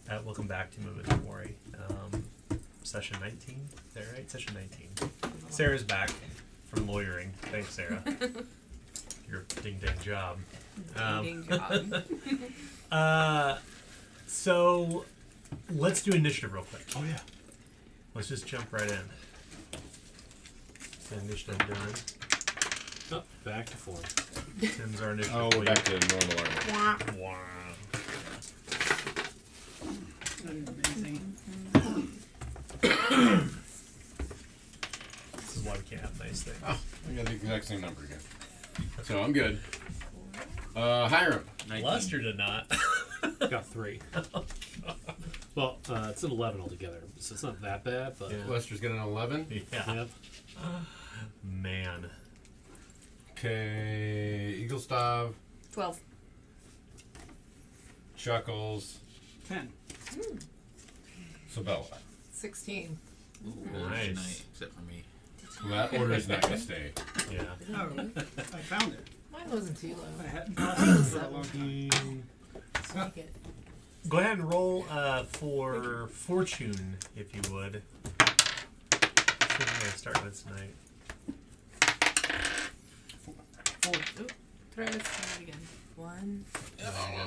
Welcome back to Move It, Don't Worry. Session 19, is that right? Session 19. Sarah's back from lawyering. Thanks, Sarah. Your ding-dang job. Ding-dang job. So, let's do initiative real quick. Oh, yeah. Let's just jump right in. Get initiative done. Oh, back to 4. Tim's our initiative. Oh, we're back to normal armor. Wow. Amazing. This is why we can't have nice things. Oh, I got the exact same number again. So I'm good. Hiram. 19. Lester did not. Got 3. Well, it's an 11 altogether, so it's not that bad, but... Yeah. Lester's got an 11? Yeah. Yep. Man. Okay, Eaglestav. 12. Chuckles. 10. Sabella. 16. Ooh, Nice. tonight, except for me. Well, that order is not going to stay. Yeah. Oh, I found it. Mine wasn't too low. I hadn't lost it for a long time. Take it. Go ahead and roll for fortune, if you would. Let's see if I'm going to start with tonight. 4. Oop. Try this side again. 1.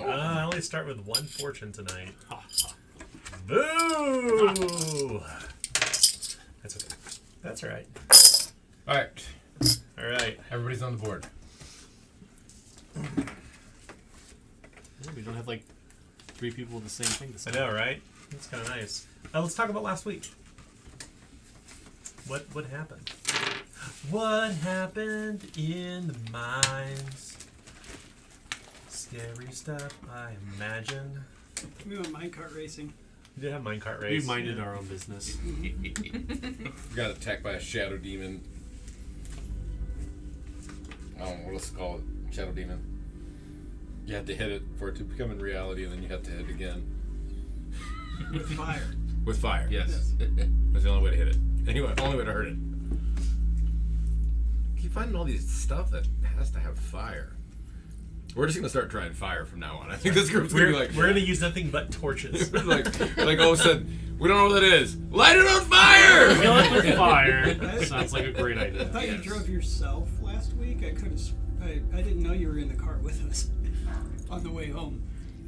I only start with 1 fortune tonight. Boo! That's okay. That's all right. All right. All right. Everybody's on the board. Yeah, we don't have, 3 people with the same thing this I time. know, right? That's kind of nice. Let's talk about last week. What happened? What happened in the mines? Scary stuff, I imagine. We went minecart racing. You did have minecart We race. minded our own business. Got attacked by a shadow demon. I don't know, what let's call it. Shadow demon. You had to hit it for it to become in reality, and then you have to hit it again. With fire. With fire. Yes. That's the only way to hit it. Anyway, only way to hurt it. Keep finding all these stuff that has to have fire. We're just gonna start trying fire from now on. I think this group's gonna be like, We're gonna use nothing but torches. like all of a sudden, we don't know what that is. Light it on fire! Kill it with fire. Sounds like a great I idea. thought you drove yourself last week. I could have. I didn't know you were in the car with us on the way home.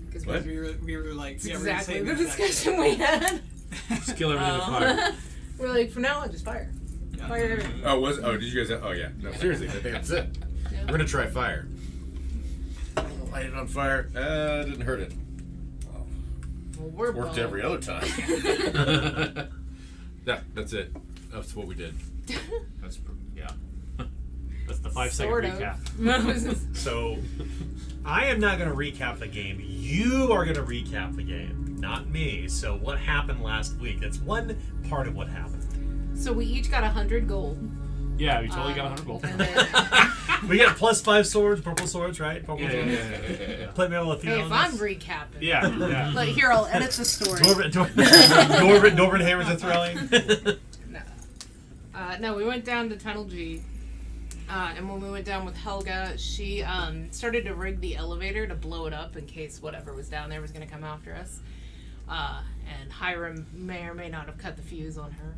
Because What? we were like, That's yeah, exactly we're the gonna say discussion we had. Just kill everything with fire. We're like, from now on, just fire. Yeah. Fire everything. Did you guys have, yeah. No, seriously, I think that's it. Yeah. We're gonna try fire. Light it on fire. Didn't hurt it. Well, we're Worked boned. every other time. Yeah, that's it. That's what we did. That's yeah. That's the 5-second Sort of. recap. So, I am not going to recap the game. You are going to recap the game, not me. So, what happened last week? That's one part of what happened. So we each got 100 gold. Yeah, we totally got 100 gold. And then, We got +5 swords, purple swords, right? Purple swords. Yeah. Plate metal Athena. hey, if I'm recapping. Yeah. Like, here, I'll edit the story. Dwarven hammers are throwing. No, we went down to Tunnel G. And when we went down with Helga, she started to rig the elevator to blow it up in case whatever was down there was going to come after us. And Hiram may or may not have cut the fuse on her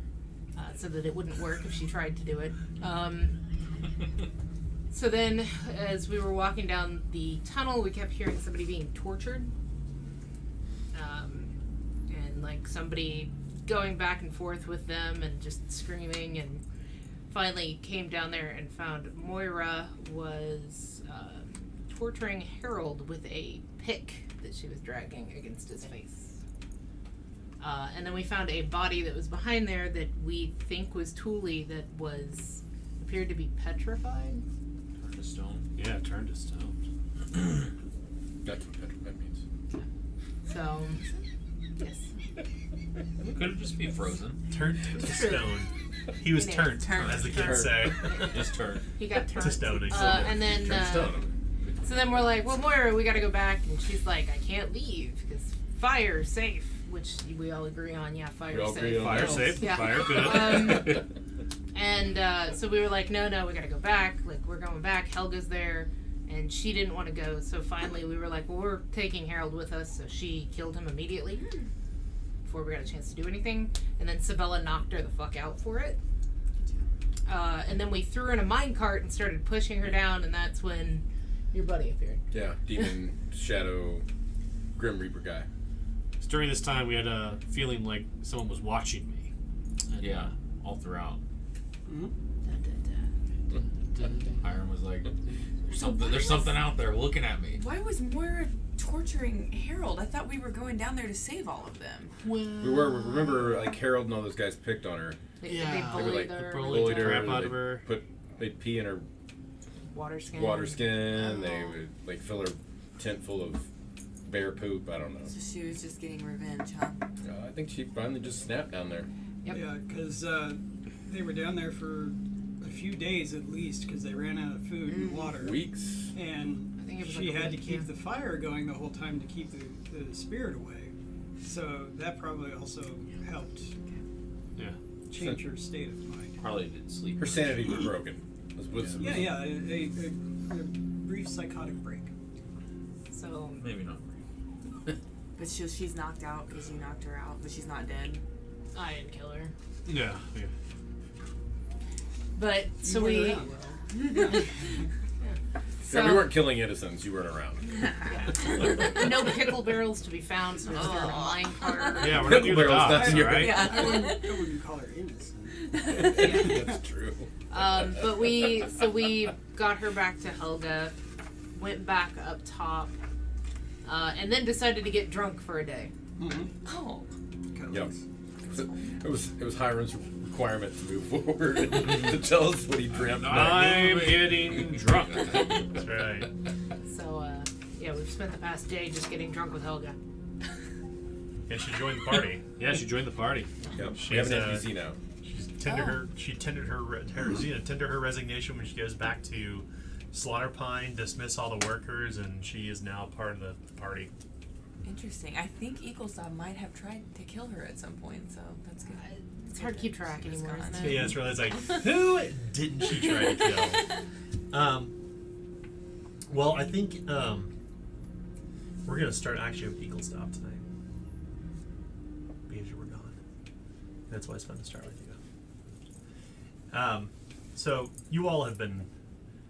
so that it wouldn't work if she tried to do it. So then, as we were walking down the tunnel, we kept hearing somebody being tortured. And like somebody going back and forth with them and just screaming, and finally came down there and found Moira was torturing Harold with a pick that she was dragging against his face. And then we found a body that was behind there that we think was Thule, that appeared to be petrified. Turned to stone. Yeah, turned to stone. That's what petrified means. So, yes. Could it just be frozen? Turned to stone. He was turned, Turned. as the kids say. Just turned. He got turned. To stone, And then, Turned to stone. so then we're like, well, Moira, we gotta go back. And she's like, I can't leave because fire's safe, which we all agree on. Yeah, We fire's all safe. agree on Fire that. safe. Yeah. Fire good. And so we were like, no, we gotta go back. Like, we're going back. Helga's there. And she didn't want to go. So finally we were like, well, we're taking Harold with us. So she killed him immediately. before we got a chance to do anything. And then Sabella knocked her the fuck out for it. And then we threw her in a minecart and started pushing her down, and that's when your buddy appeared. Yeah, demon, shadow, Grim Reaper guy. So during this time, we had a feeling like someone was watching me. And, Yeah, all throughout. Mhm. Hiram was like, there's something out there looking at me. Why was Moira torturing Harold? I thought we were going down there to save all of them. We were, remember, like, Harold and all those guys picked on her. They Yeah. They were bullied like, her. bullied the crap and out they of her. They'd pee in her Water skin. water skin. They would, like, fill her tent full of bear poop. I don't know. So she was just getting revenge, huh? I think she finally just snapped down there. Yep. Yeah, because they were down there for a few days at least because they ran out of food and water. Weeks. And I think it was she like a had to week, keep yeah. the fire going the whole time to keep the spirit away. So that probably also helped Yeah. change her state of mind. Probably didn't sleep. Her sanity was broken. Yeah, a brief psychotic break. So Maybe not. But she's knocked out because you knocked her out, but she's not dead. I didn't kill her. Yeah. Yeah. But so You we. weren't around. So, Yeah, we weren't killing innocents. You weren't around. no pickle barrels to be found, so we just threw in a minecart. Yeah, we're not near the Barrel's not docks, near- right? I wouldn't call her innocent. That's true. But we got her back to Helga, went back up top, and then decided to get drunk for a day. Mm-hmm. Oh. Yep. It was Hiram's requirement to move forward to tell us what he dreamt. I'm getting drunk. That's right. So yeah, we've spent the past day just getting drunk with Helga. And she joined the party. Yeah, she joined the party. Yep. She's, We have an NPC now. She tendered her resignation when she goes back to Slaughter Pine, dismiss all the workers, and she is now part of the party. Interesting. I think Eaglestop might have tried to kill her at some point, so that's good. It's hard to keep track She was anymore, gone. isn't it? Yeah, it's really like, who didn't she try to kill? Well, I think we're gonna start actually with Eaglestop tonight because you were gone. That's why it's fun to start with you. So you all have been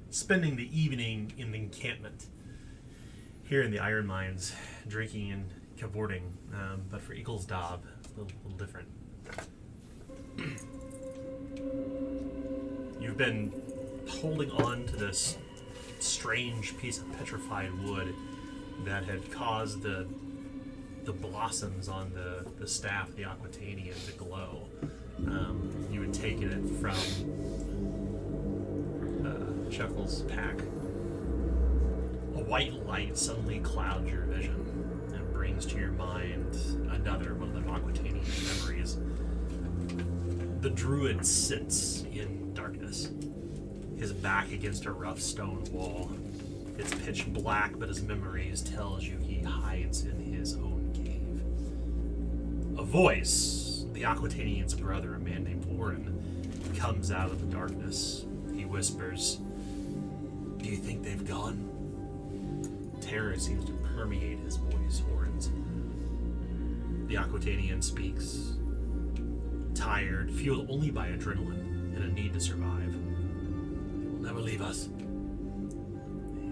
spending the evening in the encampment here in the Iron Mines, drinking and cavorting. But for Eagle's Dob, a little different. You've been holding on to this strange piece of petrified wood that had caused the blossoms on the staff, the Aquitanian, to glow. You had taken it from Chuckle's pack. A white light suddenly clouds your vision and brings to your mind another one of the Aquitanian memories. The Druid sits in darkness, his back against a rough stone wall. It's pitch black, but his memories tells you he hides in his own cave. A voice, the Aquitanian's brother, a man named Orin, comes out of the darkness. He whispers, "Do you think they've gone?" Terror seems to permeate his voice, Orin's. The Aquitanian speaks, tired, fueled only by adrenaline and a need to survive. "They will never leave us.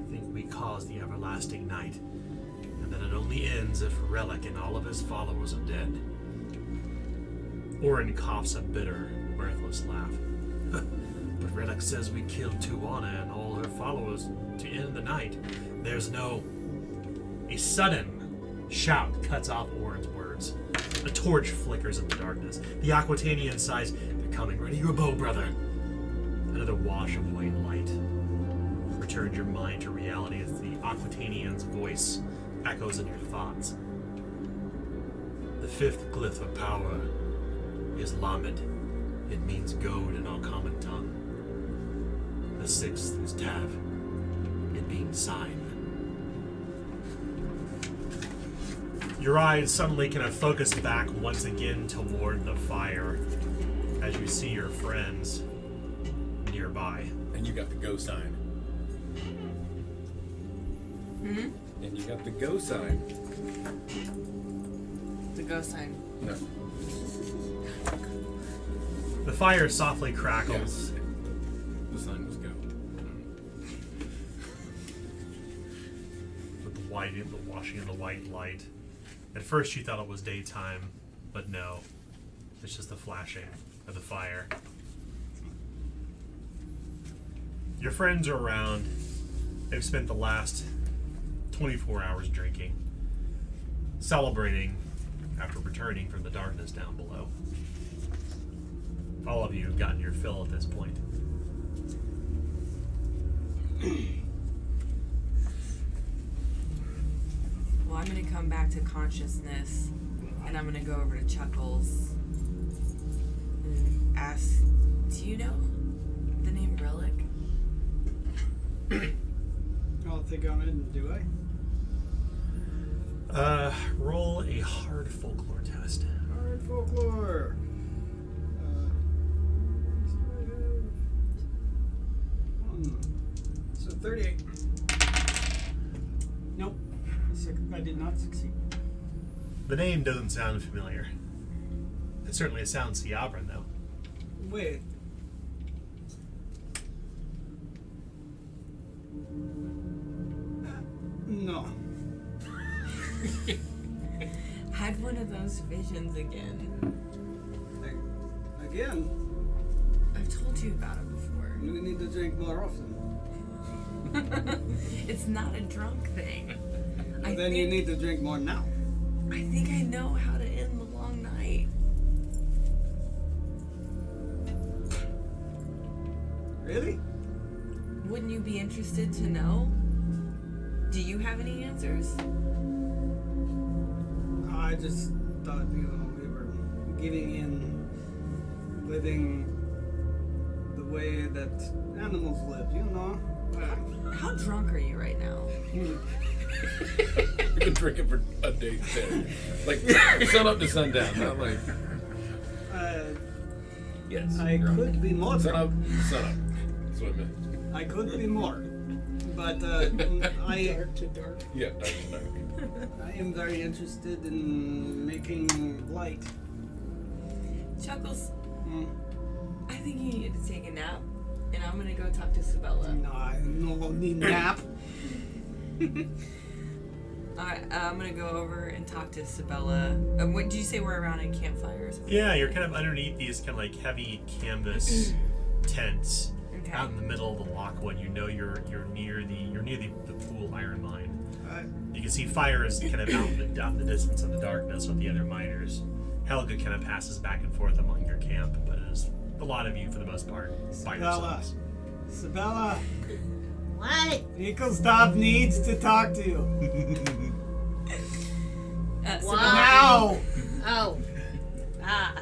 They think we caused the everlasting night, and that it only ends if Relic and all of his followers are dead." Orin coughs a bitter, mirthless laugh. "But Relic says we killed Tuana and all her followers to end the night. There's no..." A sudden shout cuts off Orin's words. A torch flickers in the darkness. The Aquitanian sighs, "They're coming. Ready your bow, brother." Another wash of white light returns your mind to reality as the Aquitanian's voice echoes in your thoughts. The fifth glyph of power is Lamed. It means goad in our common tongue. The sixth is Tav. It means sign. Your eyes suddenly kind of focus back once again toward the fire as you see your friends nearby. And you got the go sign. Hmm? And you got the go sign. The ghost sign. No. The fire softly crackles. The sign was go. With the washing of the white light. At first you thought it was daytime, but no. It's just the flashing of the fire. Your friends are around. They've spent the last 24 hours drinking, celebrating after returning from the darkness down below. All of you have gotten your fill at this point. Well, I'm gonna come back to consciousness, and I'm gonna go over to Chuckles and ask, do you know the name Relic? I'll think on it, and do I? Roll a hard folklore test. Hard folklore. So 38. Nope. I did not succeed. The name doesn't sound familiar. It certainly sounds Siabran, though. Wait. No. Had one of those visions again. Again, I've told you about it before. we need to drink more often. It's not a drunk thing. Then you need to drink more now. I think I know how to end the long night. Really? Wouldn't you be interested to know? Do you have any answers? I just thought, we were giving in, living the way that animals live, How drunk are you right now? You've been drinking for a day today. Like, sun up to sundown, not like, Yes. I could be more sun drunk. up, sun up. That's what I meant. I could be more. But I Dark to dark. Yeah, dark to dark. I am very interested in making light. Chuckles, Mm. I think you need to take a nap, and I'm gonna go talk to Sabella. No, I no need nap. Alright, I'm gonna go over and talk to Sabella. What did you say we're around a campfire or something? Yeah, you're kind of underneath these kind of like heavy canvas tents Okay. out in the middle of the Lockwood. You know you're near the pool iron mine. You can see fires kind of out in the distance of the darkness with the other miners. Helga kind of passes back and forth among your camp, but it's a lot of you for the most part by Sabella. yourselves. Sabella, What? Nikolstov needs to talk to you. Sabella, Now! Oh. Ah.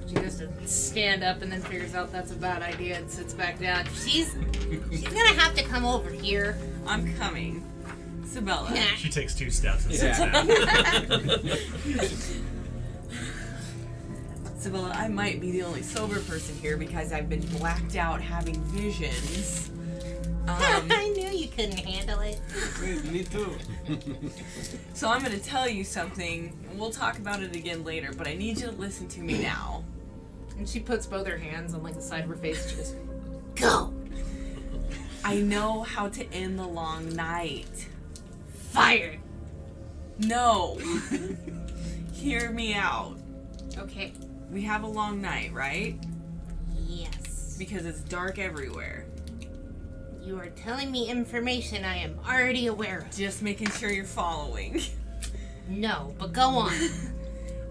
She goes to stand up and then figures out that's a bad idea and sits back down. She's gonna have to come over here. I'm coming. Sabella. She takes 2 steps and sits down. Sabella, I might be the only sober person here because I've been blacked out having visions. I knew you couldn't handle it. Wait, me too. So I'm gonna tell you something. We'll talk about it again later, but I need you to listen to me now. And she puts both her hands on like the side of her face and she goes, go! I know how to end the long night. Fire! No. Hear me out. Okay. We have a long night, right? Yes. Because it's dark everywhere. You are telling me information I am already aware of. Just making sure you're following. No, but go on.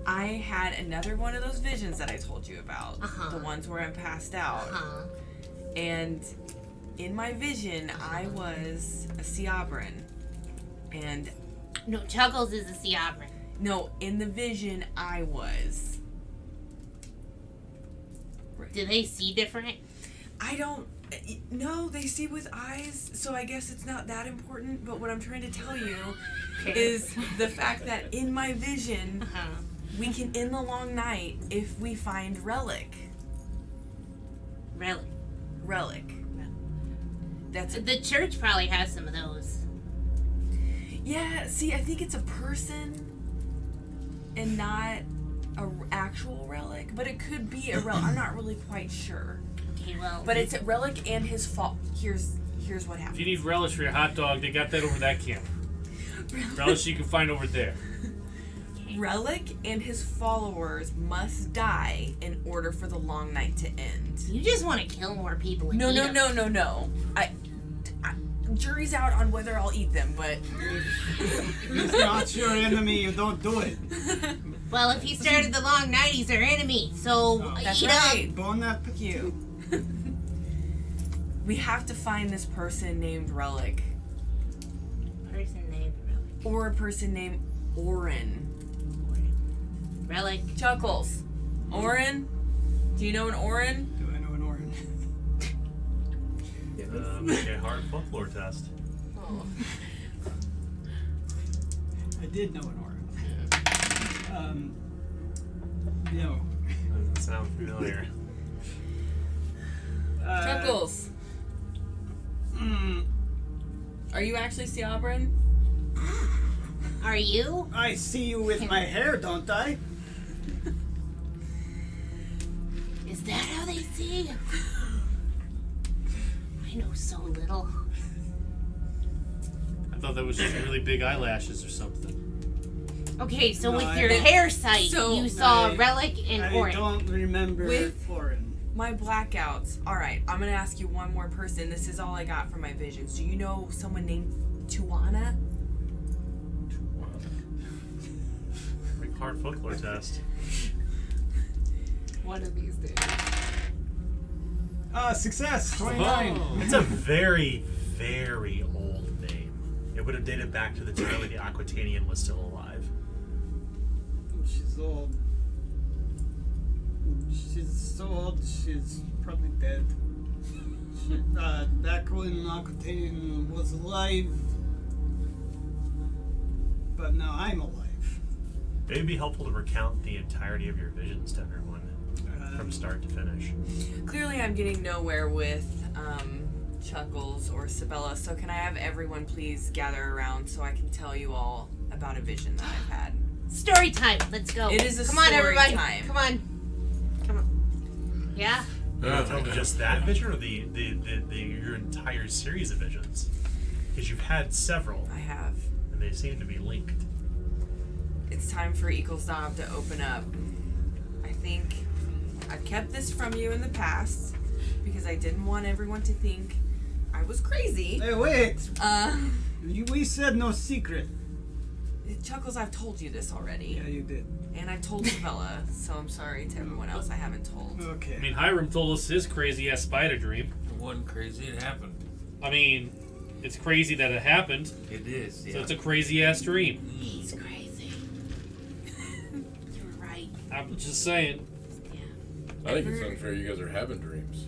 I had another one of those visions that I told you about. Uh-huh. The ones where I'm passed out. Huh? And in my vision, I was a Siabran. And No, Chuckles is a Siabran. no, in the vision, I was. Do they see different? I don't. No, they see with eyes, so I guess it's not that important. But what I'm trying to tell you is the fact that in my vision, Uh-huh. we can end the long night if we find Relic. Really? Relic. That's a, The church probably has some of those. yeah. See, I think it's a person, and not a actual relic, but it could be a relic. I'm not really quite sure. Okay, well. But it's a relic and his fault. Here's what If happened. you need relish for your hot dog, they got that over that camp. Relish you can find over there. Relic and his followers must die in order for the long night to end. You just want to kill more people and No, eat no, them. no, no, no. I jury's out on whether I'll eat them, but He's not your enemy. You don't do it. Well, if he started the long night, he's our enemy. So that's eat right. Bon appetit. You. We have to find this person named Relic, Person named Relic. or a person named Orin. Relic. Chuckles. Orin? Do you know an Orin? Do I know an orange? Make a hard folklore test. Oh. I did know an orange. No. Doesn't sound familiar. Chuckles. Are you actually Siobrin? Are you? I see you with my hair, don't I? Is that how they see you? I know so little. I thought that was just really big eyelashes or something. Okay, so No, with I your don't- hair sight, So- you saw I- Relic and I Orin. don't remember With- foreign. My blackouts. Alright, I'm gonna ask you one more person. This is all I got from my visions. Do you know someone named Tuana? Make a hard folklore test. One of these days. Success. 29. Oh. It's a very, very old name. It would have dated back to the time when the Aquitanian was still alive. She's old. She's so old, she's probably dead. She, back when Aquitanian was alive. But now I'm alive. Maybe it'd be helpful to recount the entirety of your visions to everyone from start to finish. Clearly I'm getting nowhere with Chuckles or Sabella, so can I have everyone please gather around so I can tell you all about a vision that I've had? Story time. Let's go. It is a Come on, story everybody. time. Come on. Come on. Yeah. You want to tell them just that vision, or your entire series of visions? Because you've had several, I have. and they seem to be linked. It's time for Eaglesdom to open up. I think I've kept this from you in the past because I didn't want everyone to think I was crazy. Hey, wait! Uh, We said no secret. Chuckles, I've told you this already. Yeah, you did. And I told Sabella, so I'm sorry to everyone else I haven't told. Okay. I mean, Hiram told us his crazy ass spider dream. It wasn't crazy. It happened. I mean, it's crazy that it happened, It is. Yeah. so it's a crazy ass dream. He's crazy. You're right. I'm just saying. I think it's unfair you guys are having dreams.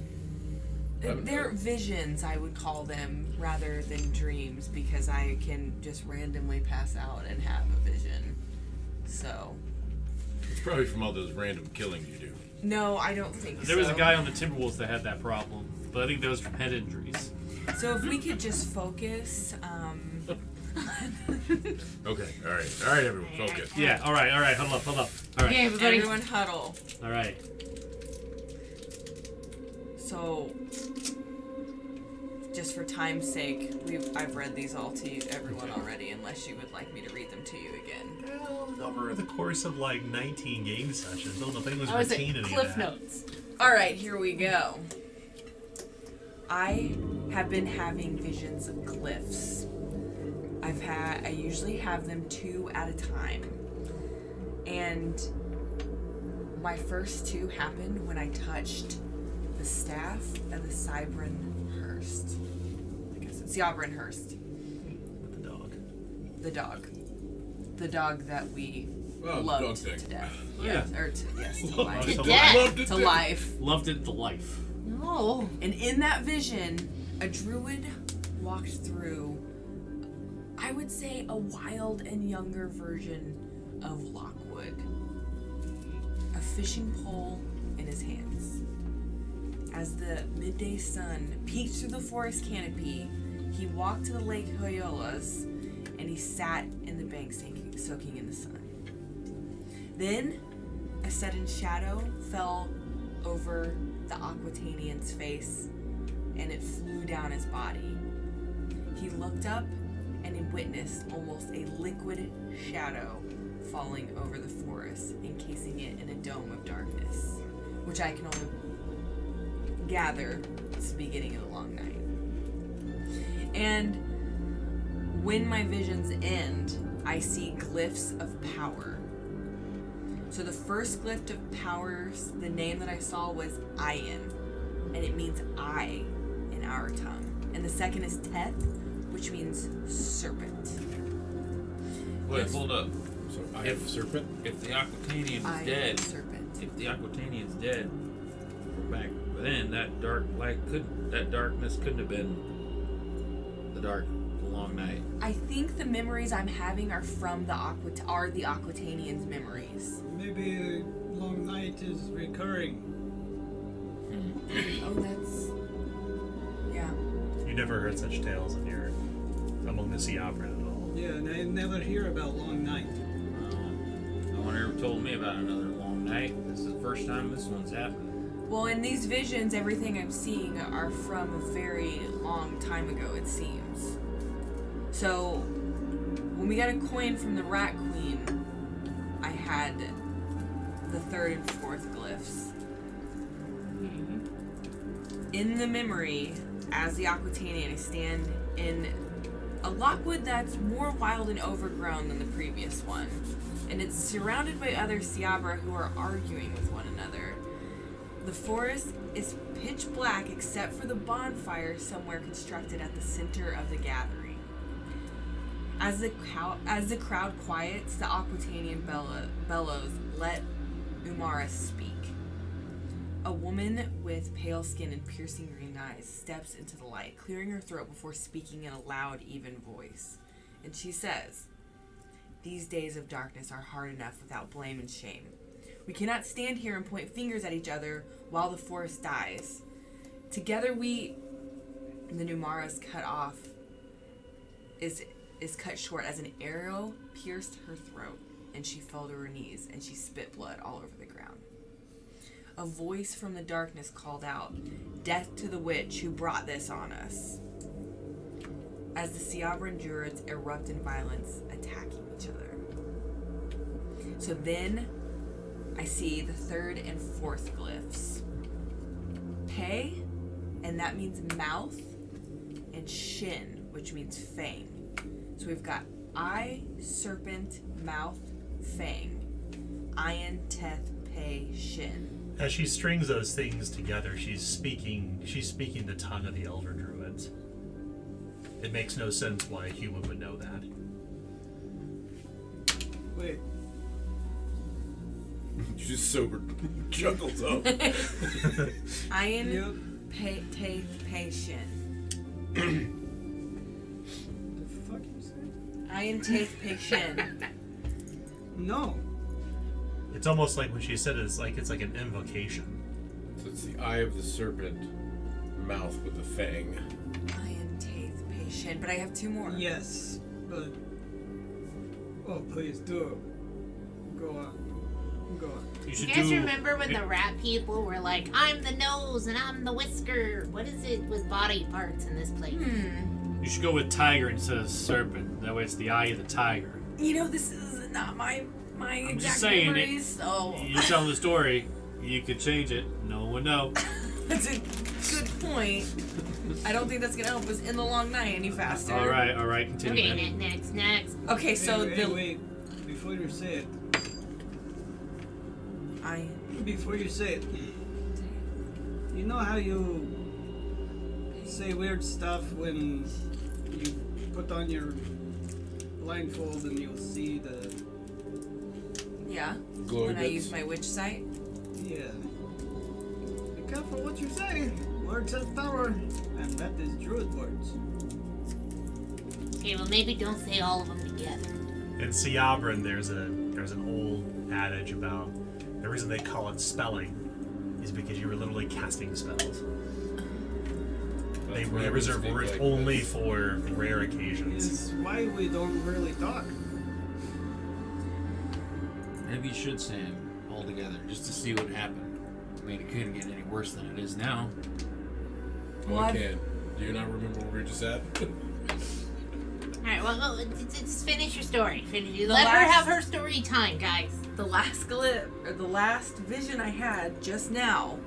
They're visions, I would call them, rather than dreams, because I can just randomly pass out and have a vision. So, It's probably from all those random killings you do. no, I don't think There was so. a guy on the Timberwolves that had that problem, but I think that was from head injuries. So if we could just focus, Okay, alright, everyone, focus. Yeah, alright, hold up. Alright, Okay, everybody. everyone huddle. alright. So, just for time's sake, I've read these all to you, everyone already, unless you would like me to read them to you again. Well, over the course of like 19 game sessions, I don't know if anyone was I was at retaining any Cliff of that. Notes. Alright, here we go. I have been having visions of glyphs. I usually have them 2 at a time. And my first 2 happened when I touched the staff of the Cybrenhurst. I guess it's Cybrenhurst. With the dog. The dog. The dog that we Oh, the loved dog thing. to death. Yeah. Yes, or to Loved life. to To life. death. Loved it To to- life. Loved it to life. No. And in that vision, a druid walked through, I would say, a wild and younger version of Lockwood. A fishing pole in his hands. As the midday sun peeked through the forest canopy, he walked to the Lake Hoyolas and he sat in the bank soaking in the sun. Then, a A sudden shadow fell over the Aquitanian's face, and it flew down his body. He looked up, and he witnessed almost a liquid shadow falling over the forest, encasing it in a dome of darkness, which I can only gather is the beginning of the long night. And when my visions end, I see glyphs of power. So the first glyph of powers, the name that I saw was Ian, and it means eye in our tongue. And the second is Teth, which means serpent. Wait, hold up. So I have a serpent. If the Aquitanian's Eye dead, serpent. if the Aquitanian's dead, back then that darkness couldn't have been the long night. I think the memories I'm having are from the Aquitanian's memories. Maybe long night is recurring. Oh, that's... Yeah. You never heard such tales if you're among the Siabran at all. Yeah, and I never hear about long night. No one ever told me about another long night. This is the first time this one's happened. Well, in these visions, everything I'm seeing are from a very long time ago, it seems. So, when we got a coin from the Rat Queen, I had the third and fourth glyphs. In the memory, as the Aquitanian, I stand in a Lockwood that's more wild and overgrown than the previous one. And it's surrounded by other Siabra who are arguing with one another. The forest is pitch black except for the bonfire somewhere constructed at the center of the gathering. As the crowd quiets, the Aquitanian bellows, "Let Umara speak." A woman with pale skin and piercing green eyes steps into the light, clearing her throat before speaking in a loud, even voice. And she says, "These days of darkness are hard enough without blame and shame. We cannot stand here and point fingers at each other while the forest dies. Together we..." The Numara's cut off is cut short as an arrow pierced her throat, and she fell to her knees, and she spit blood all over the ground. A voice from the darkness called out, "Death to the witch who brought this on us," as the Siabran Druids erupt in violence, attacking each other. So then I see the third and fourth glyphs. Pe, and that means mouth, and Shin, which means fang. So we've got eye, serpent, mouth, fang. Iron, Teth, Pe, Shin. As she strings those things together, she's speaking the tongue of the Elder Druids. It makes no sense why a human would know that. Wait, You just sobered chuckles up. Iron, Yep. Teth, Pe, Shin. The fuck you said? Iron, Teth, Pe, Shin. No. It's almost like when she said it's like an invocation. So it's the eye of the serpent, mouth with the fang. Iron, Teth, Pe, Shin. But I have two more. Yes, but... Oh, please do. Go on. Go on. You You should guys do. remember when the rat people were like, "I'm the nose and I'm the whisker"? What is it with body parts in this place? You should go with tiger instead of serpent. That way, it's the eye of the tiger. You know, this is not my I'm exact just saying memories, so... You're telling the story. You could change it. No one would know. That's a good point. I don't think that's gonna help us in the long night any faster. All right. Continue. Okay, then. next. Okay, so Hey, wait. Before you say it. Before you say it. You know how you say weird stuff when you put on your blindfold and you'll see the... Yeah. Glory When I bits. use my witch sight. Yeah. Be careful what you say. Words have power. And that is Druid words. Okay, well maybe don't say all of them together. In Siabran, there's an old adage about the reason they call it spelling is because you were literally casting spells. They That's why we reserve speak words like only this. for rare occasions. Is why we don't really talk. Maybe you should, Sam. altogether, just to see what happened. I mean, it couldn't get any worse than it is now. Well, I've- Okay. Do you not remember where we were just at? Alright, well, just finish your story. The Let her last- have her story time, guys. The last vision I had just now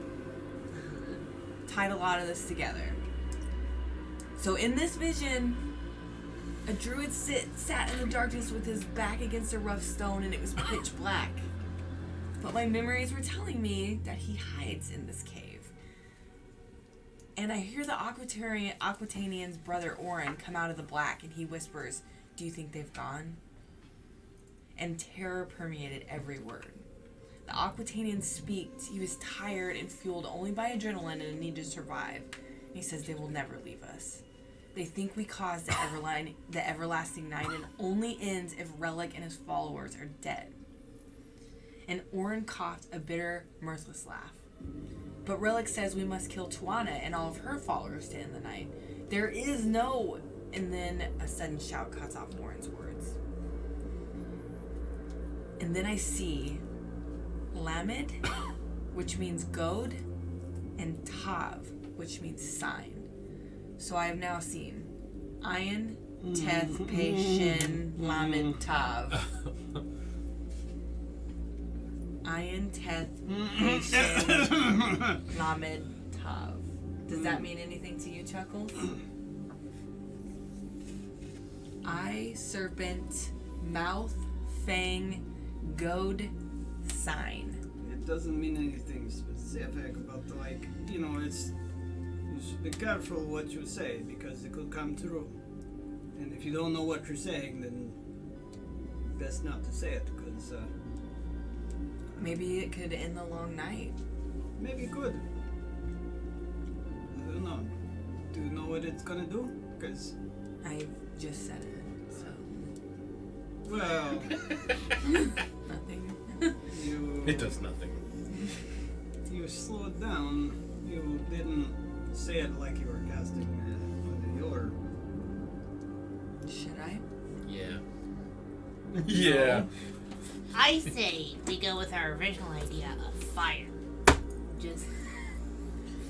tied a lot of this together. So in this vision, a druid sat in the darkness with his back against a rough stone, and it was pitch black. But my memories were telling me that he hides in this cave. And I hear the Aquitanian's brother Orin come out of the black, and he whispers, "Do you think they've gone?" And terror permeated every word. The Aquitanian speaks. He was tired and fueled only by adrenaline and a need to survive. And he says they will never leave us. They think we caused the everlasting night, and only ends if Relic and his followers are dead. And Orin coughed a bitter, mirthless laugh. But Relic says we must kill Tuana and all of her followers to end the night. There is no... And then a sudden shout cuts off Orin's words. And then I see Lamed, which means goad, and Tav, which means sign. So I have now seen Ayin, Teth, Peshin, Lamed, Tav. Ayin, Teth, Peshin, Lamed, Tav. Does that mean anything to you, Chuckles? Eye, serpent, mouth, fang, goad, sign. It doesn't mean anything specific, but like, you know, it's, you should be careful what you say because it could come true. And if you don't know what you're saying, then best not to say it because Maybe it could end the long night. maybe it could. I don't know. Do you know what it's gonna do? Because, I just said it, so well, nothing. you It does nothing. you slowed down. You didn't say it like you were casting your. Should I? Yeah. Yeah. I say we go with our original idea of fire. Just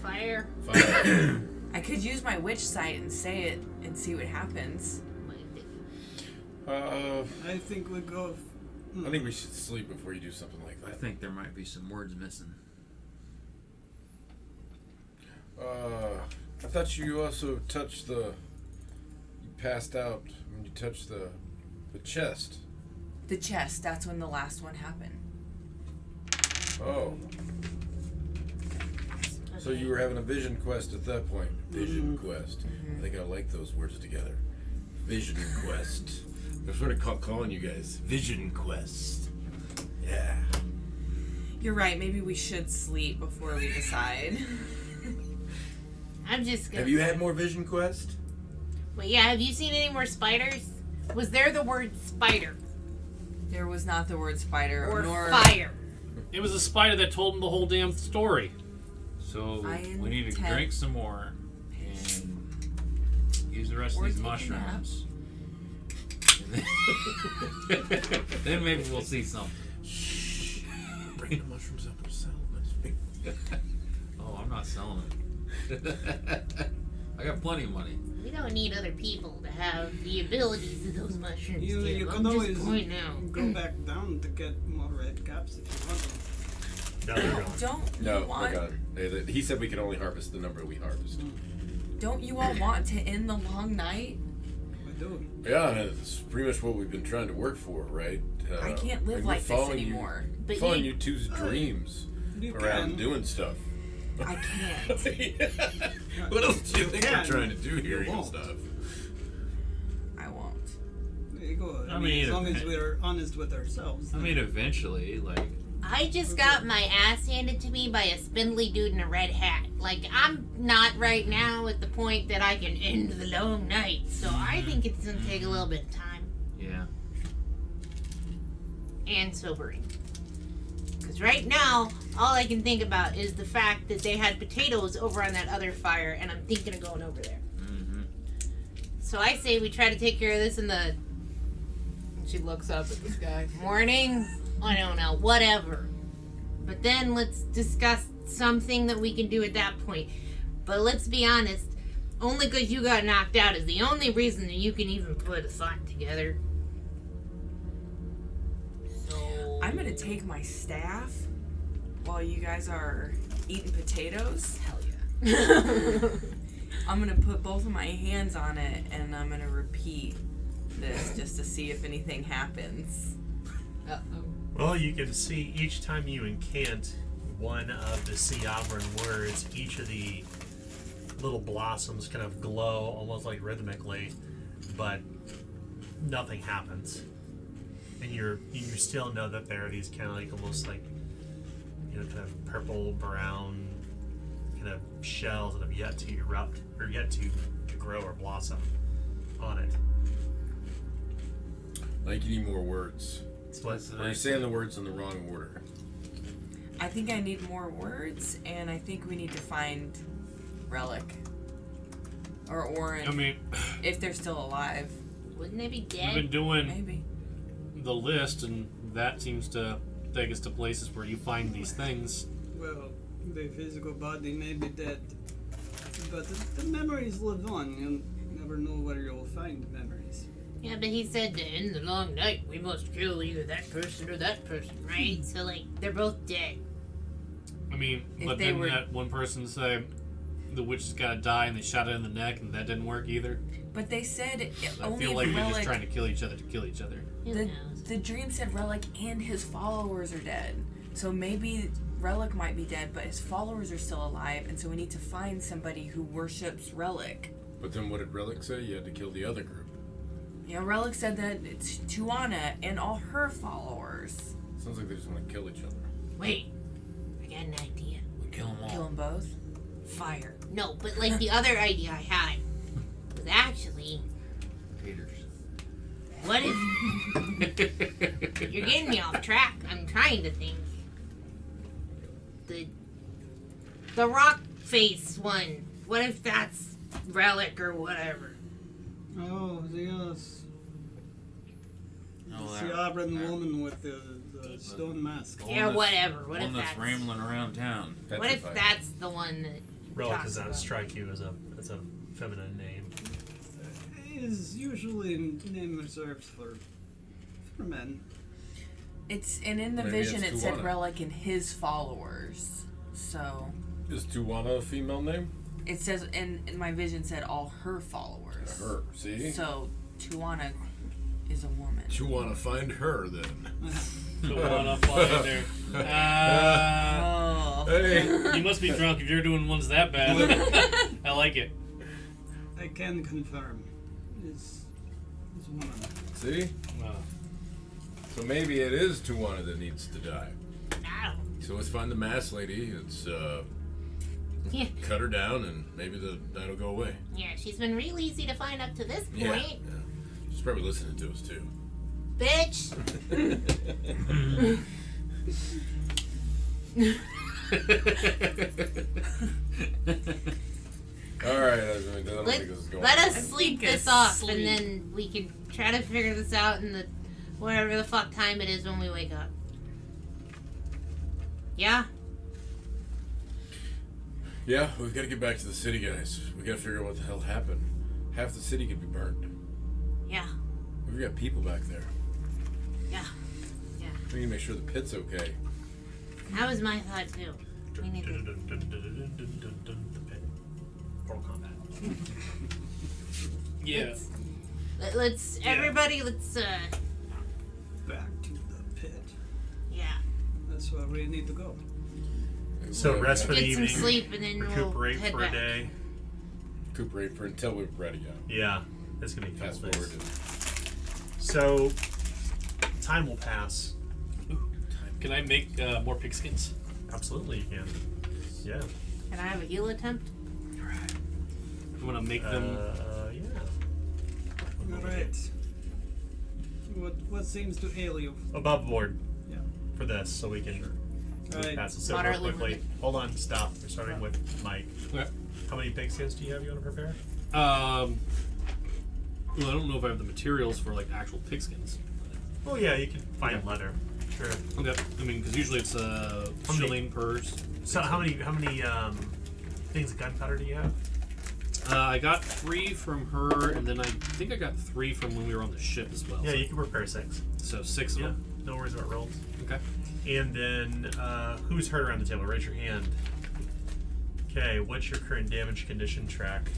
fire. Fire. I could use my witch sight and say it and see what happens. I think we go. I think we should sleep before you do something like I that. think there might be some words missing. I thought you also touched the. You passed out when you touched the chest. The chest, that's when the last one happened. Oh. So you were having a vision quest at that point. Vision quest. I think I like those words together. Vision quest. That's what I call calling you guys. Vision quest. Yeah. You're right, maybe we should sleep before we decide. I'm just gonna. Have you had more vision quest? But yeah, have you seen any more spiders? Was there the word spider There was not the word spider or nor fire? It was a spider that told him the whole damn story. So Iron we need to Teth. drink some more and use the rest Or of these take a mushrooms. And then, then maybe we'll see something. Bring the mushrooms up and sell them. Oh, I'm not selling it. I got plenty of money. We don't need other people to have the abilities of those mushrooms. You do. can I'm always just pointing out. go back down to get more red caps if you want them. No, they're gone. don't No, you want I got it. He said we can only harvest the number we harvest. don't you all want to end the long night? I do. Yeah, it's pretty much what we've been trying to work for, right? I can't live and we're like this following anymore. But following you- you two's dreams You around can. doing stuff. I can't. What else do you think we're can. trying to do here You and won't. stuff? I won't. There you go. I mean, as long as we're honest with ourselves. I mean, eventually, like, I just got my ass handed to me by a spindly dude in a red hat. Like, I'm not right now at the point that I can end the long night, so I think it's gonna take a little bit of time yeah. and sobering. Because right now, all I can think about is the fact that they had potatoes over on that other fire, and I'm thinking of going over there. Mm-hmm. So I say we try to take care of this in the... She looks up at the sky. Morning? I don't know. Whatever. But then let's discuss something that we can do at that point. But let's be honest, only because you got knocked out is the only reason that you can even put a thought together. So I'm gonna take my staff while you guys are eating potatoes. hell yeah. I'm gonna put both of my hands on it and I'm gonna repeat this just to see if anything happens. Uh-oh. Well, you can see each time you incant one of the Siabran words, each of the little blossoms kind of glow almost like rhythmically, but nothing happens. And you still know that there are these kind of like almost like, you know, kind of purple brown kind of shells that have yet to erupt or yet to grow or blossom on it. Like, you need more words. What? Or you're saying the words in the wrong order. I think I need more words, and I think we need to find Relic. Or Orin, I mean, if they're still alive. Wouldn't they be we've dead? been doing Maybe. the list, and that seems to take us to places where you find these things. Well, the physical body may be dead, but the memories live on. You never know where you'll find memories. Yeah, but he said that in the long night we must kill either that person or that person, right? So like they're both dead. I mean, If but they didn't were- that one person say the witch has got to die and they shot it in the neck and that didn't work either? But they said I only feel like if we're Relic. just trying to kill each other to kill each other. Who the, knows? the dream said Relic and his followers are dead. So maybe Relic might be dead, but his followers are still alive, and so we need to find somebody who worships Relic. But then what did Relic say? You had to kill the other group. Yeah, Relic said that it's Tuana and all her followers. Sounds like they just want to kill each other. Wait, I got an idea. We kill them all. Kill them both. Fire. No, but like the other idea I had was actually, Haters. what if you're getting me off track? I'm trying to think. The rock face one. What if that's Relic or whatever? Oh, yes. Oh, The that- Siabran that woman with the stone mask. one Yeah, that's- whatever. What one if that's that's rambling around town. what if Petrified. that's the one that Relic talks does not about? strike you as a feminine name. Is usually a name reserved for men. It's and in the Maybe vision it's it said Tuana. Relic and his followers. So Is Tuana a female name? it says in my vision said all her followers. Her. See? So Tuana is a woman. You want to find her then? So one up on there. Oh. Hey. You must be drunk if you're doing ones that bad. I like it. I can confirm. Is woman. See? So maybe it is Tuana that needs to die. I don't. So let's find the masked lady. Let's Yeah, cut her down, and maybe that'll go away. yeah. She's been real easy to find up to this point, Yeah. She's probably listening to us too. bitch. All right, I don't Let, think this is going. let I us sleep think this a off, sleep. and then we can try to figure this out in the whatever the fuck time it is when we wake up. Yeah. Yeah, we've got to get back to the city, guys. We got to figure out what the hell happened. Half the city could be burned. Yeah. We've got people back there. Yeah. We need to make sure the pit's okay. That was my thought too. We need to. The pit. Mortal Kombat. Yeah. Let's everybody. Let's Back to the pit. yeah. That's where we need to go. So rest for the Get some evening. sleep and then Recuperate we'll head for back. a day. Recuperate for until we're ready. Yeah. Yeah, it's gonna be Fast cool. forward. So time will pass. Can I make more pigskins? Absolutely, you can. Yeah. Can I have a heal attempt? I'm gonna make them. Yeah. All right. What seems to ail you? Above board. Yeah. For this, so we can move Right. past it. So real Moderately quickly. wounded. Hold on, stop. We're starting with Mike. Okay. How many pigskins do you have? You want to prepare? Well, I don't know if I have the materials for like actual pigskins. Oh yeah, you can find leather. Sure. Okay. I mean, because usually it's How many- shilling per. So how many things of gunpowder do you have? I got 3 from her, and then I think I got 3 from when we were on the ship as well. Yeah, so, you can repair 6. so 6 of Yeah, them. no worries about rolls. Okay. And then, who's hurt around the table? Raise your hand. Okay, what's your current damage condition track?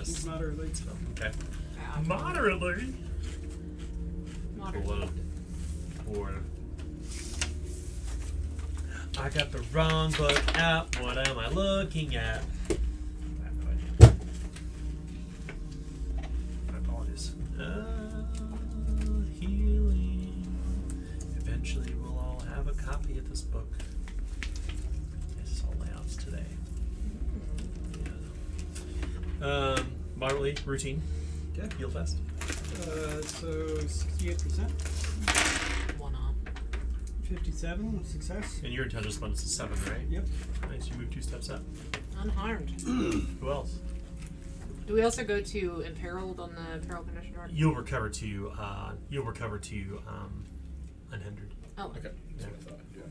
He's moderately. Okay. Moderately. Moderate. 4. I got the wrong book out. What am I looking at? I have no idea. My apologies. Healing. Eventually, we'll all have a copy of this book. This is all layouts today. Yeah. Moderately routine. Okay. Heal fest. So 68%. 1 off. 57, success. And your intelligence bonus is 7, right? Yep. Nice. You move 2 steps up. Unharmed. Who else? Do we also go to imperiled on the peril condition mark? You'll recover to unhindered. Oh, Okay. Yeah. That's what I thought. Yeah.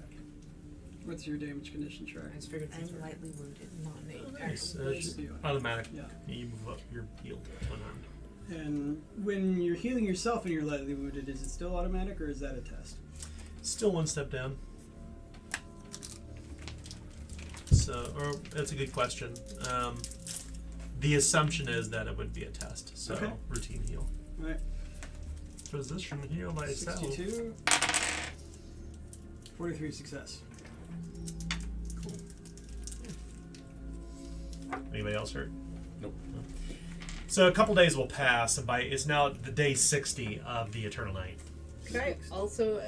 What's your damage condition track? I just figured since I'm we're lightly wounded. not made. Nice. Nice. Just automatic. Yeah. You move up. You're healed to unharmed. And when you're healing yourself and you're lightly wounded, is it still automatic or is that a test? Still 1 step down. So, or that's a good question. The assumption is that it would be a test. So Okay. routine heal. Alright. Position heal myself. 62. 43 success. Cool. Anybody else hurt? Nope. No. So a couple days will pass, and it's now the day 60 of the Eternal Night. Could I also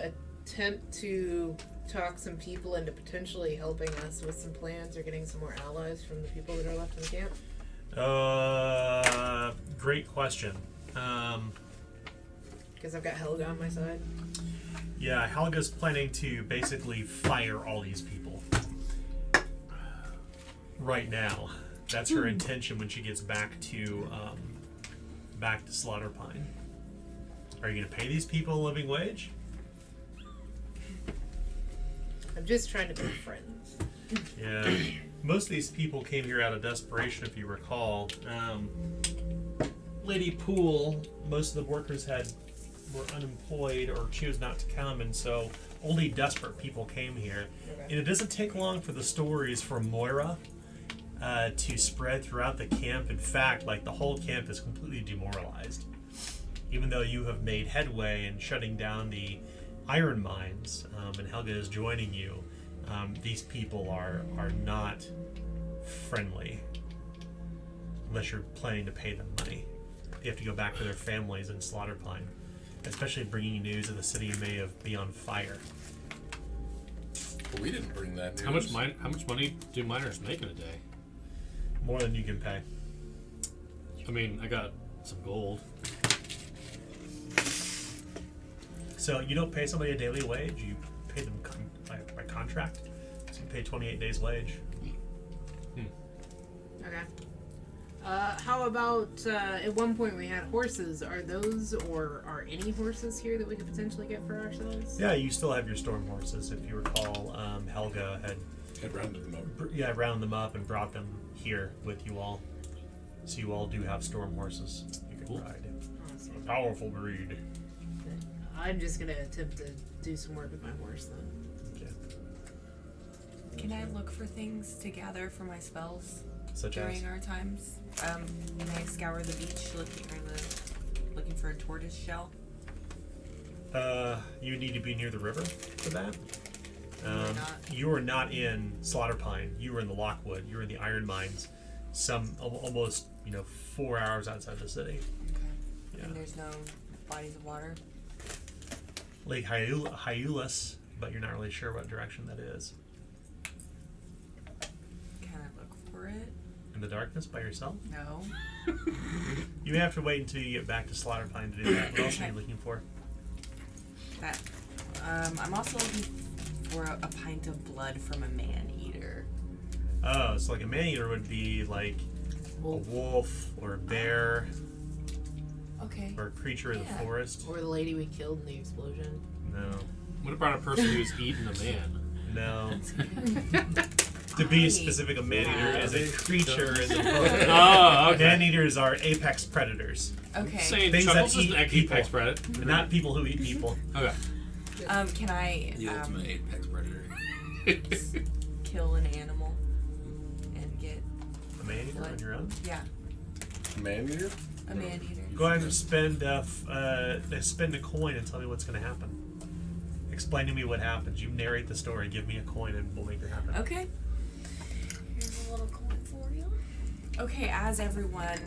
attempt to talk some people into potentially helping us with some plans or getting some more allies from the people that are left in the camp? Great question. Because I've got Helga on my side. Yeah, Helga's planning to basically fire all these people right now. That's her intention when she gets back to Slaughterpine. Are you going to pay these people a living wage? I'm just trying to be friends. Yeah. Most of these people came here out of desperation, if you recall. Lady Poole, most of the workers were unemployed or chose not to come, and so only desperate people came here. Okay. And it doesn't take long for the stories from Moira to spread throughout the camp. In fact, like, the whole camp is completely demoralized. Even though you have made headway in shutting down the iron mines, and Helga is joining you, these people are not friendly unless you're planning to pay them money. They have to go back to their families in Slaughterpine, especially bringing news of the city may be on fire. But we didn't bring that news. How much money do miners make in a day? More than you can pay. I mean, I got some gold. So you don't pay somebody a daily wage, you pay them by contract. So you pay 28 days wage. Okay. How about, at one point we had horses. Are those, or are any horses here that we could potentially get for ourselves? Yeah, you still have your storm horses. If you recall, Helga had rounded them up. rounded them up and brought them here with you all. So you all do have storm horses you can ride. Awesome. A powerful breed. I'm just gonna attempt to do some work with my horse then. Okay. Can I look for things to gather for my spells Such during as? our times? Can I scour the beach looking for a tortoise shell? You need to be near the river for that. not. You are not in Slaughterpine. You were in the Lockwood. You were in the iron mines. Almost 4 hours outside the city. Okay. Yeah. And there's no bodies of water? Lake Hyulis, but you're not really sure what direction that is. Can I look for it? In the darkness by yourself? No. You may have to wait until you get back to Slaughterpine to do that. What else are you looking for? That. I'm also looking for a pint of blood from a man-eater. Oh, so like a man-eater would be like Wolf. a wolf or a bear Okay. or a creature of the Yeah. forest. Or the lady we killed in the explosion. No. What about a person who's eaten a man? No. To be specific, a man-eater is a creature in the book. Oh, okay. Man-eaters are apex predators. Okay. Saying Things that Chuckles is eat an people. apex predator. Not people who eat people. Okay. Can I The ultimate apex predator. kill an animal and get A man-eater on your own? Man-eater? a man-eater? Go ahead and spend a coin and tell me what's going to happen. Explain to me what happens. You narrate the story. Give me a coin and we'll make it happen. Okay. Here's a little coin for you. Okay, as everyone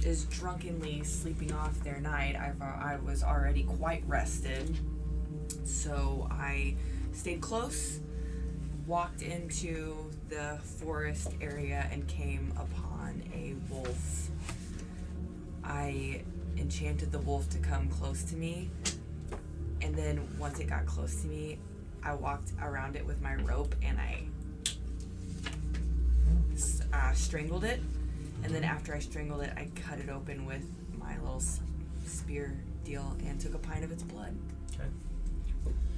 is drunkenly sleeping off their night, I was already quite rested. So I stayed close, walked into the forest area, and came upon a wolf. I enchanted the wolf to come close to me, and then once it got close to me, I walked around it with my rope and I strangled it. And then after I strangled it, I cut it open with my little spear deal and took a pint of its blood.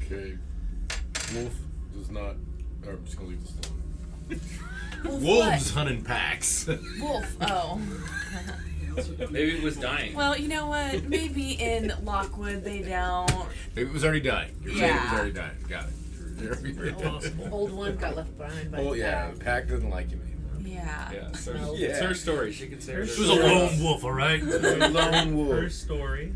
Okay. Wolf does not. I'm just gonna leave this alone. Wolves hunt in packs. Wolf. Oh. Maybe it was dying. Well, you know what? Maybe in Lockwood they don't. Maybe it was already dying. You're saying it was Yeah. already dying. Got it. Old one got left behind by Oh the yeah, pack. the pack doesn't like him anymore. Yeah. Yeah, so No. it's her story. She can say her It She was story. a lone wolf, all right. Lone wolf. Her story.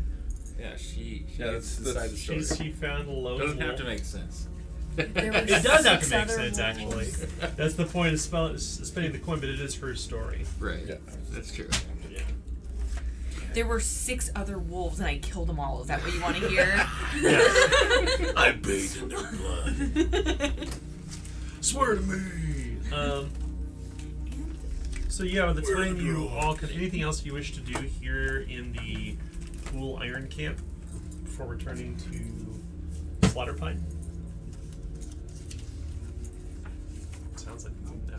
Yeah, she Yeah, gets to that's- decide the story. She found a lone Doesn't wolf. have to make sense. There were It does have to 6 make other sense, actually. wolves. That's the point of spending the coin, but it is her story. Right. Yeah. That's true. Yeah. There were 6 other wolves and I killed them all. Is that what you want to hear? Yes. I bathed in their blood. Swear to me. So yeah, by the time you all can, anything else you wish to do here in the Pool Iron Camp before returning to Slaughter Pine? Sounds like no.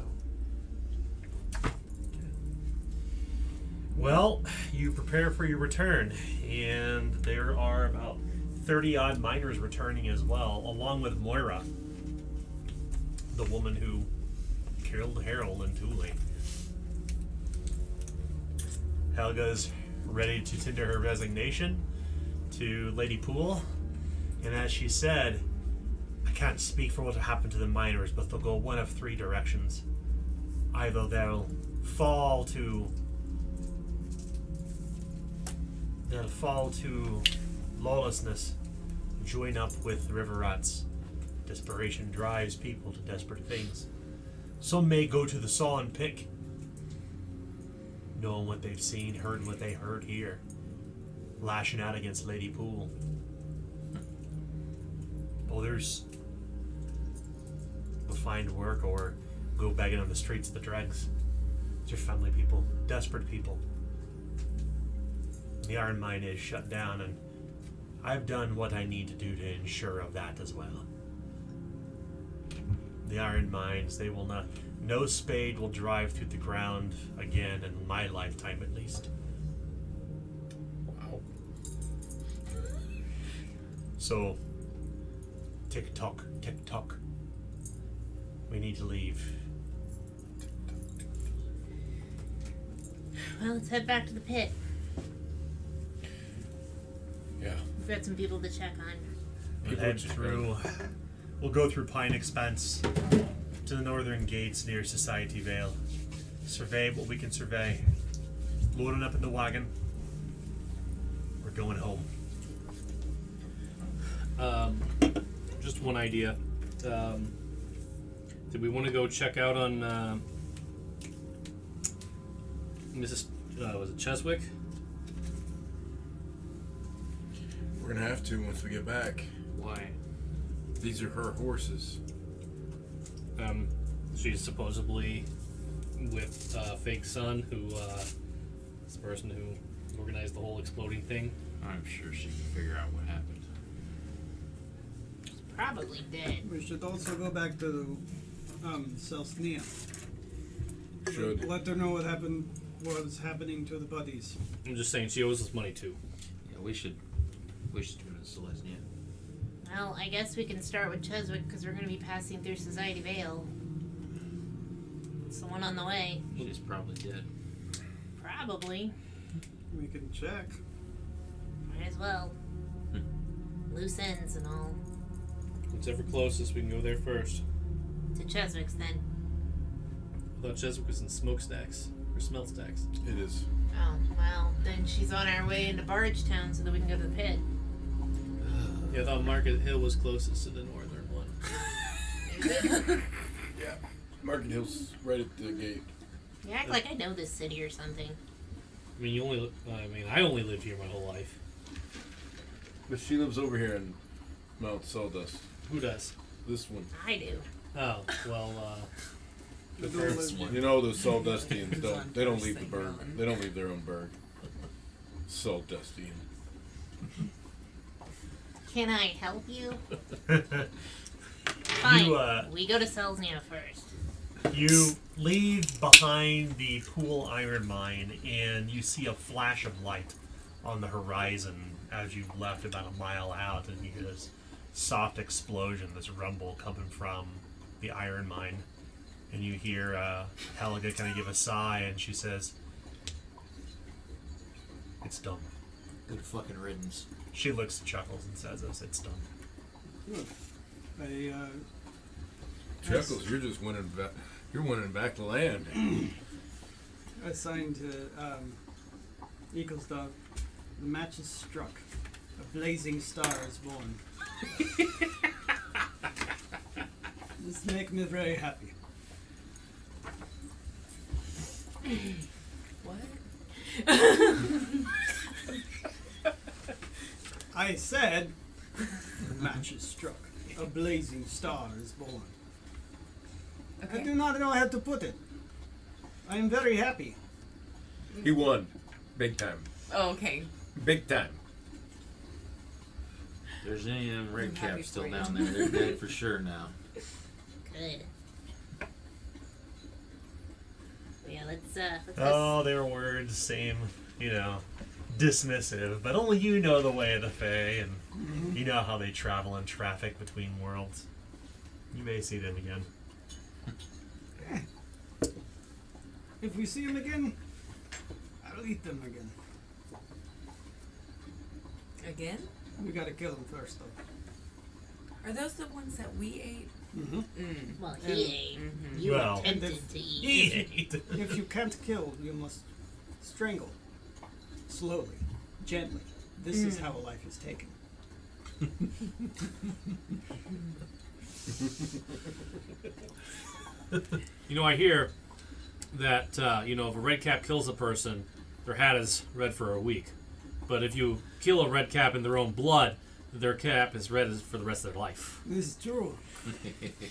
Well, you prepare for your return, and there are about 30 odd miners returning as well, along with Moira, the woman who killed Harold and Thule. Helga's ready to tender her resignation to Lady Poole, and as she said, I can't speak for what will happen to the miners, but they'll go one of 3 directions. Either they'll fall to lawlessness, join up with the river rats. Desperation drives people to desperate things. Some may go to the saw and pick, knowing what they've seen, heard what they heard here, lashing out against Lady Poole. Others will find work or go begging on the streets of the dregs. These are family people, desperate people. The iron mine is shut down, and I've done what I need to do to ensure of that as well. The iron mines, they will not. No spade will drive through the ground again in my lifetime, at least. Wow. So, tick tock, tick tock. We need to leave. Well, let's head back to the pit. Yeah. We've got some people to check on. We'll head through. We'll go through Pine Expanse to the northern gates near Society Vale. Survey what we can survey. Loading up in the wagon. We're going home. Just one idea. Did we want to go check out on Mrs. Was it Cheswick? We're gonna have to once we get back. Why? These are her horses. She's supposedly with fake son, who is the person who organized the whole exploding thing. I'm sure she can figure out what happened. Probably dead. We should also go back to Selsnia. Should. Let her know what happened, what's happening to the buddies. I'm just saying she owes us money too. Yeah, we should do it in Celestia. Well, I guess we can start with Cheswick because we're going to be passing through Society Vale. It's the one on the way. She's probably dead. Probably. We can check. Might as well. Loose ends and all. Whichever closest, we can go there first. To Cheswick's then. I thought Cheswick was in smokestacks or smellstacks. It is. Oh, well, then she's on our way into Barge Town so that we can go to the pit. Yeah, I thought Market Hill was closest to the northern one. Yeah. Market Hill's right at the gate. You act like I know this city or something. I mean, I only lived here my whole life. But she lives over here in Mount Sawdust. Who does? This one. I do. Oh, well, You the don't first live- one. You know those Sawdustians Who's on don't. They don't first leave the thing burg. going? They don't leave their own burg. Sawdustian. Can I help you? Fine. You, we go to Selznia first. You leave behind the pool iron mine and you see a flash of light on the horizon as you've left about a mile out, and you hear this soft explosion, this rumble coming from the iron mine. And you hear Helga kind of give a sigh, and she says, "It's done." Good fucking riddance. She looks and chuckles and says this, "It's done." Good. I, Chuckles, you're just winning back. You're winning back the land. assigned to Eagle's dog. The match is struck. A blazing star is born. This makes me very happy. What? I said, the match is struck. A blazing star is born. I do not know how to put it. I am very happy. He won, big time. Oh, okay. Big time. If there's any of them red I'm happy caps still for you. down there, they're dead for sure now. Good. Yeah, let's Oh, their words seem, dismissive, but only you know the way of the Fae, and you know how they travel in traffic between worlds. You may see them again. If we see him again, I'll eat them again. Again? We gotta kill him first, though. Are those the ones that we ate? Mm-hmm. Mm. well, And- he ate. You Well- attempted to eat. If you can't kill, you must strangle. Slowly, gently. This is how life is taken. I hear that, if a red cap kills a person, their hat is red for a week. But if you kill a red cap in their own blood, their cap is red for the rest of their life. This is true.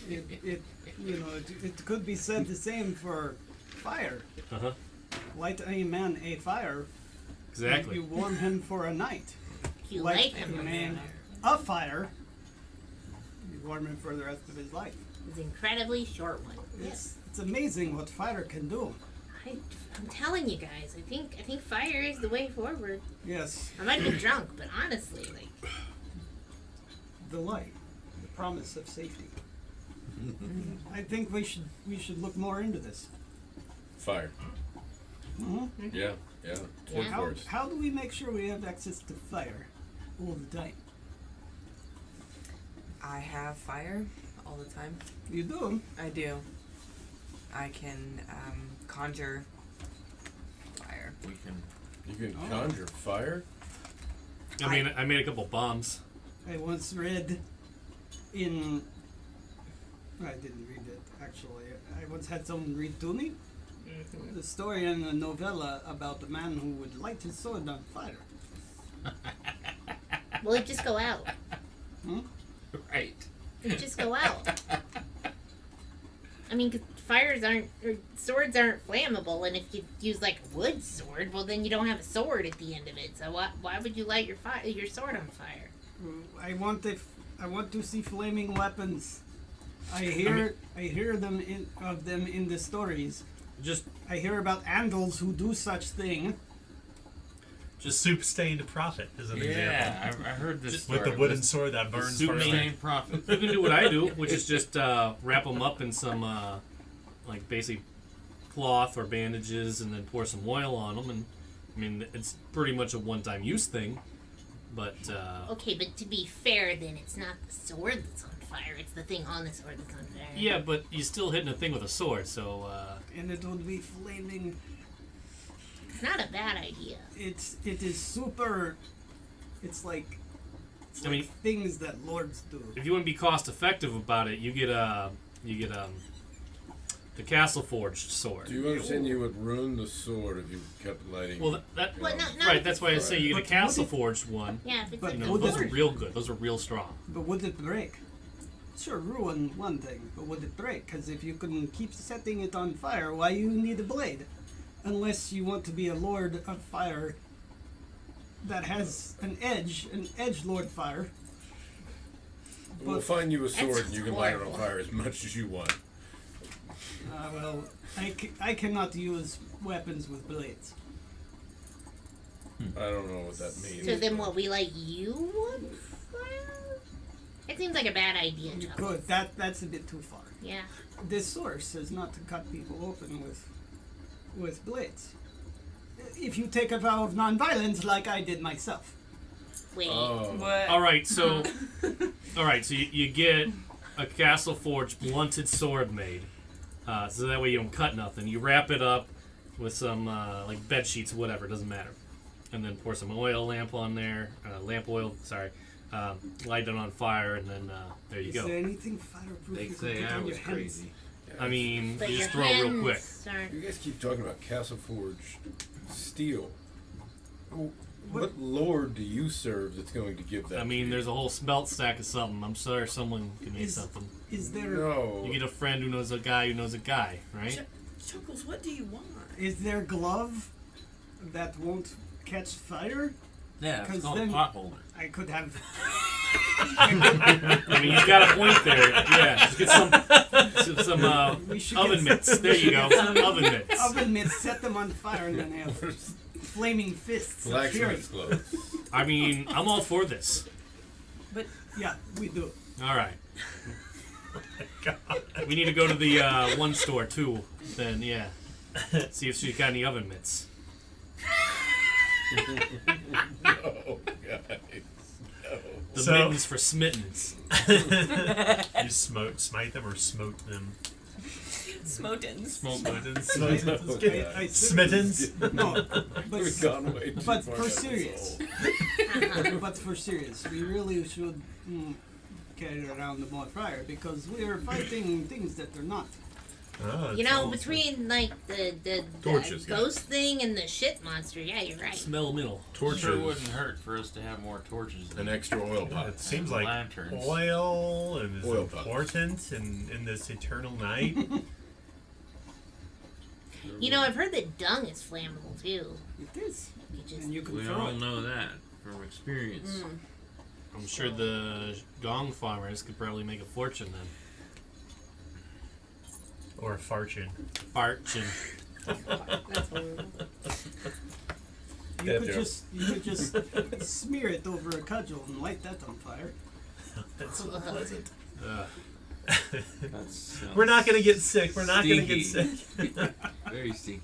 It could be said the same for fire. Uh-huh. Light a man a fire, Exactly. you warm him for a night. You Light like a him. man a fire, you warm him for the rest of his life. It's an incredibly short one. It's amazing what fire can do. I'm telling you guys, I think fire is the way forward. Yes, I might have been drunk, but honestly, the light, the promise of safety. I think we should look more into this. Fire. Mm-hmm. Yeah. Yeah. Full force. How do we make sure we have access to fire all the time? I have fire all the time. You do? I do. I can conjure fire. We can. You can conjure fire. I made a couple bombs. I once read in. I didn't read it actually. I once had someone read to me the story in a novella about a man who would light his sword on fire. well, it just go out. Right. It just go out. I mean, 'cause swords aren't flammable, and if you use like a wood sword, well, then you don't have a sword at the end of it. So why would you light your sword on fire? I want to see flaming weapons. I hear of them in the stories. Just I hear about Andals who do such thing. Just soup-stained prophet is an example. Yeah, I heard this With the story. wooden sword that burns Soup first. stained prophet. You can do what I do, which is just wrap them up in some, like, basic cloth or bandages and then pour some oil on them. And, I mean, it's pretty much a one-time use thing. But, Okay, but to be fair, then it's not the sword that's on fire; it's the thing on the sword that's on fire. yeah, but you're still hitting a thing with a sword, so, And it would be flaming. It's not a bad idea. It is super. It's like. It's I like mean- things that lords do. if you want to be cost-effective about it, you get the castle forged sword. Do you understand you would ruin the sword if you kept lighting? Well, that Well, not right. if That's it's why I a say you get a But castle would it- forged one. Yeah, if it's But You a know, would those it- are real good. Those are real strong. But would it break? Sure, ruin one thing, but would it break? Because if you can keep setting it on fire, why you need a blade? Unless you want to be a lord of fire that has an edge lord fire. We'll But, find you a sword and sounds you can light it on horrible. fire as much as you want. well, I cannot use weapons with blades. I don't know what that means. So then, what we light you on fire? It seems like a bad idea. You Chuckles. could. That's a bit too far. Yeah. This source is not to cut people open with blades. If you take a vow of non-violence, like I did myself. Wait. Oh. What? All right, so you get a castle forged blunted sword made, so that way you don't cut nothing. You wrap it up with some like bed sheets, whatever, doesn't matter, and then pour some lamp on there, lamp oil. Sorry, light it on fire, and then there you Is go. there anything fireproof They you could say put I on was your hands? crazy. I mean, but you your just throw it real quick. hands aren't. You guys keep talking about castle forged steel. What lord do you serve that's going to give that? I mean, there's a whole smelt stack of something. I'm sure someone can make Is- something. Is there No. You get a friend who knows a guy who knows a guy, right? Chuckles, what do you want? is there glove that won't catch fire? Yeah, it's 'Cause called then- a pot holder. I could have. I mean, you've got a point there. Yeah, just get some We should oven get mitts. There you go, oven mitts. Oven mitts, set them on fire, and then have flaming fists. of fury. Blacksmith's gloves. I mean, I'm all for this. But Yeah, we do. All right. We need to go to the one store too. Then yeah, see if she's got any oven mitts. No, guys. No. The So- mittens for smittens. You smite them or smote them. Smotens. Smittens. I Smittens. No, We've gone way too but far for down this serious. hole. but for serious, we really should carry around the bonfire because we are fighting things that are not. Oh, You know, between like the Torches, yeah. ghost thing and the shit monster, yeah, you're right. Smell middle. Torches. Sure wouldn't hurt for us to have more torches. An extra oil pot. It seems And like lanterns. oil and is Oil pots. important in this eternal night. You know, I've heard that dung is flammable too. It is, You just, and you can We throw all it. know that from experience. I'm sure the gong farmers could probably make a fortune then. Or fortune. Fortune. that's horrible. You could just smear it over a cudgel and light that on fire. That's so pleasant. That's We're not gonna get sick. We're not gonna get sick. very stinky.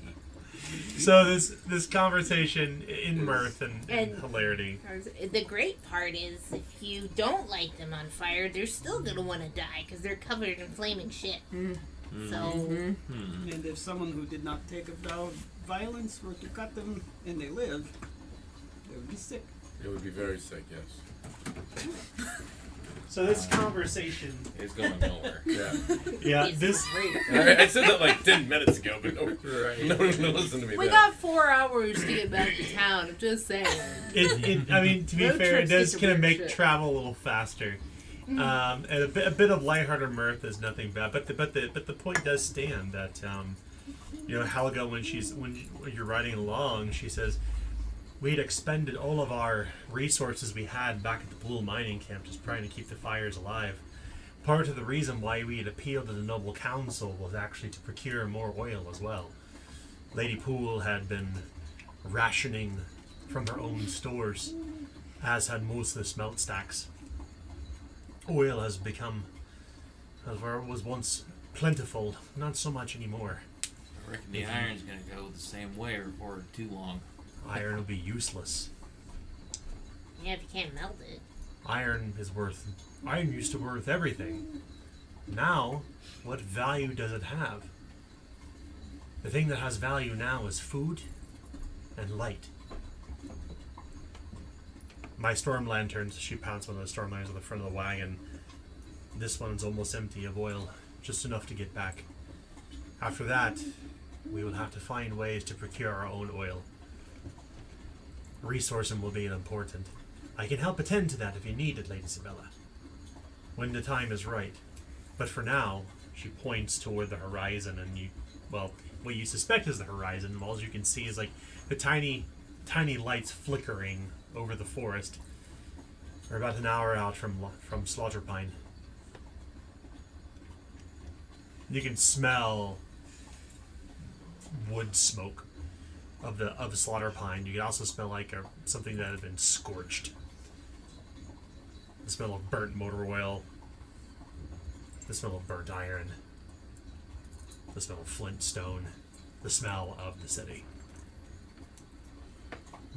So this conversation in mirth and hilarity. The great part is, if you don't light them on fire, they're still gonna want to die because they're covered in flaming shit. So And if someone who did not take a vow of violence were to cut them and they live, they would be sick. It would be very sick, yes. So this conversation, It's going nowhere. Yeah. yeah, it's this great. I said that like 10 minutes ago, but no one listened to me. We then. got 4 hours to get back to town. I'm just saying. I mean, to be Road fair, it trips does get kind of to make weird shit. travel a little faster. And a bit of lighthearted mirth is nothing bad, but the point does stand that you know, Helga, when you're riding along, she says we had expended all of our resources we had back at the Blue mining camp just trying to keep the fires alive. Part of the reason why we had appealed to the noble council was actually to procure more oil as well. Lady Poole had been rationing from her own stores, as had most of the smelt stacks. Oil has become, as where it was once plentiful, not so much anymore. I reckon the iron's gonna go the same way before too long. Iron will be useless. Yeah, if you can't melt it. Iron used to worth everything. Now, what value does it have? The thing that has value now is food and light. My storm lanterns, she pounds one of the storm lanterns on the front of the wagon. This one's almost empty of oil, just enough to get back. After that, we will have to find ways to procure our own oil. Resourcing will be important. I can help attend to that if you need it, Lady Sabella, when the time is right. But for now, she points toward the horizon, and what you suspect is the horizon. All you can see is like the tiny lights flickering over the forest. We're about an hour out from Slaughterpine. You can smell wood smoke of the Slaughterpine. You can also smell like something that had been scorched. The smell of burnt motor oil. The smell of burnt iron. The smell of flint stone. The smell of the city.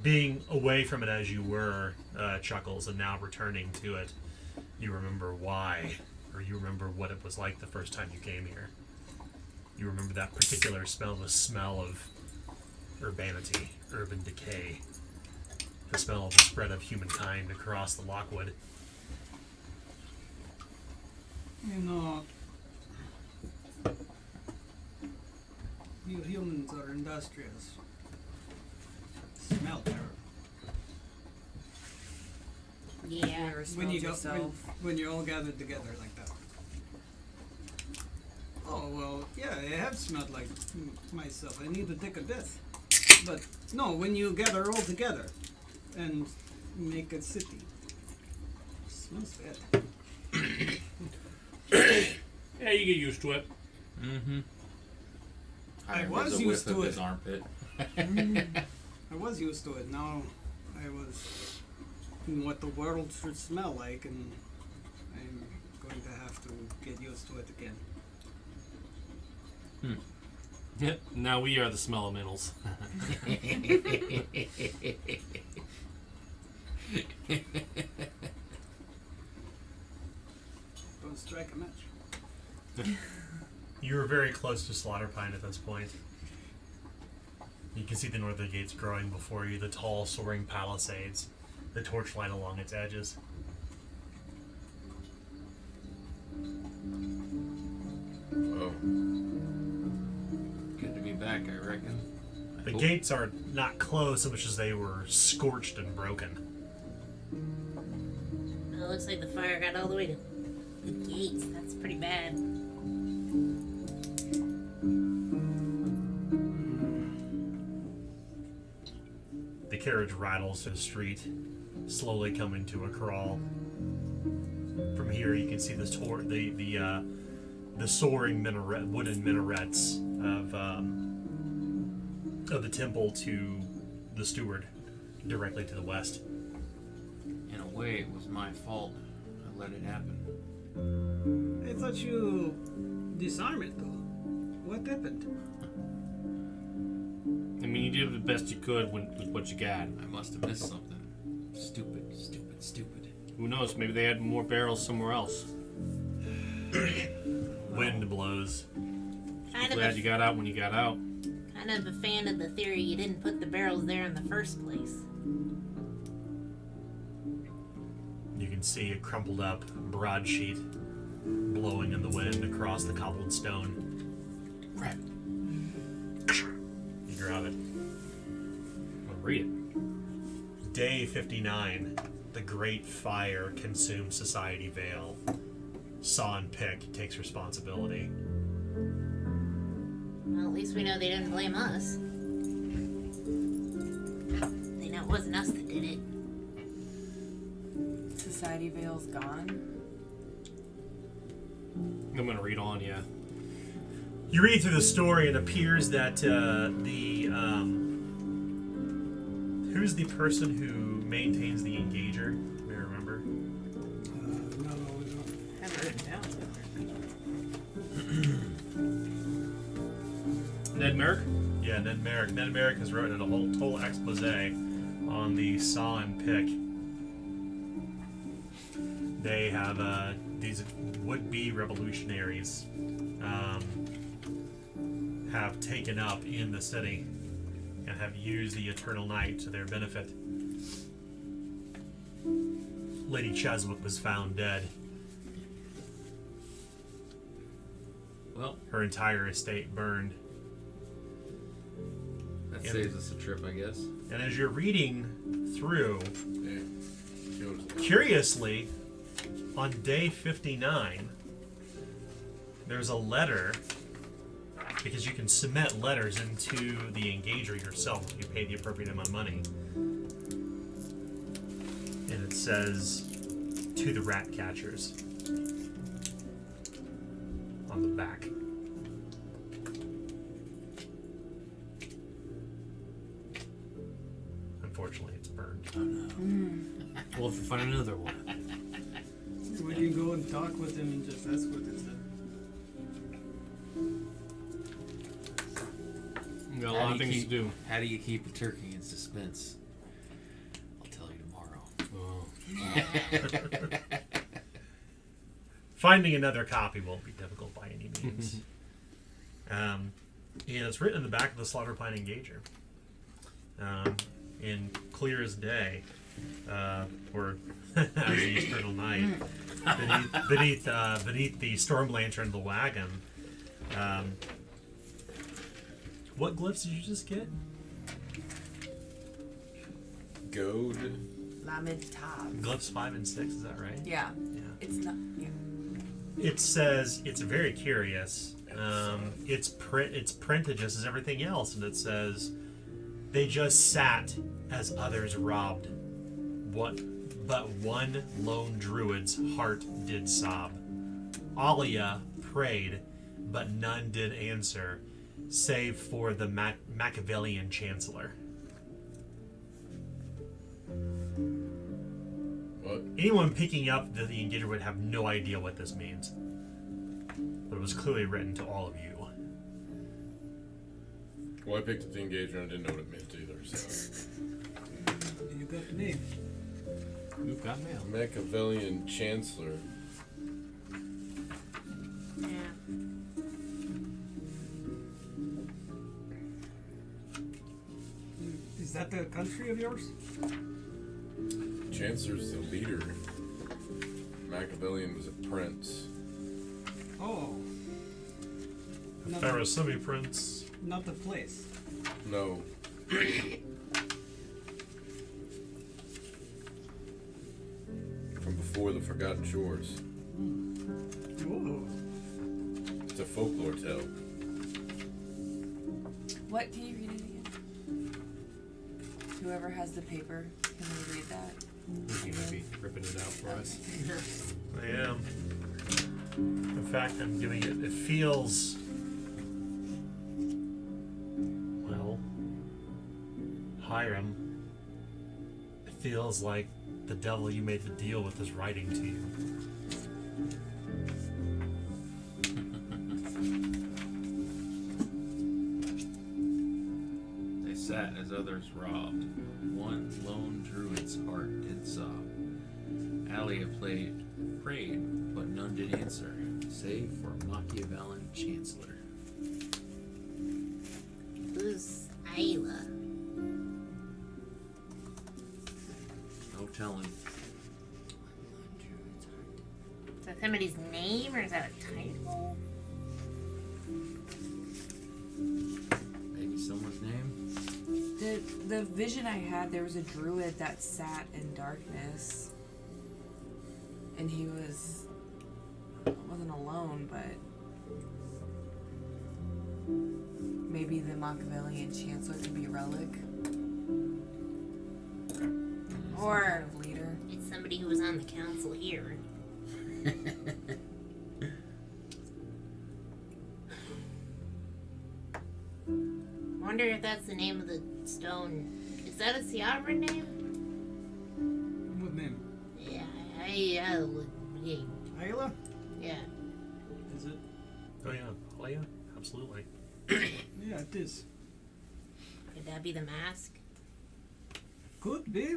Being away from it as you were, Chuckles, and now returning to it, you remember why, or you remember what it was like the first time you came here. You remember that particular smell, the smell of urbanity, urban decay, the smell of the spread of humankind across the Lockwood. You know, you humans are industrious. Smell terrible. Yeah. Never smelled yourself. When you're all gathered together like that. Oh well, yeah, I have smelled like myself. I need to take a bath. But no, when you gather all together and make a city, it smells bad. Yeah, you get used to it. Mm-hmm. I was used to his it. armpit. I was used to it. Now I was in what the world should smell like, and I'm going to have to get used to it again. Yep. Now we are the smellomentals. Don't strike a match. You were very close to Slaughterpine at this point. You can see the northern gates growing before you, the tall, soaring palisades, the torchlight along its edges. Oh. Good to be back, I reckon. The gates are not closed so much as they were scorched and broken. Well, it looks like the fire got all the way to the gates. That's pretty bad. The carriage rattles to the street, slowly coming to a crawl. From here, you can see the soaring wooden minarets of the temple to the steward, directly to the west. In a way, it was my fault. I let it happen. I thought you disarmed it, though. What happened? I mean, you did the best you could with what you got. I must have missed something. Stupid. Who knows? Maybe they had more barrels somewhere else. Wind blows. Glad you got out when you got out. Kind of a fan of the theory you didn't put the barrels there in the first place. You can see a crumpled up broadsheet blowing in the wind across the cobbled stone. Crap. You grab it. I'll read it. Day 59. The Great Fire consumes Society Vale. Saw and Pick takes responsibility. Well, at least we know they didn't blame us. They know it wasn't us that did it. Society Vale's gone. I'm gonna read on, yeah. You read through the story, and it appears that who's the person who maintains the engager? Do you remember? No, I have it written down. Ned Merrick? Yeah, Ned Merrick. Ned Merrick has written a whole total expose on the Saw and Pick. They have these would-be revolutionaries have taken up in the city and have used the Eternal Night to their benefit. Lady Cheswick was found dead. Well, Her entire estate burned. that Yeah. saves us a trip, I guess. And as you're reading through, Yeah. Kills them. curiously, on day 59, there's a letter, because you can submit letters into the engager yourself if you pay the appropriate amount of money. And it says, to the rat catchers on the back. Unfortunately, it's burned. We'll have to find another one. we can go and talk with him and just ask what it said. We got a lot of things to do. How do you keep a turkey in suspense? I'll tell you tomorrow. Oh. Finding another copy won't be difficult by any means. And it's written in the back of the Slaughter Pine Engager. In clear as day, or as the eternal night, beneath the storm lantern of the wagon. What glyphs did you just get? Goad. Lamed Tab. Glyphs 5 and 6, is that right? Yeah. Yeah. It's not. Yeah. It says, it's very curious. It's printed just as everything else, and it says, they just sat as others robbed. But one lone druid's heart did sob. Alia prayed, but none did answer, save for the Machiavellian chancellor. What? Anyone picking up the engager would have no idea what this means. But it was clearly written to all of you. Well, I picked up the engager and I didn't know what it meant either, so. You got the name. We've got mail. Machiavellian Chancellor. Yeah. Is that the country of yours? Chancellor's the leader. Machiavellian was a prince. Oh. Not There the, was so many prints. not the place. No. From before the Forgotten Shores. Whoa. It's a folklore tale. What? Can you read it again? Whoever has the paper, can we read that? You may be ripping it out for us. I am. In fact, I'm giving it. It feels. Well, Hiram. It feels like the devil you made the deal with is writing to you. They sat as others robbed. One lone druid's heart did sob. Alia prayed, but none did answer, save for Machiavellian Chancellor. Who's Isla? No telling. Is that somebody's name or is that a title? Maybe someone's name? The vision I had, there was a druid that sat in darkness. And he wasn't alone, but maybe the Machiavellian Chancellor could be a relic. Or Some kind of leader. it's somebody who was on the council here. Wonder if that's the name of the stone. Is that a Siabra name? What name? Yeah, Ayla? yeah. Is it? Oh yeah, Leia, absolutely. Yeah, it is. Could that be the mask? Could be.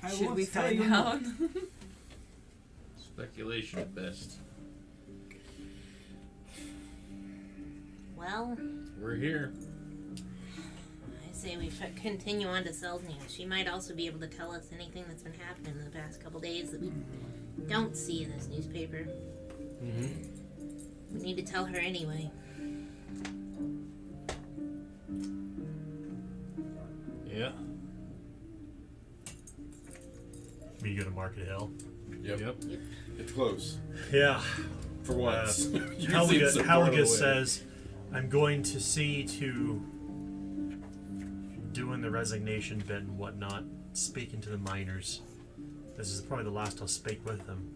I Should won't we tell find you more. out? Speculation at best. Well, We're here. I say we continue on to Selznia. She might also be able to tell us anything that's been happening in the past couple days that we don't see in this newspaper. We need to tell her anyway. Yeah. We go to Market Hill. Yep. It's close. Yeah. For once. Halligan says, I'm going to see to doing the resignation bit and whatnot, speaking to the miners. This is probably the last I'll speak with them.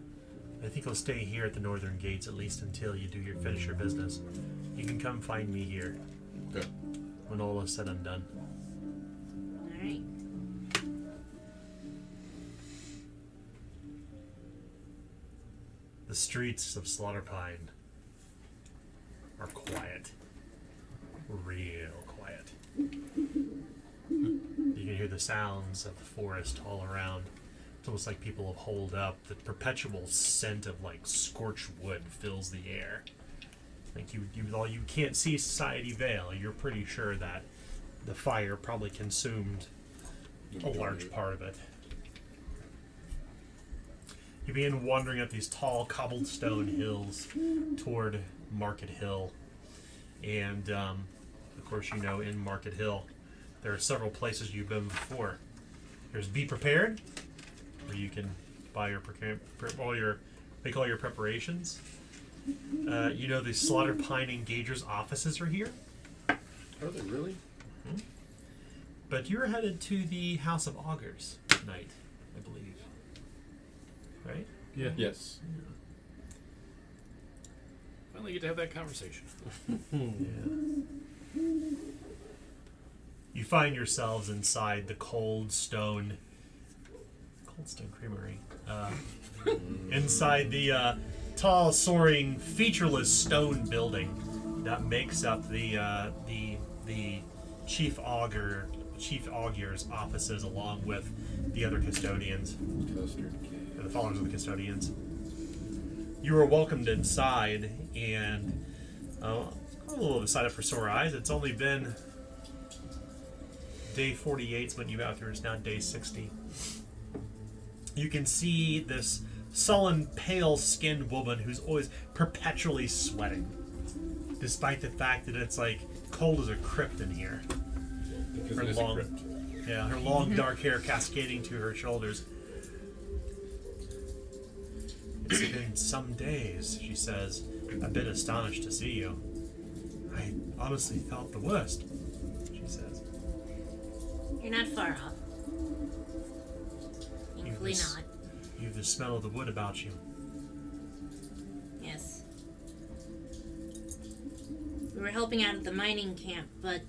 I think I'll stay here at the northern gates at least until you finish your business. You can come find me here Okay. when all is said and done. Alright. The streets of Slaughterpine are quiet. Real quiet. You can hear the sounds of the forest all around. It's almost like people have holed up. The perpetual scent of like scorched wood fills the air. Like although you can't see Society Vale, you're pretty sure that the fire probably consumed a large part of it. You begin wandering up these tall cobblestone hills toward Market Hill. And, of course, you know, in Market Hill, there are several places you've been before. There's Be Prepared, where you can buy make all your preparations. You know, the Slaughter Pine Engagers offices are here. Are they really? But you're headed to the House of Augurs tonight, I believe. Right? Yeah. Yes. Finally get to have that conversation. Yeah. You find yourselves inside the Cold Stone Creamery. Inside the tall, soaring, featureless stone building that makes up the Chief Augur's offices, along with the other custodians. Custard cake. The followers of the custodians. You are welcomed inside, and a little of a sight up for sore eyes. It's only been day 48 when you got through. It's now day 60. You can see this sullen, pale-skinned woman who's always perpetually sweating, despite the fact that it's like cold as a crypt in here. Because Her it is a long- crypt. Yeah, her long dark hair cascading to her shoulders. It's been some days, she says, a bit astonished to see you. I honestly thought the worst, she says. You're not far off. Thankfully this- not. You've the smell of the wood about you. Yes. We were helping out at the mining camp, but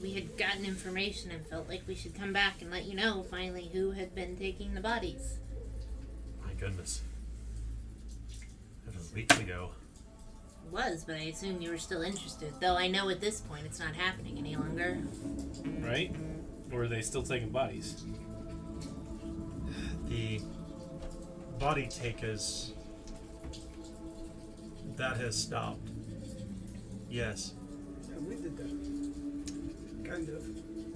we had gotten information and felt like we should come back and let you know finally who had been taking the bodies. My goodness. That was weeks ago. It was, but I assumed you were still interested. Though I know at this point it's not happening any longer. Right? Or are they still taking bodies? The body takers, that has stopped. Yes. Yeah, we did that. Kind of.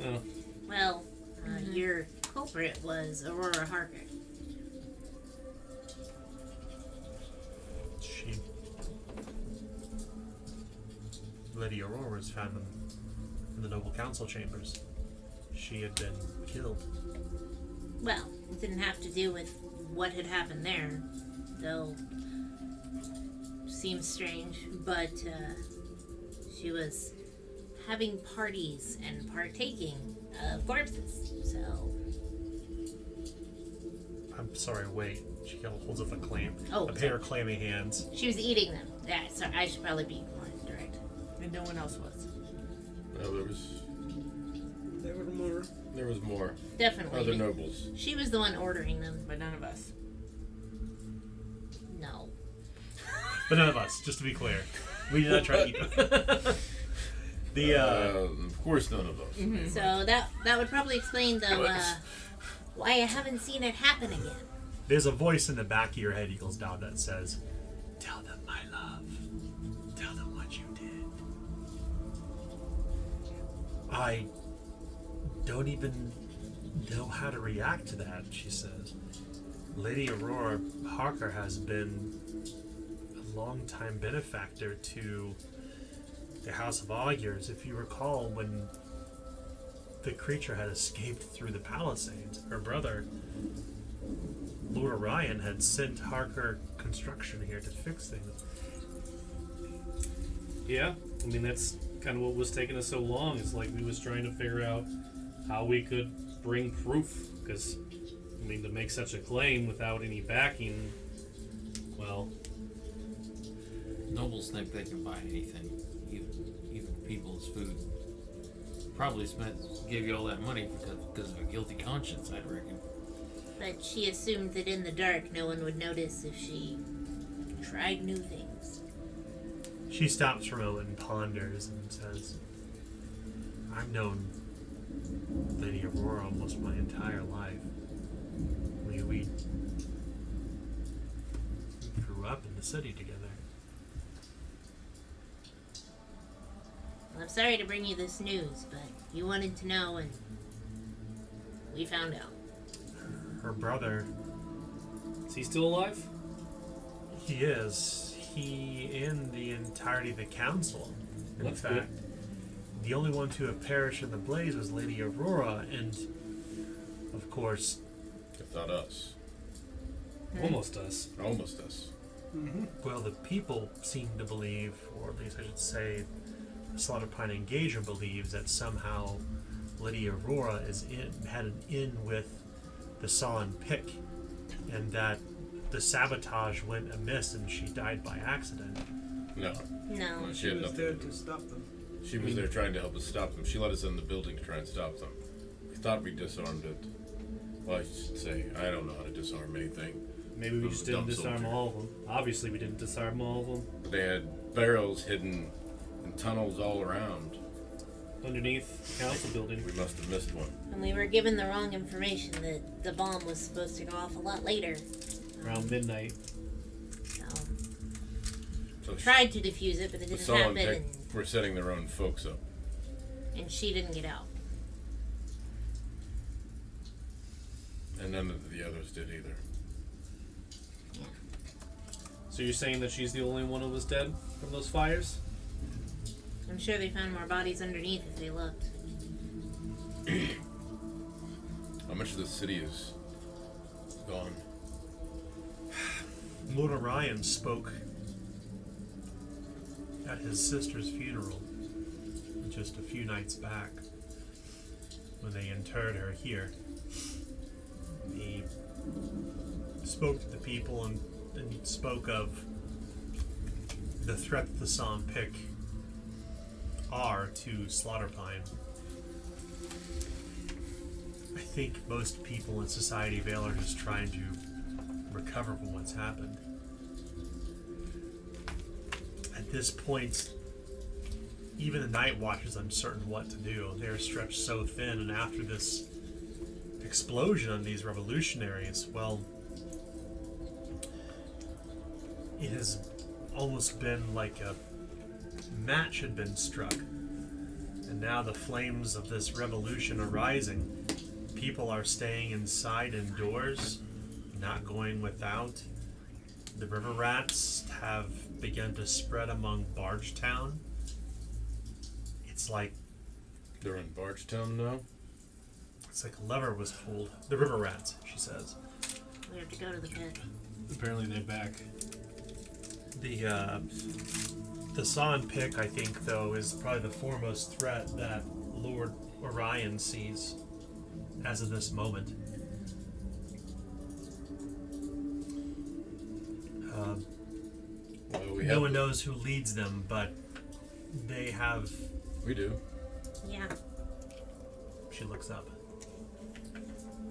Oh. Well, your culprit was Aurora Harker. Lady Aurora was found in the Noble Council chambers. She had been killed. Well, it didn't have to do with what had happened there, though seems strange, but she was having parties and partaking of corpses, so... I'm sorry, wait. She holds up a clam. Oh, a pair of clammy hands. She was eating them. Yeah, sorry, I should probably be more direct. And no one else was. Well, There were more. there was more. Definitely. Other nobles. She was the one ordering them. But none of us. No. But none of us, just to be clear. We did not try to eat them. Of course, none of those. So that would probably explain though why I haven't seen it happen again. There's a voice in the back of your head, Eagles Down, that says, "Tell them, my love. Tell them what you did." I don't even know how to react to that, she says. Lady Aurora Harker has been a long-time benefactor to the House of Augurs. If you recall, when the creature had escaped through the Palisades, her brother, Lord Orion, had sent Harker Construction here to fix things. Yeah, I mean that's kind of what was taking us so long. It's like we was trying to figure out how we could bring proof, because I mean to make such a claim without any backing, well, Nobles think they can buy anything, even people's food. Probably gave you all that money because of a guilty conscience, I'd reckon. But she assumed that in the dark no one would notice if she tried new things. She stops for a moment and ponders and says, "I've known Lady Aurora almost my entire life. We grew up in the city together." Well, I'm sorry to bring you this news, but you wanted to know and we found out. Her brother, is he still alive? he is. He and the entirety of the council. In That's fact, good. the only one to have perished in the blaze was Lady Aurora, and of course, I thought us. Almost us. Almost us. well, the people seem to believe, or at least I should say, the Slaughterpine Engager believes that somehow Lady Aurora had an in with the Saw Pick, and that the sabotage went amiss and she died by accident. No. No. She She had was nothing there to do. to stop them. She was there trying to help us stop them. She let us in the building to try and stop them. We thought we disarmed it. Well, I should say, I don't know how to disarm anything. Maybe we Those just didn't dumb disarm soldiers. all of them. Obviously, we didn't disarm all of them. But they had barrels hidden in tunnels all around. Underneath the council building. We must have missed one. And we were given the wrong information that the bomb was supposed to go off a lot later. Around midnight. So So tried to defuse it, but it the didn't Saw happen, Pick were setting their own folks up. and she didn't get out. And none of the others did either. So you're saying that she's the only one who was dead from those fires? I'm sure they found more bodies underneath if they looked. How much of the city is gone? Lord Orion spoke at his sister's funeral just a few nights back when they interred her here. He spoke to the people and spoke of the threat that the Psalm Pick are to Slaughterpine. I think most people in Society Vale are just trying to recover from what's happened. At this point, even the Night Watch is uncertain what to do. They're stretched so thin, and after this explosion on these revolutionaries, well, it has almost been like a match had been struck. And now the flames of this revolution are rising. People are staying inside indoors, not going without. The river rats have begun to spread among Bargetown. It's like They're in Bargetown now? it's like a lever was pulled. The river rats, she says. We have to go to the pit. Apparently they're back. The Saw and Pick, I think, though, is probably the foremost threat that Lord Orion sees as of this moment. Well, we No have. one knows who leads them, but they have We do. Yeah. She looks up.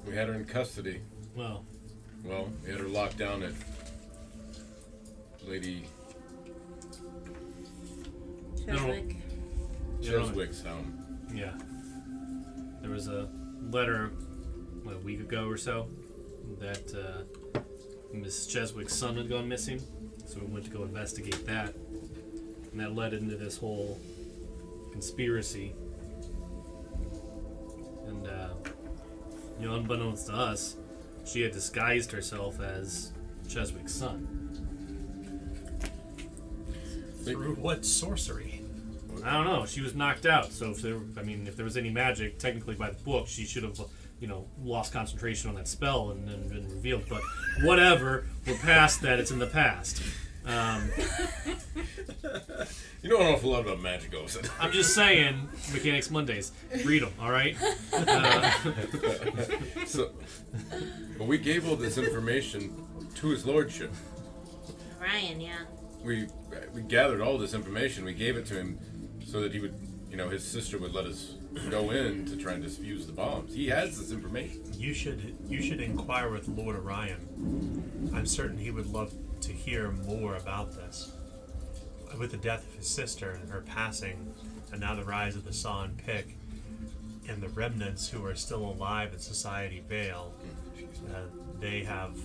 We had her in custody. Well, We had her locked down at Lady Cheswick. Cheswick's home. yeah. There was a letter a week ago or so that Miss Cheswick's son had gone missing, so we went to go investigate that, and that led into this whole conspiracy. And unbeknownst to us, she had disguised herself as Cheswick's son. Through what sorcery? I don't know. She was knocked out, so if there was any magic, technically by the book, she should have, lost concentration on that spell and been revealed. But whatever, we're past that. It's in the past. You know an awful lot about magic, Olsen. I'm just saying, Mechanics Mondays. Read them, all right? But we gave all this information to his lordship. Ryan, yeah. We gathered all this information. We gave it to him so that he would, his sister would let us go in to try and disfuse the bombs. He has this information. You should inquire with Lord Orion. I'm certain he would love to hear more about this. With the death of his sister and her passing, and now the rise of the San Pick, and the remnants who are still alive in Society Vale, they have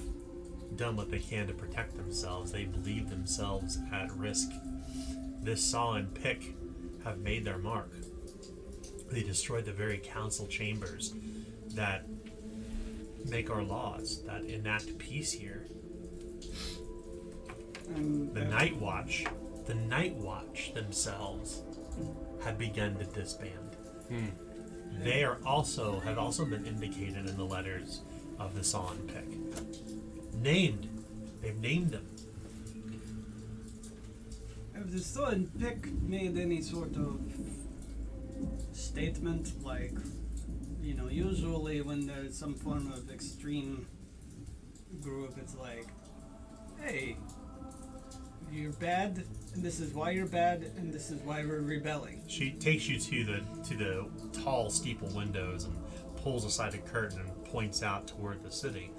done what they can to protect themselves. They believe themselves at risk. This San Pick have made their mark. They destroyed the very council chambers that make our laws, that enact peace here. The Night Watch themselves have begun to disband. They have also been indicated in the letters of the San Pick. They've named them. Have the San Pick made any sort of statement, like, usually when there's some form of extreme group, it's like, hey, you're bad, and this is why you're bad, and this is why we're rebelling. She takes you to the tall steeple windows and pulls aside a curtain and points out toward the city.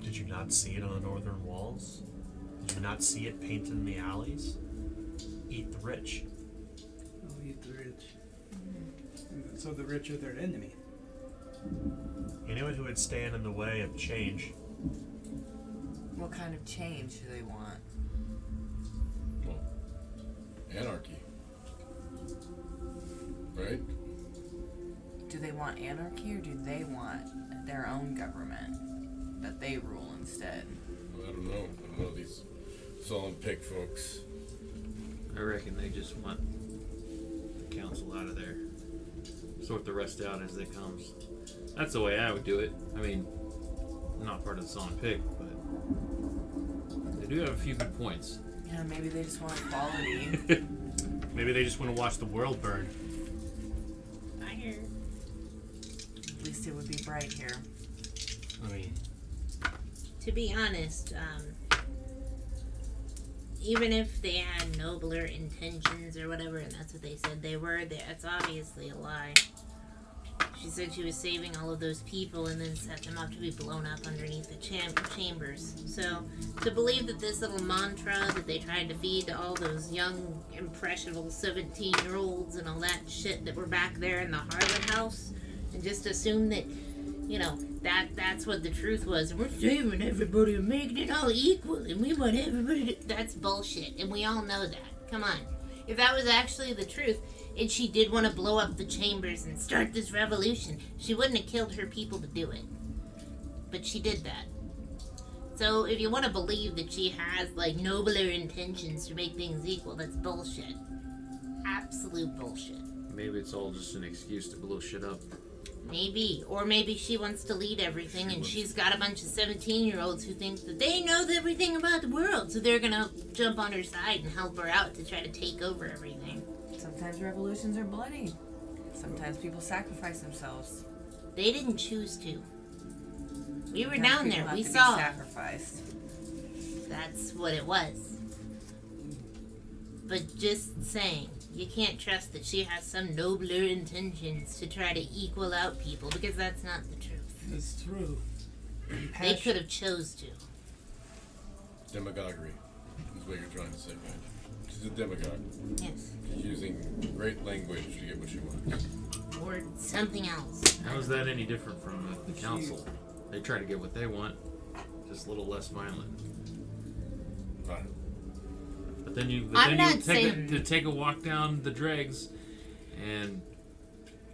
Did you not see it on the northern walls? Did you not see it painted in the alleys? Eat the rich. Oh, eat the rich. So the rich are their enemy. Anyone who would stand in the way of change. What kind of change do they want? Well, anarchy. Right? Do they want anarchy, or do they want their own government that they rule instead? Well, I don't know these Solon Pick folks. I reckon they just want the council out of there. Sort the rest out as they comes. That's the way I would do it. I mean, I'm not part of the Solon Pick, but they do have a few good points. Yeah, maybe they just want equality. Maybe they just want to watch the world burn. Fire. At least it would be bright here. I mean, To be honest, even if they had nobler intentions or whatever, and that's what they said they were, that's obviously a lie. She said she was saving all of those people and then set them up to be blown up underneath the chambers. So, to believe that this little mantra that they tried to feed to all those young, impressionable 17-year-olds and all that shit that were back there in the Harlot house, and just assume that, that's what the truth was, and we're saving everybody and making it all equal, and we want everybody to... That's bullshit, and we all know that. Come on. If that was actually the truth, and she did want to blow up the chambers and start this revolution, she wouldn't have killed her people to do it. But she did that. So if you want to believe that she has, nobler intentions to make things equal, that's bullshit. Absolute bullshit. Maybe it's all just an excuse to blow shit up. Maybe. Or maybe she wants to lead everything, and she's got a bunch of 17-year-olds who think that they know everything about the world, so they're gonna jump on her side and help her out to try to take over everything. Sometimes revolutions are bloody. Sometimes people sacrifice themselves. They didn't choose to. We were Sometimes down people there. have We to be saw. sacrificed. That's what it was. But just saying. you can't trust that she has some nobler intentions to try to equal out people, because that's not the truth. That's true. They could have chose to. Demagoguery is what you're trying to say, right? She's a demagogue. Yes. She's using great language to get what she wants. Or something else. How is that any different from the council? They try to get what they want, just a little less violent. Right. But then you take a walk down the dregs, and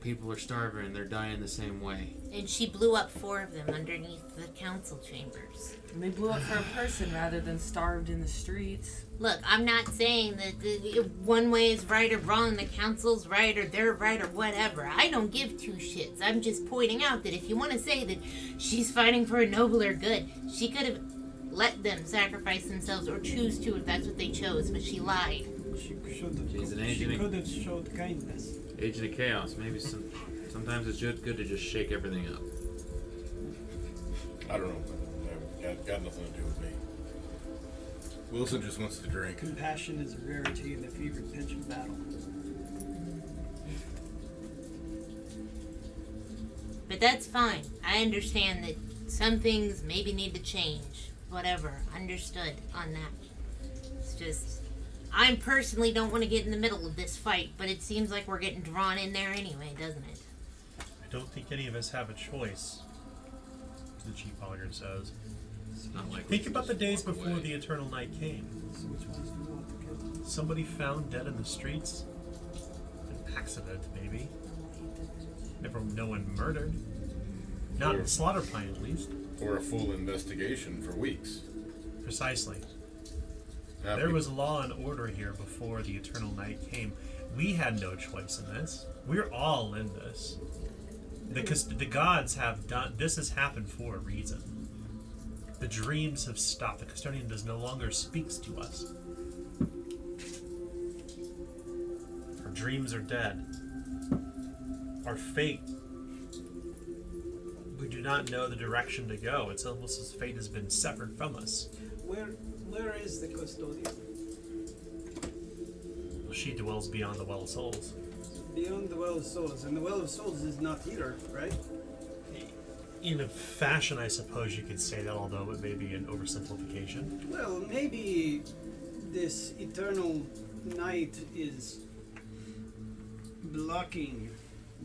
people are starving and they're dying the same way. And she blew up 4 of them underneath the council chambers. And they blew up for a person rather than starved in the streets. Look, I'm not saying that one way is right or wrong, the council's right or they're right or whatever. I don't give 2 shits. I'm just pointing out that if you want to say that she's fighting for a nobler good, she could have let them sacrifice themselves or choose to if that's what they chose, but she lied. She She's an could agent. have showed kindness. Agent of Chaos. Maybe sometimes it's just good to just shake everything up. I don't know. Got nothing to do with me. Wilson just wants to drink. Compassion is a rarity in the fevered pitch of battle. But that's fine. I understand that some things maybe need to change. Whatever. Understood on that. It's just, I personally don't want to get in the middle of this fight, but it seems like we're getting drawn in there anyway, doesn't it? I don't think any of us have a choice, the Chief Augur says. It's not like Think about the days before the Eternal Night came. So which ones do you want to kill? Somebody found dead in the streets. An accident, maybe. No one murdered. Not in Slaughter Pine, at least. Or a full investigation for weeks. Precisely. Now, There was law and order here before the Eternal Night came. We had no choice in this. We're all in this. Because the gods have done... This has happened for a reason. The dreams have stopped. The custodian does no longer speaks to us. Our dreams are dead. Our fate... We do not know the direction to go. It's almost as fate has been severed from us. Where is the custodian? She dwells beyond the Well of Souls. Beyond the Well of Souls, and the Well of Souls is not here, right? In a fashion, I suppose you could say that, although it may be an oversimplification. Well, maybe this eternal night is blocking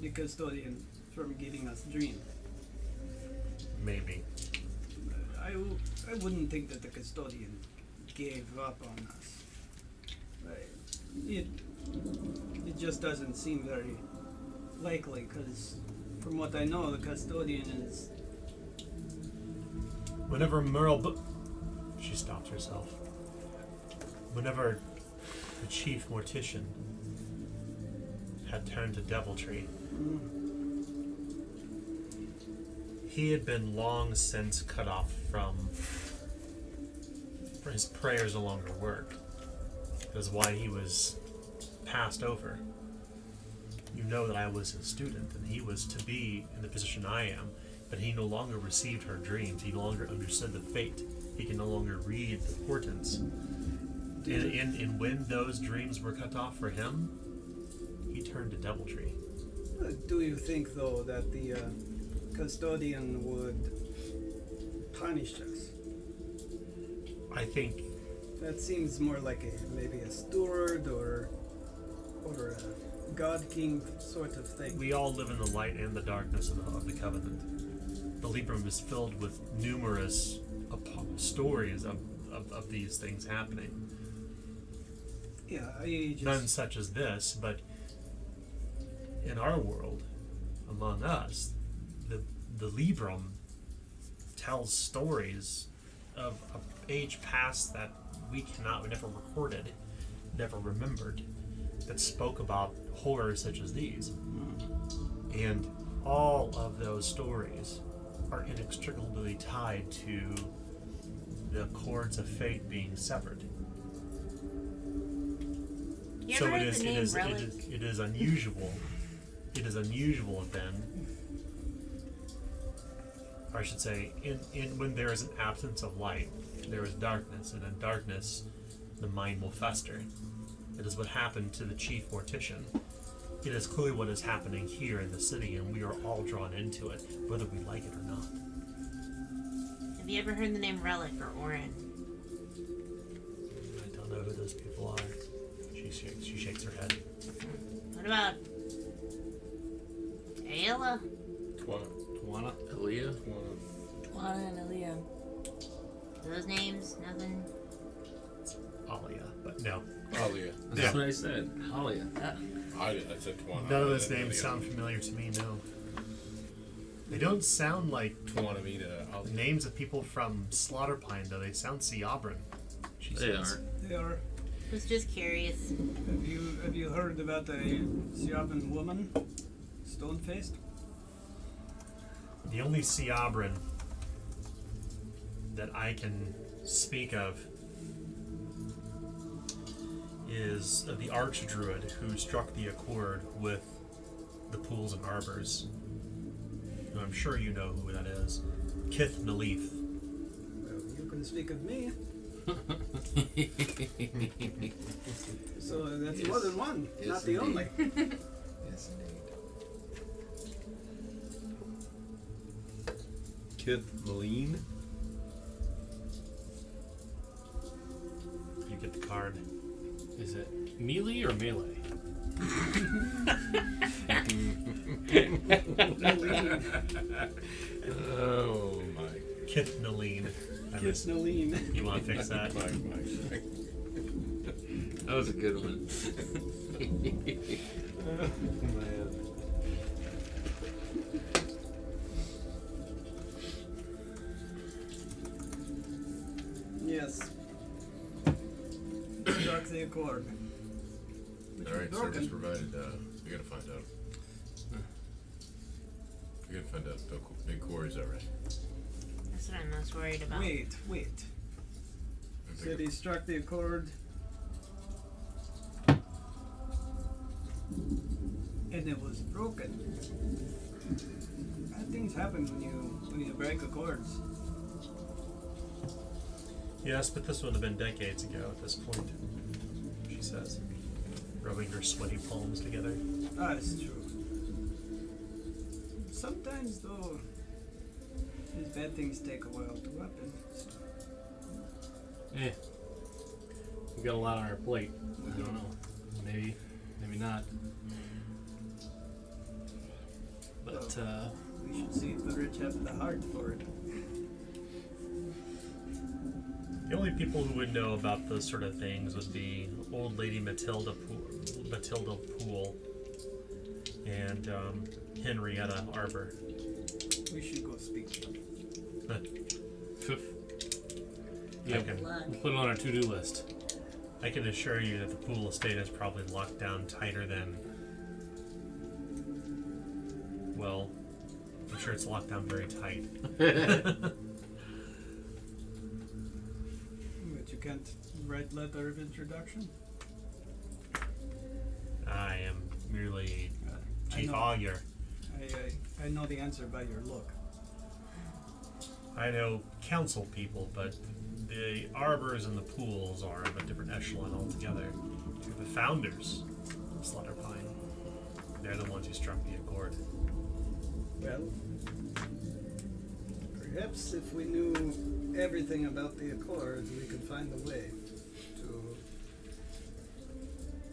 the custodian from giving us dreams. Maybe. I wouldn't think that the custodian gave up on us. It just doesn't seem very likely, because from what I know, the custodian is... Whenever Merle... She stops herself. Whenever the chief mortician had turned to deviltry, he had been long since cut off from... For his prayers no longer worked. That is why he was passed over. You know that I was his student, and he was to be in the position I am, but he no longer received her dreams. He no longer understood the fate. He can no longer read the portents. And when those dreams were cut off for him, he turned to deviltry. Do you think, though, that the custodian would punish us? I think That seems more like maybe a steward or a god king sort of thing. we all live in the light and the darkness of the Covenant. The Libram is filled with numerous stories of these things happening. Yeah, I just... None such as this, but in our world, among us, the Libram tells stories of age past that we never recorded, never remembered, that spoke about horrors such as these. And all of those stories are inextricably tied to the cords of fate being severed. You So ever it heard is, the it name is, Relic? it is unusual. It is unusual then, or I should say, in when there is an absence of light, there is darkness, and in darkness, the mind will fester. It is what happened to the chief mortician. It is clearly what is happening here in the city, and we are all drawn into it, whether we like it or not. Have you ever heard the name Relic or Orin? I don't know who those people are. She shakes her head. What about Ayla? Tawana? Aaliyah? Juana and Aaliyah. Those names? Nothing? Alia, but no. Alia. That's Yeah. what I said. Alia. I said Twana. None of those names sound familiar to me, no. They don't sound like Twanamita. names of people from Slaughterpine, though. They sound Siabran. She They says. are. They are. Was just curious. Have you heard about the Siaban woman, stone-faced? The only Siabran that I can speak of is the Archdruid who struck the accord with the pools and arbors. And I'm sure you know who that is. Kith Nalith. Well, you can speak of me. So that's Yes. more than one, Yes, not the indeed. only. Yes, indeed. Kith Maline. You get the card. Is it melee or melee? Oh my. Kith Naleen. Kiss Nalene. You want to fix that? My. That was a good one. Man. Yes. Struck the accord. All right, Broken. service provided. We gotta find out. We gotta find out. Big quarries, all right. That's what I'm most worried about. Wait. Said he struck the accord. And it was broken. Bad things happen when you break accords. Yes, but this would have been decades ago at this point, she says, rubbing her sweaty palms together. That's true. Sometimes, though, these bad things take a while to happen. We got a lot on our plate. I don't know. Maybe not. But We should see if the rich have the heart for it. The only people who would know about those sort of things would be old lady Matilda Poole and Henrietta Arbor. We should go speak to them. yeah, I can- we'll put it on our to-do list. I can assure you that the Poole estate is probably locked down tighter than... Well, I'm sure it's locked down very tight. But you can't write letter of introduction? I am merely I Chief know. Augur. I know the answer by your look. I know council people, but the arbors and the pools are of a different echelon altogether. You're the founders of Slaughterpine. They're the ones who struck the accord. Well, perhaps if we knew everything about the Accords, we could find a way to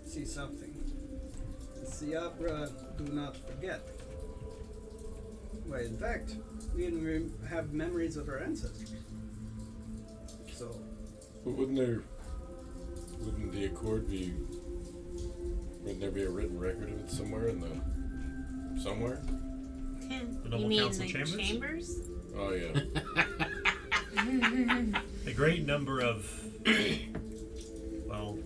see something. The Siabra do not forget. Why, in fact, we even have memories of our ancestors. So, But wouldn't the Accord be? Wouldn't there be a written record of it somewhere somewhere? The Noble You mean Council the chambers? Oh yeah. A great number of, well,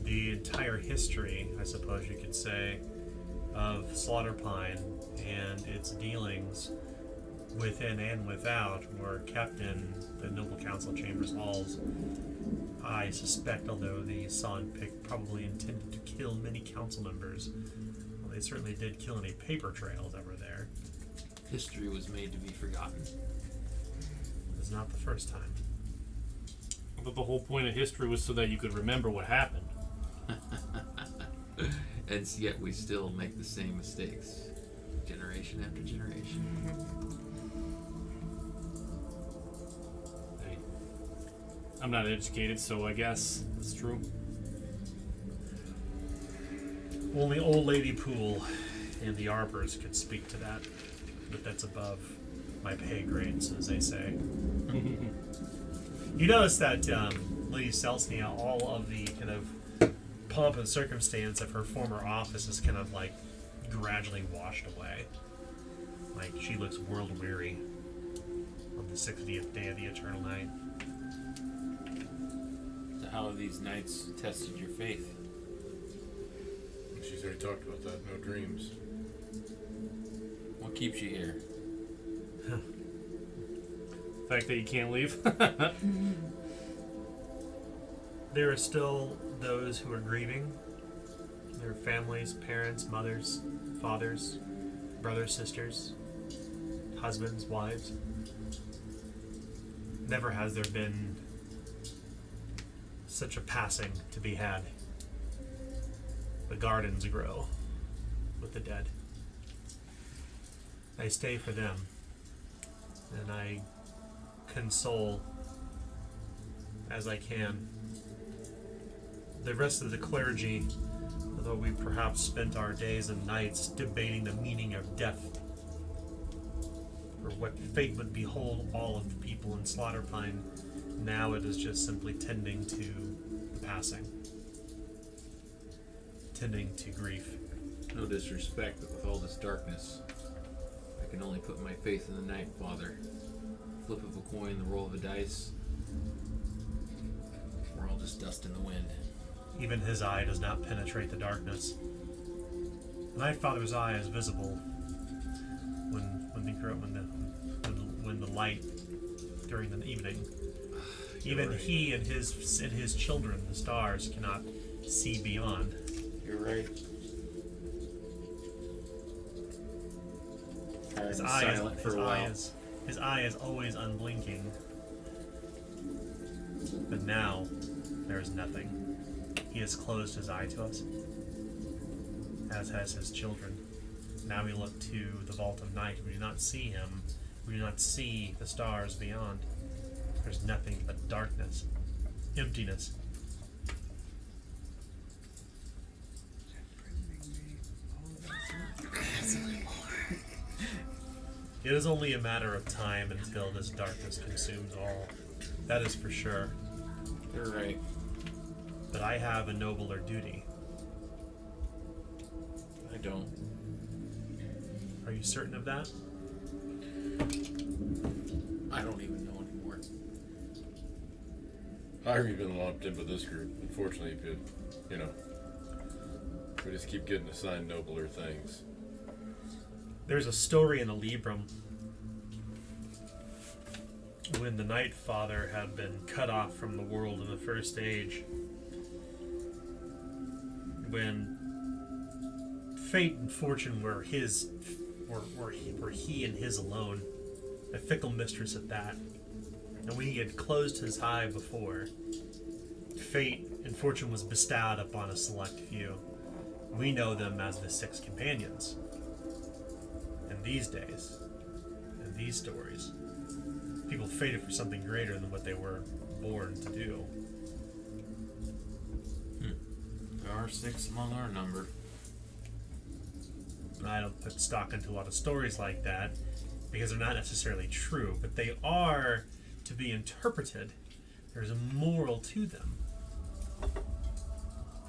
the entire history, I suppose you could say, of Slaughterpine and its dealings within and without were kept in the Noble Council chambers halls. I suspect, although the Son Pick probably intended to kill many council members, well, they certainly did kill any paper trails ever there. History was made to be forgotten. It's not the first time. But the whole point of history was so that you could remember what happened. And yet we still make the same mistakes, generation after generation. I'm not educated, so I guess it's true. Only Old Lady Poole and the Arbors could speak to that, but that's above my pay grades, as they say. You notice that Lady Celsnia, all of the kind of pomp and circumstance of her former office is kind of like gradually washed away. Like she looks world weary on the 60th day of the Eternal Night. So how have these nights tested your faith? She's already talked about that. No dreams. What keeps you here? The fact that you can't leave. There are still those who are grieving. Their families, parents, mothers, fathers, brothers, sisters, husbands, wives. Never has there been such a passing to be had. The gardens grow with the dead. I stay for them, and I console as I can. The rest of the clergy, although we perhaps spent our days and nights debating the meaning of death, or what fate would behold all of the people in Slaughterpine, now it is just simply tending to the passing. Tending to grief. No disrespect, but with all this darkness, I can only put my faith in the night, Father. Flip of a coin, the roll of a dice. We're all just dust in the wind. Even his eye does not penetrate the darkness. The Night Father's eye is visible when the light during the evening. Even right. he and his children, the stars, cannot see beyond. You're right. His I'm eye silent for a while. His eye is always unblinking. But now there is nothing. He has closed his eye to us, as has his children. Now we look to the vault of night. We do not see him. We do not see the stars beyond. There's nothing but darkness, emptiness. It is only a matter of time until this darkness consumes all. That is for sure. You're right. But I have a nobler duty. I don't. Are you certain of that? I don't even know anymore. I've been lumped in with this group. Unfortunately, we just keep getting assigned nobler things. There's a story in the Librum when the Night Father had been cut off from the world in the First Age. When fate and fortune were he and his alone, a fickle mistress at that. And when he had closed his eye before, fate and fortune was bestowed upon a select few. We know them as the Six Companions. In these days, in these stories, people fated for something greater than what they were born to do. There are 6 among our number. I don't put stock into a lot of stories like that because they're not necessarily true, but they are to be interpreted. There's a moral to them.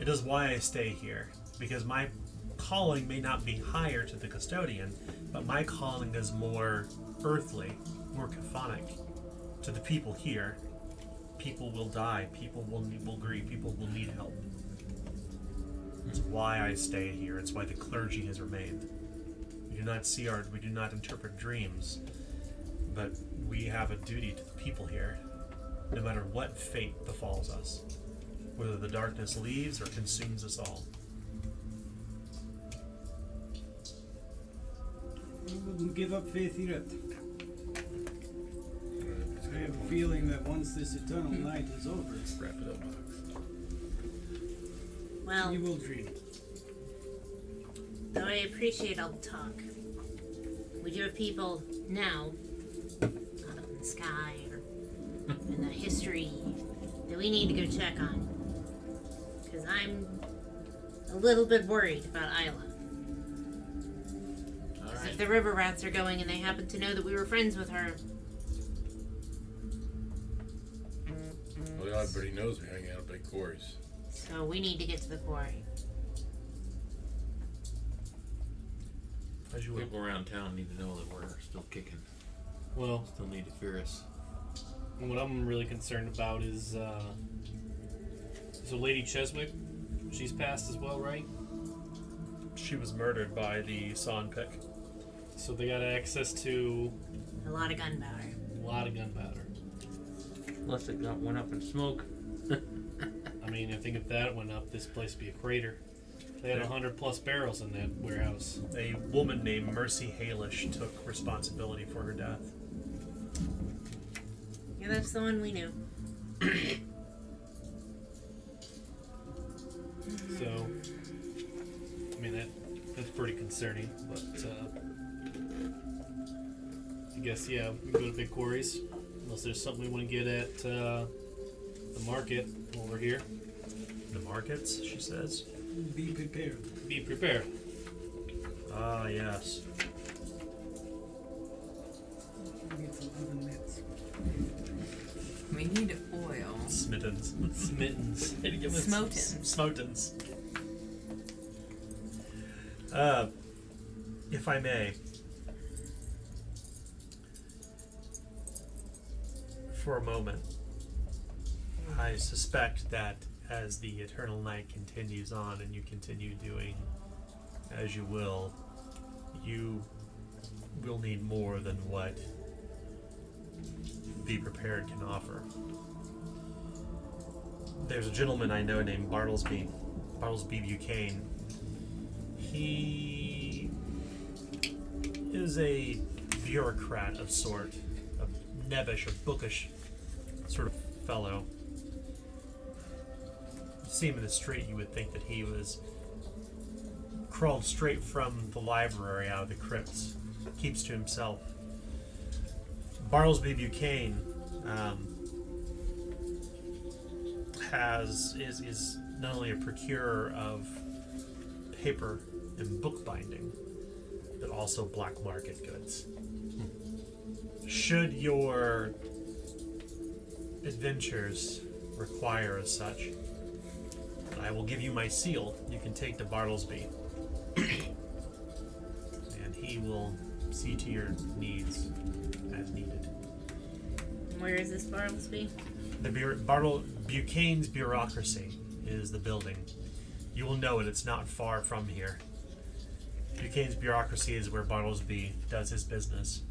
It is why I stay here, because my calling may not be higher to the custodian, but my calling is more earthly, more chthonic to the people here. People will die, people will grieve, people will need help. It's why I stay here. It's why the clergy has remained. We do not interpret dreams, but we have a duty to the people here, no matter what fate befalls us, whether the darkness leaves or consumes us all. I wouldn't give up faith yet. I have a feeling that once this eternal night is over, Wrap it up. Well, You will dream. though I appreciate all the talk, we do have people now, not up in the sky or in the history, that we need to go check on. Because I'm a little bit worried about Isla. Because if the river rats are going and they happen to know that we were friends with her, Well, everybody knows we hang out at big quarries. so we need to get to the quarry. As you will. People around town need to know that we're still kicking. Well, Still need to fear us. what I'm really concerned about is so Lady Cheswick, she's passed as well, right? She was murdered by the sawn pick. So they got access to A lot of gunpowder. a lot of gunpowder. Unless it went up in smoke. I mean, I think if that went up, this place would be a crater. They had 100+ barrels in that warehouse. A woman named Mercy Halish took responsibility for her death. Yeah, that's the one we knew. So, I mean, that's pretty concerning. But I guess, yeah, we can go to big quarries. Unless there's something we want to get at the market over here. The markets, she says. Be prepared. Be prepared. Ah, yes. It's 11 minutes. We need oil. Smittens. Smittens. Smotens. Smotens. If I may. For a moment, I suspect that as the eternal night continues on and you continue doing as you will need more than what Be Prepared can offer. There's a gentleman I know named Bartlesby Buchanan. He is a bureaucrat of sort, a nebbish or bookish sort of fellow. You see him in the street, you would think that he was crawled straight from the library out of the crypts. Keeps to himself. Bartlesby Buchanan is not only a procurer of paper and bookbinding, but also black market goods. Should your adventures require as such, I will give you my seal. You can take to Bartlesby, and he will see to your needs as needed. Where is this Bartlesby? The Buchanan's Bureaucracy is the building. You will know it. It's not far from here. Buchanan's Bureaucracy is where Bartlesby does his business.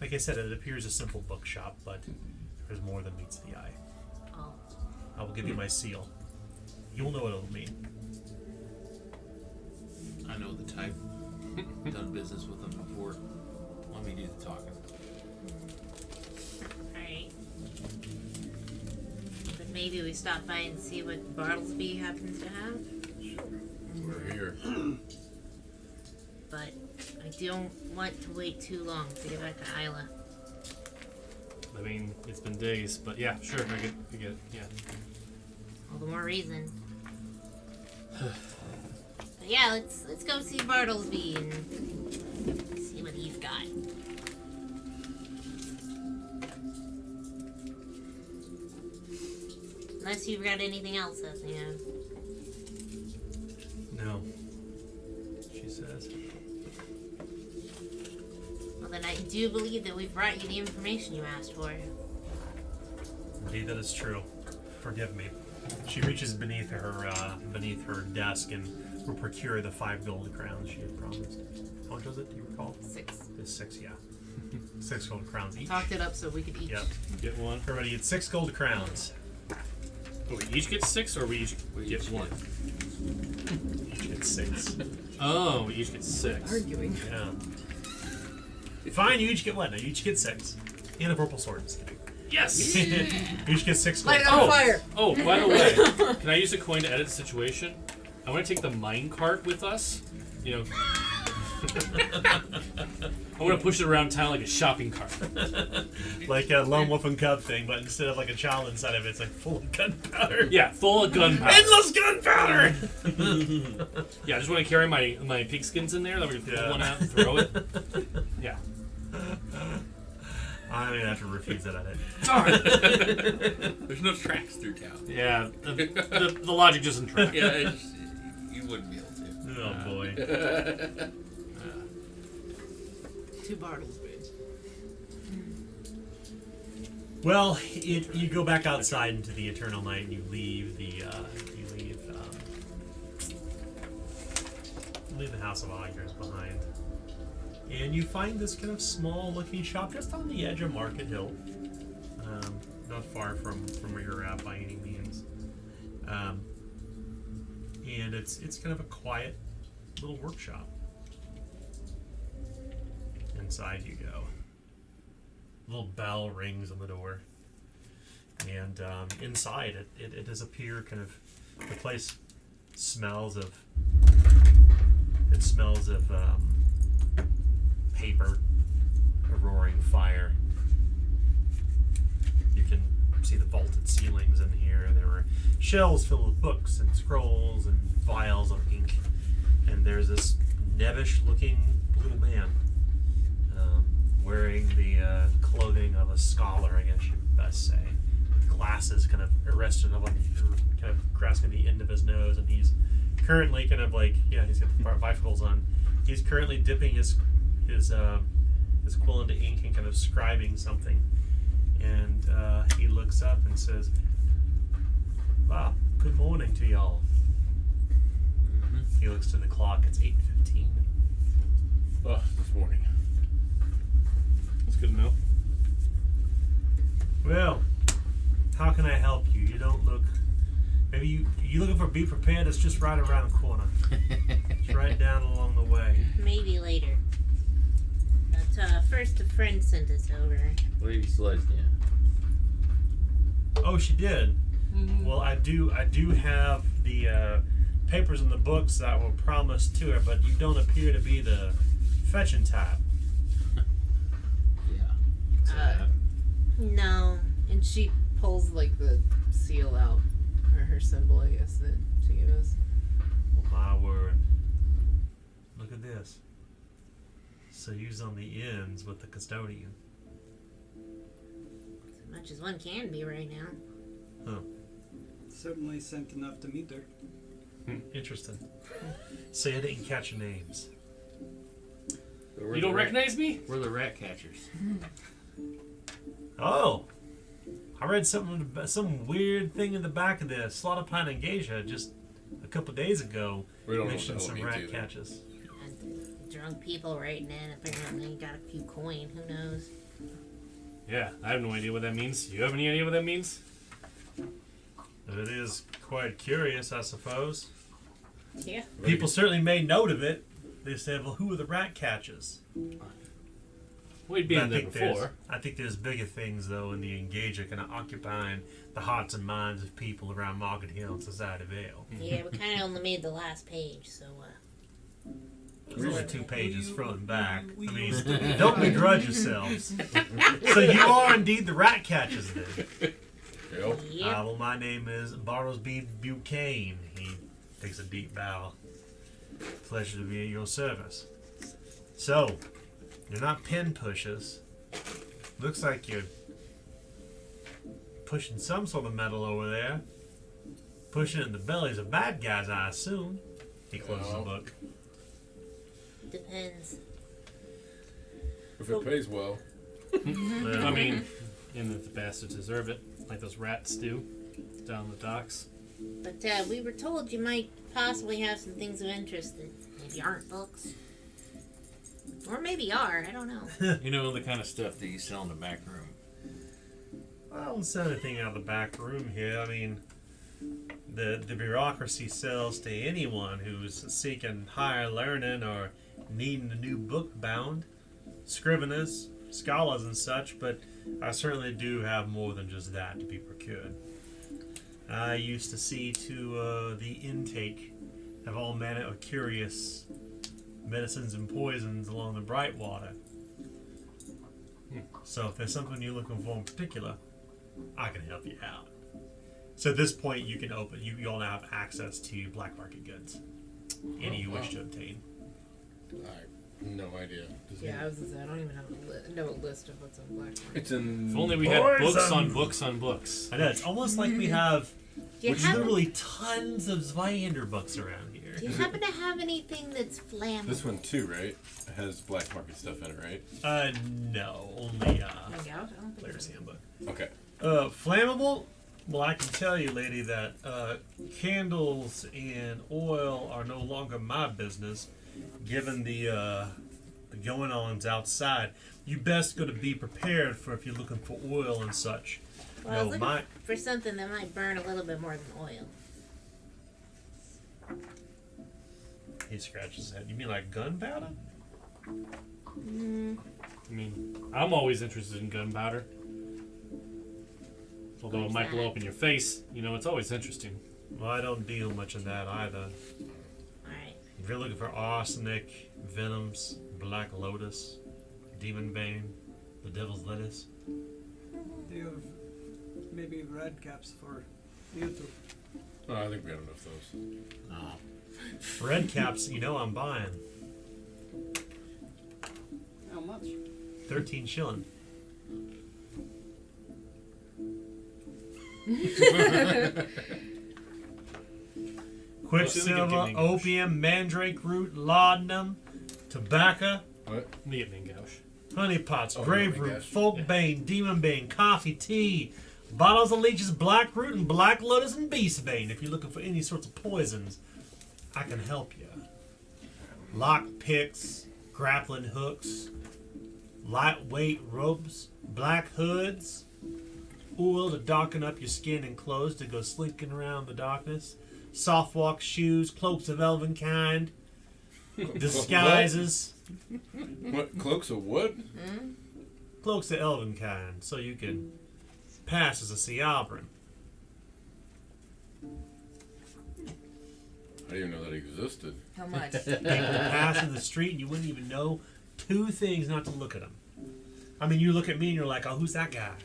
Like I said, it appears a simple bookshop, but there's more than meets the eye. Oh. I will give you my seal. You'll know what it'll mean. I know the type. Done business with them before. Let me do the talking. Alright. But maybe we stop by and see what Bartlesby happens to have. We're here. But I don't want to wait too long to get back to Isla. I mean, it's been days, but yeah, sure, I get it, yeah. All the more reason. But yeah, let's go see Bartlesby and see what he's got. Unless you've got anything else up, you know. No, she says. Well, then I do believe that we've brought you the information you asked for. Indeed, that is true. Forgive me. She reaches beneath her desk and will procure the 5 gold crowns she had promised. How much was it? Do you recall? 6. It's 6, yeah. 6 gold crowns each. Talked it up so we could each. Yep. Get one. Everybody gets 6 gold crowns. Oh, we each get 6, or we each get each one? Each get 6. Oh, we each get 6. Arguing. Yeah. Fine, you each get one. No, you each get 6. And a purple sword. Yes! You each get 6 gold Light it on Oh. fire! Oh, by the way, can I use a coin to edit the situation? I want to take the mine cart with us. You know, I want to push it around town like a shopping cart. Like a Lone Wolf and Cub thing, but instead of like a child inside of it, it's like full of gunpowder. Yeah, full of gunpowder. Endless gunpowder! Yeah, I just want to carry my pigskins in there. That we can pull Yeah. one out and throw it. Yeah. I'm gonna have to refuse that edit. There's no tracks through town. Yeah, the logic doesn't track. Yeah, you wouldn't be able to. Oh boy. 2 Bartles boots. Well, you go back outside into the eternal night, and you leave the House of Augurs behind, and you find this kind of small-looking shop just on the edge of Market Hill, not far from where you're at by any means. And it's kind of a quiet little workshop. Inside you go. A little bell rings on the door, and inside it does appear kind of the place smells of paper, a roaring fire. You can see the vaulted ceilings in here. There were shelves filled with books and scrolls and vials of ink, and there's this nebbish looking little man wearing the clothing of a scholar, I guess you'd best say. Glasses kind of rested up on kind of grasping the end of his nose, and he's currently kind of like, he's got the bifocals on. He's currently dipping his quill into ink and kind of scribing something. And he looks up and says, "Wow, good morning to y'all." Mm-hmm. He looks to the clock. It's 8:15. Oh, this morning. That's good to know. Well, how can I help you? You don't look. Maybe you looking for Be Prepared? It's just right around the corner. It's right down along the way. Maybe later. But first a friend sent us over. Lady Celestia. Oh, she did. Mm-hmm. Well, I do have the papers and the books that were promised to her, but you don't appear to be the fetching type. Yeah. No. And she pulls like the seal out, or her symbol, I guess, that she gave us. Oh my word! Look at this. So you's on the ends with the custodian. As much as one can be right now. Huh. Certainly sent enough to meet her. Interesting. So you didn't catch your names. You don't recognize me? We're the rat catchers. Oh, I read some weird thing in the back of the Slaughter Pine and Geisha just a couple days ago. We don't know mentioned what the some hell it rat means catches. And drunk people writing in. Apparently got a few coin. Who knows? Yeah, I have no idea what that means. You have any idea what that means? It is quite curious, I suppose. Yeah. People certainly made note of it. They said, "Well, who are the rat catchers?" We'd But been there before. I think there's bigger things, though, in the Engager kind of occupying the hearts and minds of people around Market Hill and Society Vale. Yeah, we kind of only made the last page, so There's only 2 pages front and back. I will mean, you- don't begrudge yourselves. So you are indeed the rat catchers, then. Yep. yep. Well, my name is Bartlesby Buchanan. He takes a deep bow. Pleasure to be at your service. So, you're not pen pushers. Looks like you're pushing some sort of metal over there. Pushing it in the bellies of bad guys, I assume. He closes the book. Depends. If it pays well. I mean, and if the bastards deserve it, like those rats do down the docks. But we were told you might possibly have some things of interest that maybe aren't books. Or maybe are, I don't know. You know, the kind of stuff that you sell in the back room. I don't sell anything out of the back room here. I mean, the bureaucracy sells to anyone who's seeking higher learning or needing a new book bound. Scriveners, scholars, and such, but I certainly do have more than just that to be procured. I used to see to the intake have all manner of curious medicines and poisons along the bright water. So if there's something you're looking for in particular, I can help you out. So at this point, you can open. You all now have access to black market goods, any you wish to obtain. No idea. Yeah, I was gonna say, I don't even have know a list of what's on Black Market. It's in. If only we had books on books on books. I know, it's almost like we have Do you literally tons of Zweihander books around here. Do you happen to have anything that's flammable? This one too, right? It has black market stuff in it, right? No, only No gout? I don't think Player's so. Handbook. Okay. Flammable? Well, I can tell you, lady, that candles and oil are no longer my business, given the going-ons outside. You best go to be prepared for if you're looking for oil and such. Well, I was looking for something that might burn a little bit more than oil. He scratches his head. You mean like gunpowder? I mean, I'm always interested in gunpowder. Although it might blow up in your face, you know, it's always interesting. Well, I don't deal much in that either. Alright. If you're looking for arsenic, venoms, black lotus, demon bane, the devil's lettuce, Do you have maybe red caps for you two? Oh, I think we have enough of those. red caps, you know I'm buying. How much? 13 shilling. Quicksilver, opium, mandrake root, laudanum, tobacco, What? Get me, Gauche. honey pots, Oh, grave my root, gosh. folk bane, demon bane, coffee, tea, bottles of leeches, black root, and black lotus and beast bane. If you're looking for any sorts of poisons, I can help you. Lock picks, grappling hooks, lightweight robes, black hoods, oil to darken up your skin and clothes to go slinking around the darkness, soft walk shoes, cloaks of elven kind, disguises, What? Cloaks of wood? cloaks of elven kind, so you can pass as a Seabran. I didn't even know that existed. How much? People pass in the street and you wouldn't even know two things not to look at them. I mean, you look at me and you're like, oh, who's that guy?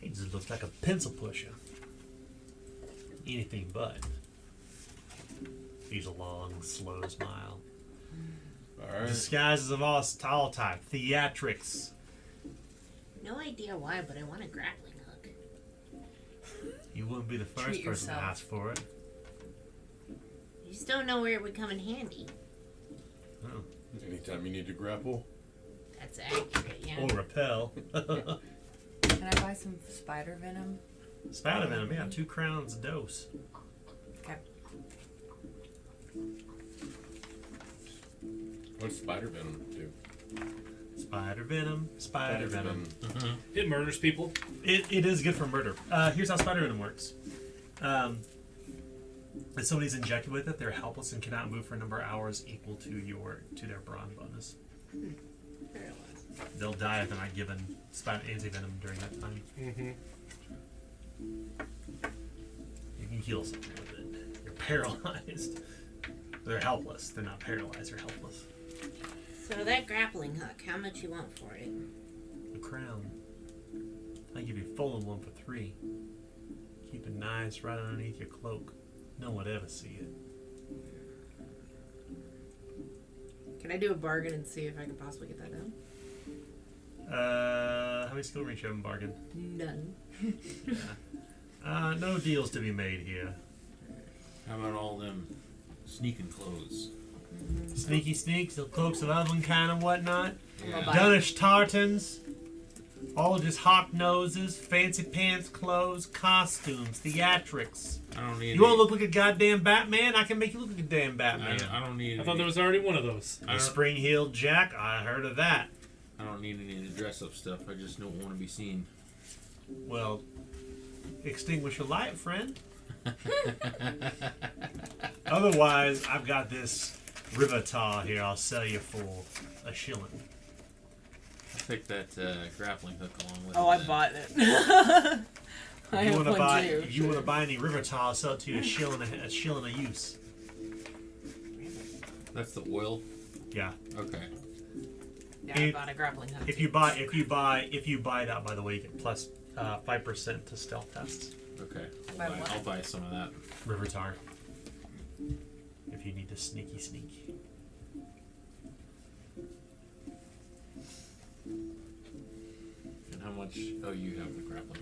He just looks like a pencil pusher. Anything but. He's a long, slow smile. Alright. Disguises of all type. Theatrics. No idea why, but I want a grappling hook. You wouldn't be the first Treat person to yourself. ask for it. You just don't know where it would come in handy. Oh. Anytime you need to grapple. That's accurate, yeah. Or repel. Can I buy some spider venom? Spider venom, yeah, 2 crowns a dose. Okay. What's spider venom do? Spider venom, spider venom. It murders people. It is good for murder. Here's how spider venom works. If somebody's injected with it, they're helpless and cannot move for a number of hours equal to their brawn bonus. They'll die if they're not given anti-venom during that time. You can heal someone with it. You're paralyzed. They're helpless. They're not paralyzed. They're helpless. So that grappling hook, how much you want for it? A crown. I give you a folding one for 3. Keep it nice right underneath your cloak. No one would ever see it. Can I do a bargain and see if I can possibly get that done? How many skill reach you have in bargain? None. No deals to be made here. How about all them sneaking clothes? Sneaky sneaks, the cloaks of elven kind and whatnot. I'll buy Dunish tartans. All just hawk noses, fancy pants, clothes, costumes, theatrics. I don't need. You want to look like a goddamn Batman? I can make you look like a damn Batman. I don't need. I thought there was already one of those. I A don't, spring-heeled Jack? I heard of that. I don't need any of the dress-up stuff. I just don't want to be seen. Well, extinguish your light, friend. Otherwise, I've got this Rivatar here I'll sell you for a shilling. I'll take that grappling hook along with Oh, I that. bought it. I If you have want to one buy, too. if you want to buy any Rivatar, I'll sell it to you a shilling a use. That's the oil. Yeah. Okay. Yeah, I bought a grappling hook. If you buy that, by the way, you get plus 5% to stealth tests. Okay. Buy what? I'll buy some of that. River tar. If you need to sneaky sneak. And how much? Oh, you have the grappling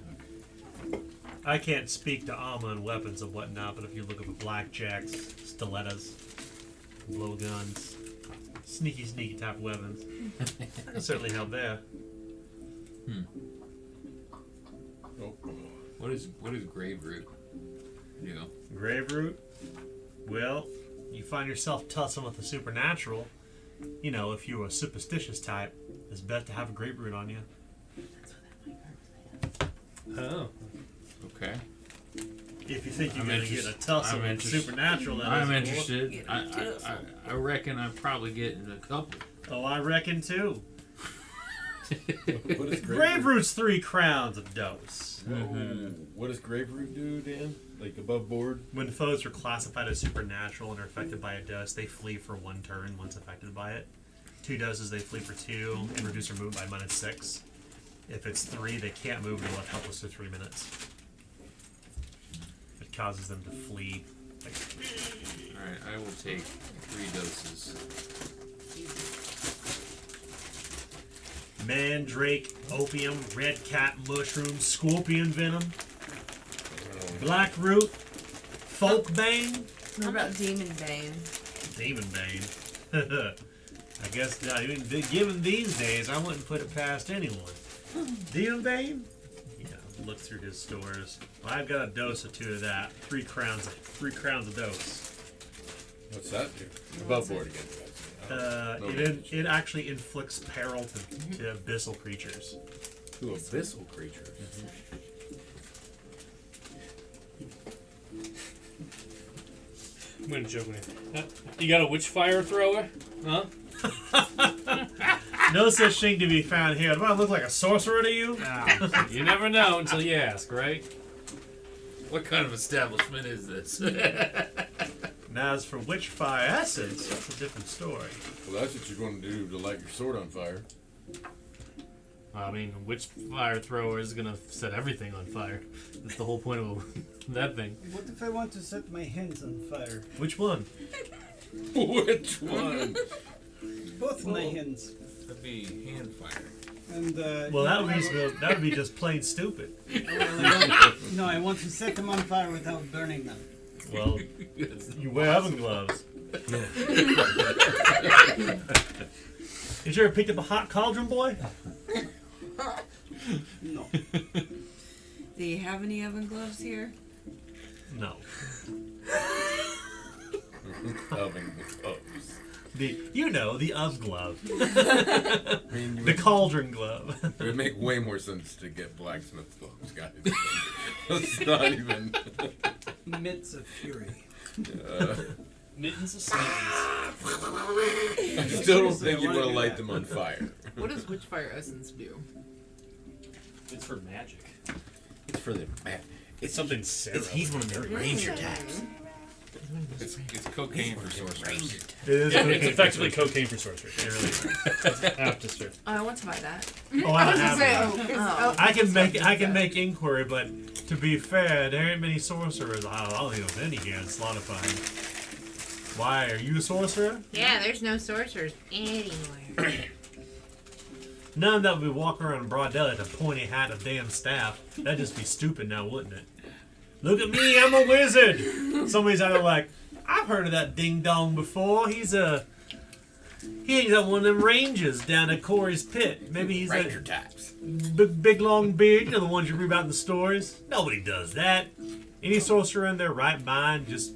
hook. I can't speak to armor and weapons and whatnot, but if you look up at blackjacks, stilettos, blowguns, sneaky type weapons, that can certainly help there. Oh. What is grave root? You know. Grave root? Well, you find yourself tussling with the supernatural. You know, if you're a superstitious type, it's best to have a grave root on you. Oh. Okay. If you think you're I'm going to get a tussle I'm with interested. supernatural, that I'm is cool. interested. I reckon I'm probably getting a couple. Oh, I reckon too. What is Grave root's 3 crowns a dose. What does grave root do, Dan? Like above board? When foes are classified as supernatural and are affected by a dose, they flee for 1 turn once affected by it. 2 doses, they flee for 2 and reduce their movement by -6. If it's 3, they can't move and are left helpless for 3 minutes. It causes them to flee. Alright, I will take 3 doses. Mandrake, opium, red cat mushroom, scorpion venom, black root, folk bane, What about Demon Bane? demon bane. I guess given these days, I wouldn't put it past anyone. Demon bane? Yeah, look through his stores. Well, I've got a dose or 2 of that. 3 crowns a dose. What's that do? Above board again. It actually inflicts peril to abyssal creatures. To abyssal creatures. I'm gonna joke with you. You got a witchfire thrower? Huh? No such thing to be found here. Do I look like a sorcerer to you? You never know until you ask, right? What kind of establishment is this? Now, as for witchfire essence, that's a different story. Well, that's what you're going to do to light your sword on fire. I mean, witchfire thrower is gonna set everything on fire. That's the whole point of that thing. What if I want to set my hands on fire? Which one? Which one? Both my hands. That'd be hand fire. And Well, that would be just plain stupid. no, I want to set them on fire without burning them. Well, you wear oven gloves. Did you ever pick up a hot cauldron, boy? No. Do you have any oven gloves here? No. Oven gloves. The oven glove. I mean, The cauldron glove. it would make way more sense to get blacksmith gloves, guys. It's not even. Mitts of fury. Mittens of Satan. I still don't think you want to light them on fire. What does witchfire essence do? It's for magic. It's for the man. It's something serious. He's one of the ranger types. It's cocaine for sorcerers. It is It's effectively cocaine for sorcery. It really is. After strip. Oh, I want to buy that. Oh, I don't have that. Oh. I can make inquiry, but to be fair, there ain't many sorcerers. I don't think there's any here in Slaughterfine. Why, are you a sorcerer? Yeah, there's no sorcerers anywhere. None that would be walking around in broad daylight with a pointy hat and a damn staff. That'd just be stupid now, wouldn't it? Look at me, I'm a wizard! Somebody's out there like, I've heard of that ding-dong before. He hangs out one of them rangers down at Corey's pit. Maybe he's Ranger a types. big long beard, you know, the ones you read about in the stories. Nobody does that. Any sorcerer in their right mind just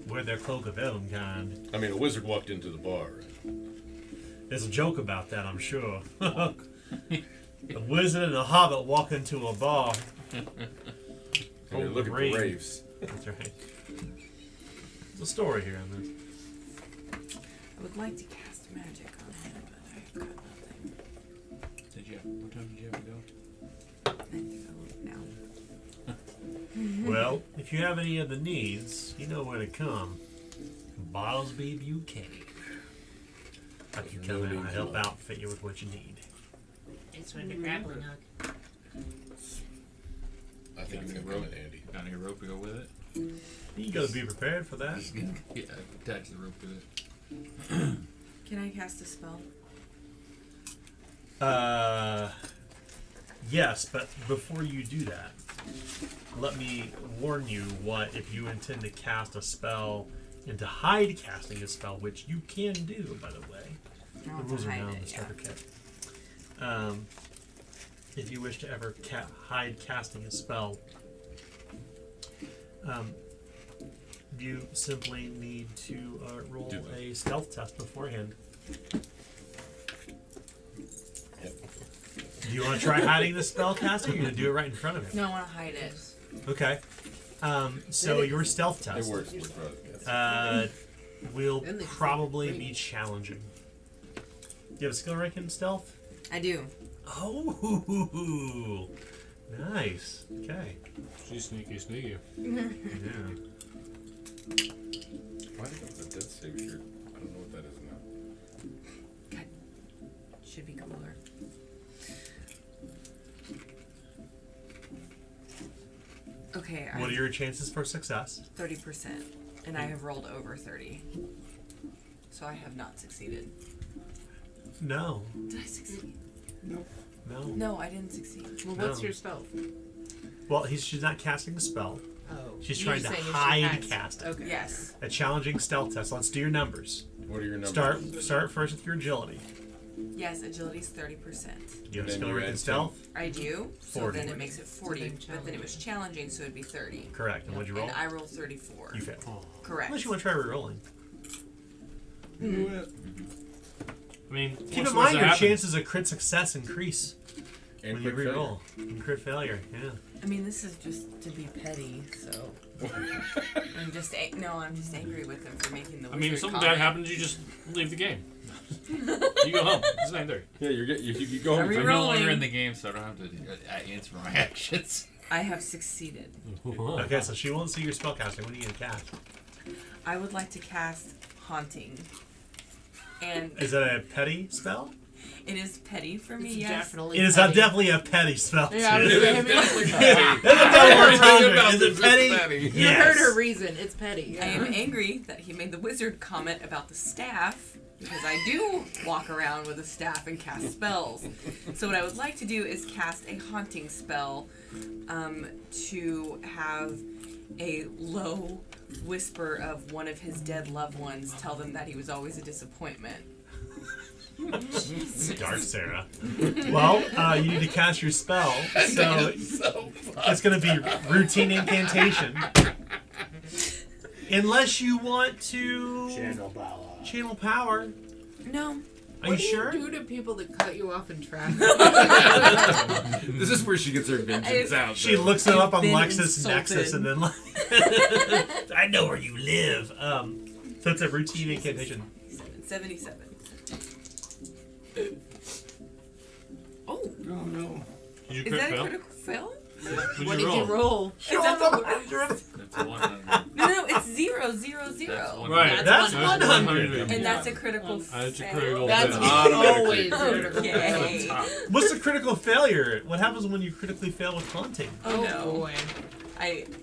wear their cloak of Elvenkind. I mean, a wizard walked into the bar. There's a joke about that, I'm sure. A wizard and a hobbit walk into a bar. And they're looking for Ring. raves. That's right. There's a story here on this. I would like to cast magic on him, but I've got nothing. What time did you have to go? I think I'll look now. Well, if you have any other needs, you know where to come. Bottlesby UK. I can come in and help outfit you with what you need. It's with the grappling hook. I think it's gonna come in handy. Got any rope to go with it? You gotta be prepared for that. Yeah, attach the rope to it. Can I cast a spell? Yes, but before you do that, let me warn you what if you intend to cast a spell into hide casting a spell, which you can do, by the way. I'll The rules are hide now in it, the starter kit. If you wish to ever hide casting a spell, you simply need to roll a stealth test beforehand. Do you want to try hiding the spell casting, or you're going to do it right in front of No, you? I want to hide it. Okay. So your stealth It test works. Yes. will And they probably say be challenging. Do you have a skill rank in stealth? I do. Oh, nice. Okay. She's sneaky. Yeah. Why did it have a death save shirt? I don't know what that is now. Should be cooler. Okay, What are your chances for success? 30%, and I have rolled over 30. So I have not succeeded. No. Did I succeed? No. No, I didn't succeed. Well, what's No. your stealth? Well, she's not casting a spell. Oh. She's You're trying to saying if she hide hides. cast it. Okay. Yes. A challenging stealth test. Let's do your numbers. What are your numbers? Start first with your agility. Yes, agility's 30%. Do you have a Then skill you rank in add stealth? I do. So 40. then it makes it 40. then But then it was challenging, so it'd be 30. Correct. And what'd you roll? And I rolled 34. You failed. Correct. Unless you want to try re-rolling. I mean, Keep in mind your chances of crit success increase And when you quick failure. re-roll. And crit failure, yeah. I mean, this is just to be petty, so I'm just I'm just angry with him for making the. I mean, if wizard something comment. bad happens, you just leave the game. You go home. It's 9:30. Yeah, you go home. Are we I'm no longer rolling? in the game, so I don't have to answer my actions. I have succeeded. Okay, so she won't see your spellcasting. What are you going to cast? I would like to cast Haunting, and Is that a petty spell? it is petty for me. It's Yes. definitely It is petty. definitely a petty spell. Yeah, I was too. gonna say, That's a double entendre. Is it petty? you Yes. heard her reason. It's petty. I am angry that he made the wizard comment about the staff, because I do walk around with a staff and cast spells. So what I would like to do is cast a haunting spell to have a low whisper of one of his dead loved ones tell them that he was always a disappointment. Dark Sarah. Well, you need to cast your spell. So it's going to be routine incantation. Unless you want to channel power. No. Are What you sure? do you do to people that cut you off in traffic? This is where she gets her vengeance out. She though. looks it up on been LexisNexis insulted. and then like, I know where you live. So it's a routine incantation. 77. Oh, Oh no. Did you is crit that a fail? critical fail? What did you roll? Is that the That's a 100. No, it's 0, 0, That's 0. one. Right. That's That's 100. And that's a critical That's a fail. critical That's fail. always Okay. What's the critical failure? What happens when you critically fail with haunting? Oh Oh no. boy.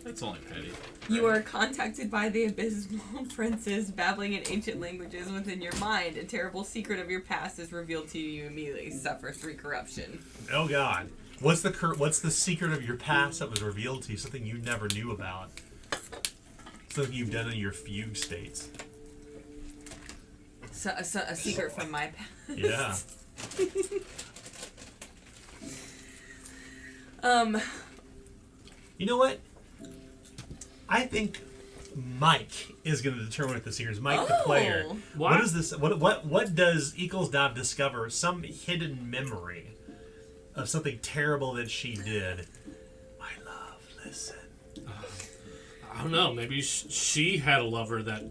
That's only petty. You are contacted by the abysmal princes, babbling in ancient languages within your mind. A terrible secret of your past is revealed to you. You immediately suffer 3 corruption. Oh God. What's the secret of your past that was revealed to you? Something you never knew about. Something you've done in your fugue states. So, a secret from my past. Yeah. You know what? I think Mike is going to determine if the secret is Mike, the player. Oh. What is this? What does Eaglesdov discover? Some hidden memory of something terrible that she did. My love, listen. I don't know. Maybe she had a lover that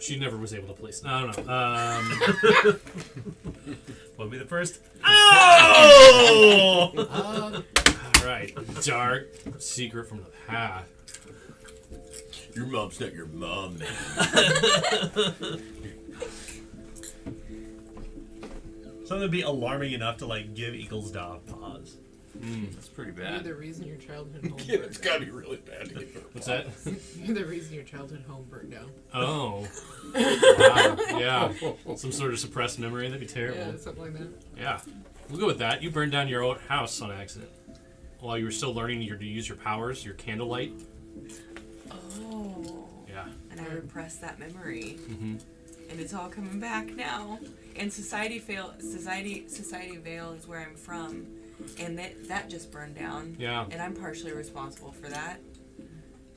she never was able to please. I don't know. What would be the first? Oh! All right. Dark secret from the past. Your mom's not your mom, man. Something to be alarming enough to like give Eaglesdog pause. That's pretty You're bad. the reason your childhood home Yeah, burned it's down. gotta be really bad to get What's that? You're the reason your childhood home burned down. Oh. Wow. Yeah. Some sort of suppressed memory. That'd be terrible. Yeah, something like that. Yeah. We'll go with that. You burned down your old house on accident while you were still learning to use your powers, your candlelight. Oh. Yeah. And I repressed that memory. Mm-hmm. And it's all coming back now. And Society Vale is where I'm from. And that just burned down. Yeah. And I'm partially responsible for that.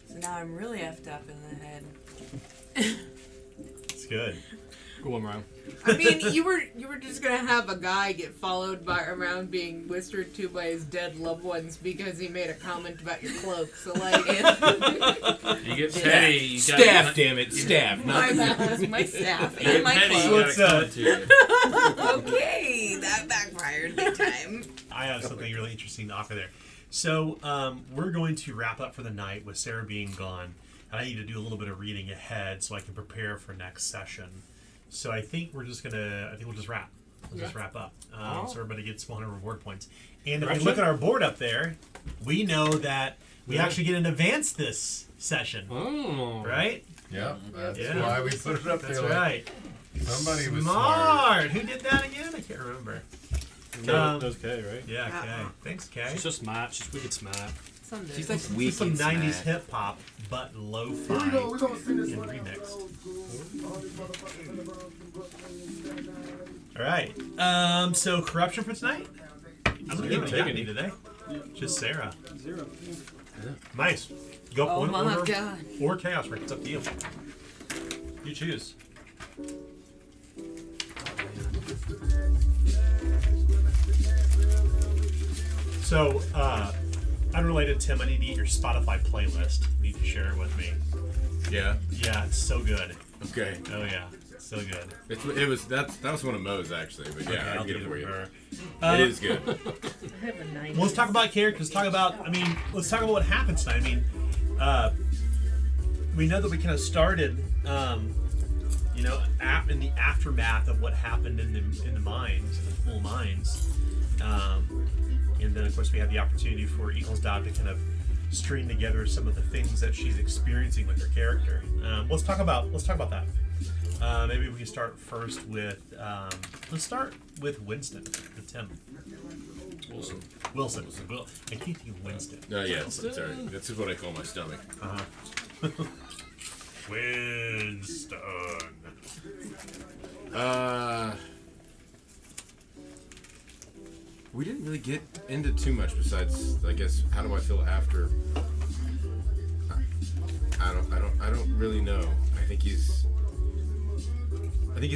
So now I'm really effed up in the head. It's good. Go on, Ryan. I mean, you were just gonna have a guy get followed by around being whispered to by his dead loved ones because he made a comment about your cloak. So like, You get petty. You Staff, damn it, staff. My Not bad, my staff You get and my petty. You clothes. gotta come to it. Okay, that backfired big time. I have something really interesting to offer there. So we're going to wrap up for the night with Sarah being gone, and I need to do a little bit of reading ahead so I can prepare for next session. So I think we'll just wrap. We'll just wrap up. So everybody gets 100 reward points. And if we look at our board up there, we know that we actually get an advance this session, Oh. right? Yeah, that's Yeah. why we put it up That's there. right. Somebody was Smart. Who did that again? I can't remember. That was Kay, right? Yeah, Kay. Thanks, Kay. She's so smart. She's wicked smart. someday. She's like This is weak some and 90s smart. hip hop, but lo-fi and remixed. All right. So corruption for tonight. I'm not giving Take any it. today. Just Sarah. 0. Nice. Go Oh in my order god. or chaos rank. It's up to you. You choose. So, unrelated, Tim, I need to get your Spotify playlist. You need to share it with me. Yeah. Yeah, it's so good. Okay. Oh yeah, it's so good. That was one of Mo's actually, but yeah, I I'll can get do it for you. her. It is good. I have a 9. Well, let's talk about characters. Let's talk about what happened tonight. I mean, we know that we kind of started, in the aftermath of what happened in the mines, in the pool mines, and then of course we had the opportunity for Eaglesdog to kind of string together some of the things that she's experiencing with her character. Let's talk about that. Maybe we can start first with Winston, with Tim. Wilson. I keep thinking Winston. Yeah, sorry. That's just what I call my stomach. Winston. We didn't really get into too much besides, I guess, how do I feel after? I don't really know. I think he's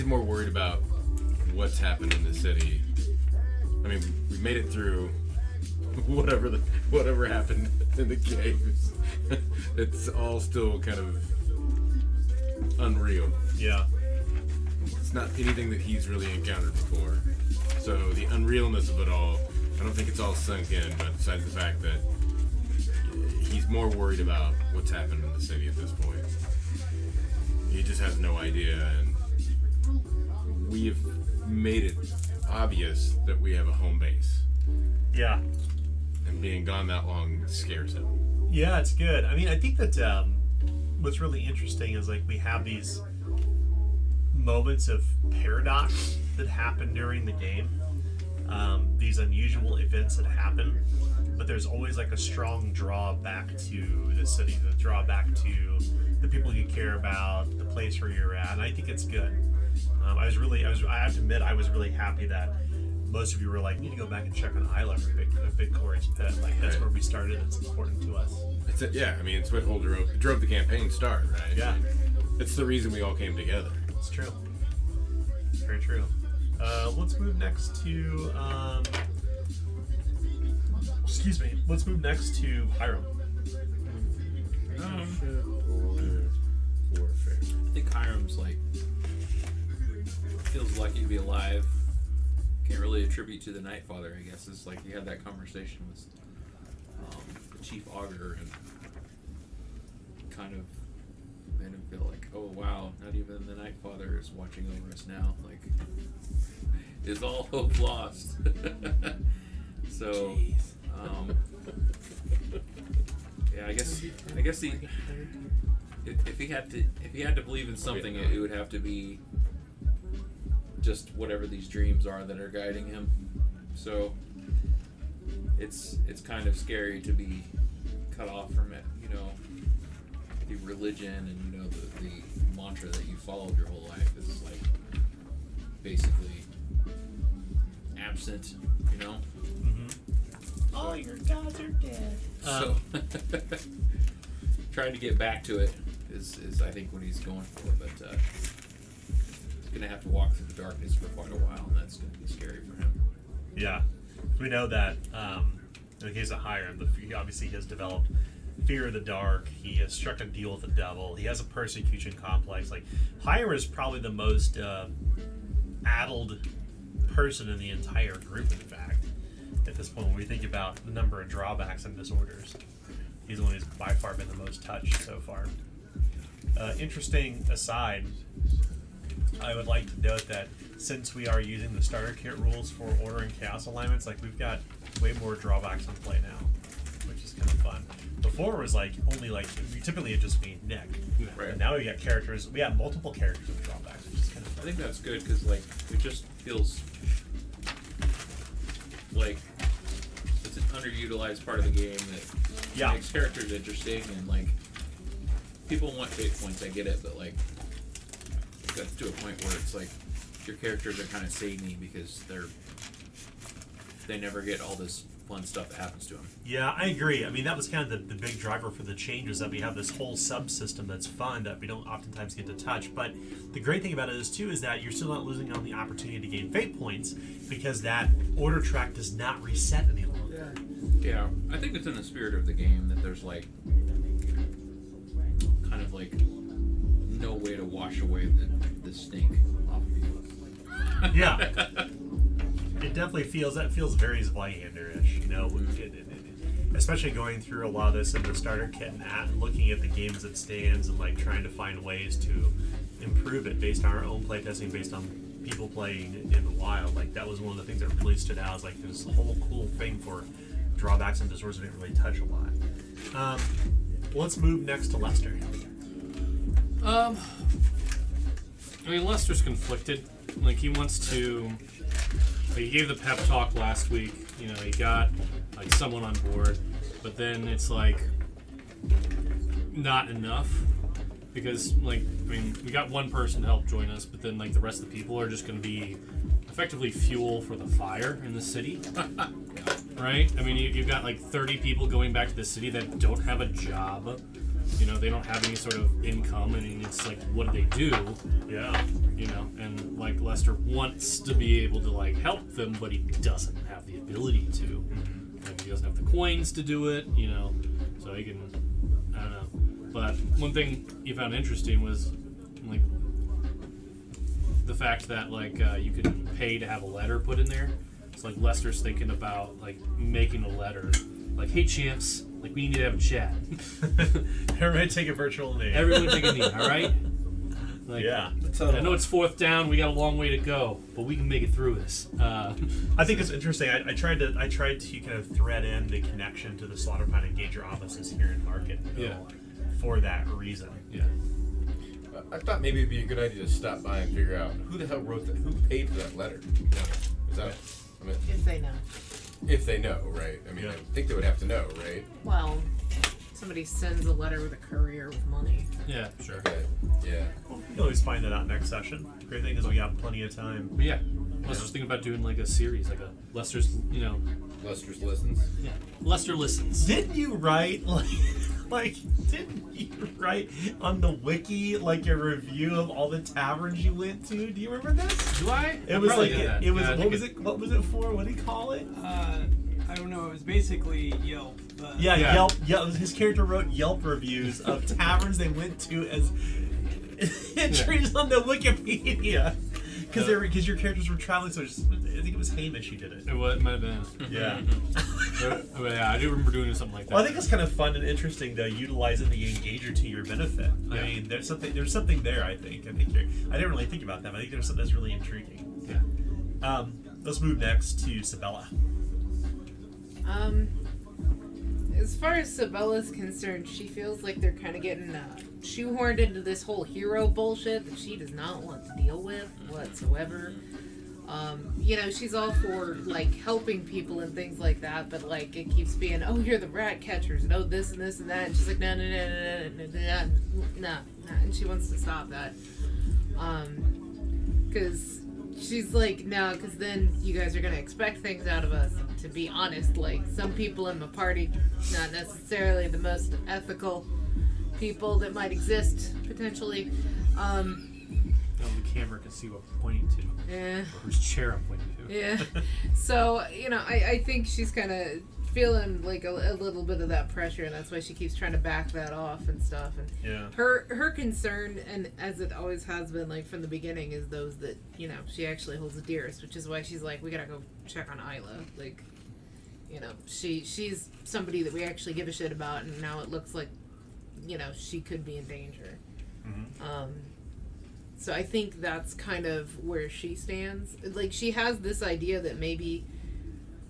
more worried about what's happened in the city. I mean, we made it through whatever happened in the caves. It's all still kind of unreal. Yeah. It's not anything that he's really encountered before. So the unrealness of it all, I don't think it's all sunk in, but besides the fact that he's more worried about what's happened in the city at this point. He just has no idea, and we have made it obvious that we have a home base. Yeah. And being gone that long scares him. Yeah, it's good. I mean, I think that what's really interesting is like we have these moments of paradox that happen during the game. These unusual events that happen, but there's always like a strong draw back to the city, the draw back to the people you care about, the place where you're at, and I think it's good. I have to admit, I was really happy that most of you were like, you need to go back and check on Isla or Big Corey's pit. Like, that's where we started. It's important to us. It's it's what drove the campaign start, right? Yeah. It's the reason we all came together. It's true. Very true. Let's move next to Let's move next to Hiram. Warfare. I think Hiram's like feels lucky to be alive. Can't really attribute to the Night Father, I guess. It's like he had that conversation with the Chief Augur and kind of made him feel like, oh wow, not even the Night Father is watching over us now. Like is all hope lost. So, yeah, I guess if he had to believe in something, it would have to be just whatever these dreams are that are guiding him. So it's kind of scary to be cut off from it, you know. The religion and, you know, the mantra that you followed your whole life is like basically absent, you know. All your gods are dead. So trying to get back to it is I think what he's going for, but he's gonna have to walk through the darkness for quite a while, and that's gonna be scary for him. Yeah, we know that in the case of Hiram, he obviously has developed fear of the dark. He has struck a deal with the devil. He has a persecution complex. Like, Hiram is probably the most addled person in the entire group, in fact, at this point, when we think about the number of drawbacks and disorders. He's the one who's by far been the most touched so far. Interesting aside, I would like to note that since we are using the starter kit rules for order and chaos alignments, like, we've got way more drawbacks in play now, which is kind of fun. Before it was like only like we typically it just mean Nick, Right. and now we got characters. We have multiple characters with drawbacks, which is kind of I fun. think that's good because like it just feels like it's an underutilized part of the game that makes characters interesting, and like people want fate points. I get it, but like it gets to a point where it's like your characters are kind of samey because they never get all this fun stuff that happens to them. Yeah, I agree. I mean, that was kind of the big driver for the changes, that we have this whole subsystem that's fun that we don't oftentimes get to touch. But the great thing about it is that you're still not losing on the opportunity to gain fate points because that order track does not reset any longer. Yeah, I think it's in the spirit of the game that there's like kind of like no way to wash away the stink off of you. Yeah. It definitely feels very Zweihander-ish, you know, especially going through a lot of this in the starter kit and looking at the game as it stands and like trying to find ways to improve it based on our own playtesting, based on people playing in the wild. Like, that was one of the things that really stood out. Is like this whole cool thing for drawbacks and disorders we didn't really touch a lot. Let's move next to Lester. I mean, Lester's conflicted. Like, he wants to. Like, he gave the pep talk last week. You know, he got like someone on board, but then it's like not enough because, like, I mean, we got one person to help join us, but then like the rest of the people are just going to be effectively fuel for the fire in the city. Right? I mean, you've got like 30 people going back to the city that don't have a job. You know, they don't have any sort of income. I mean, it's like, what do they do? Yeah. You know, and like Lester wants to be able to like help them, but he doesn't have the ability to. Like, he doesn't have the coins to do it, you know, so he can, I don't know. But one thing he found interesting was like the fact that like you could pay to have a letter put in there. It's like Lester's thinking about like making a letter, like, hey champs, like, we need to have a chat. Everybody take a virtual name. Everyone take a knee, all right? Like, yeah. I know it's fourth down. We got a long way to go, but we can make it through this. I think it's interesting. I tried to kind of thread in the connection to the Slaughterpine and Gager offices here in Market. For that reason. Yeah. I thought maybe it'd be a good idea to stop by and figure out who the hell wrote that, who paid for that letter. Is that? I mean, If they know. if they know, right? I mean, I think they would have to know, right? Well, somebody sends a letter with a courier with money. Yeah, sure. Okay. Yeah. Well, you'll always find that out next session. Great thing is we got plenty of time. But yeah, Lester's thinking about doing like a series, like a Lester's, you know. Lester's listens. Yeah. Lester listens. Didn't you write didn't you write on the wiki like a review of all the taverns you went to? Do you remember this? Do I? It was like did that. it was Yeah, I what think was it? What was it for? What did he call it? I don't know. It was basically Yelp. But Yeah, Yeah. Yelp. Yeah, his character wrote Yelp reviews of taverns they went to as entries on the Wikipedia. Because your characters were traveling, so I think it was Hamish who did it. It might have been. Yeah. But yeah, I do remember doing something like that. Well, I think it's kind of fun and interesting to utilizing the engager to your benefit. Yeah. I mean, there's something there. I didn't really think about that. But I think there's something that's really intriguing. Yeah. Let's move next to Sabella. As far as Sabella's concerned, she feels like they're kind of getting shoehorned into this whole hero bullshit that she does not want to deal with whatsoever. You know, she's all for, like, helping people and things like that, but, like, it keeps being, oh, you're the rat catchers, and oh, this and this and that, and she's like, no, and she wants to stop that. Because she's like, no, because then you guys are going to expect things out of us. To be honest, like, some people in my party, not necessarily the most ethical people that might exist, potentially. Now the camera can see what I'm pointing to. Yeah. Or whose chair I'm pointing to. Yeah. So, you know, I think she's kind of feeling like a little bit of that pressure, and that's why she keeps trying to back that off and stuff. And Yeah. her concern, and as it always has been, like, from the beginning, is those that, you know, she actually holds the dearest, which is why she's like, we gotta go check on Isla. Like, you know, she's somebody that we actually give a shit about, and now it looks like, you know, she could be in danger. Mm-hmm. So I think that's kind of where she stands. Like, she has this idea that maybe,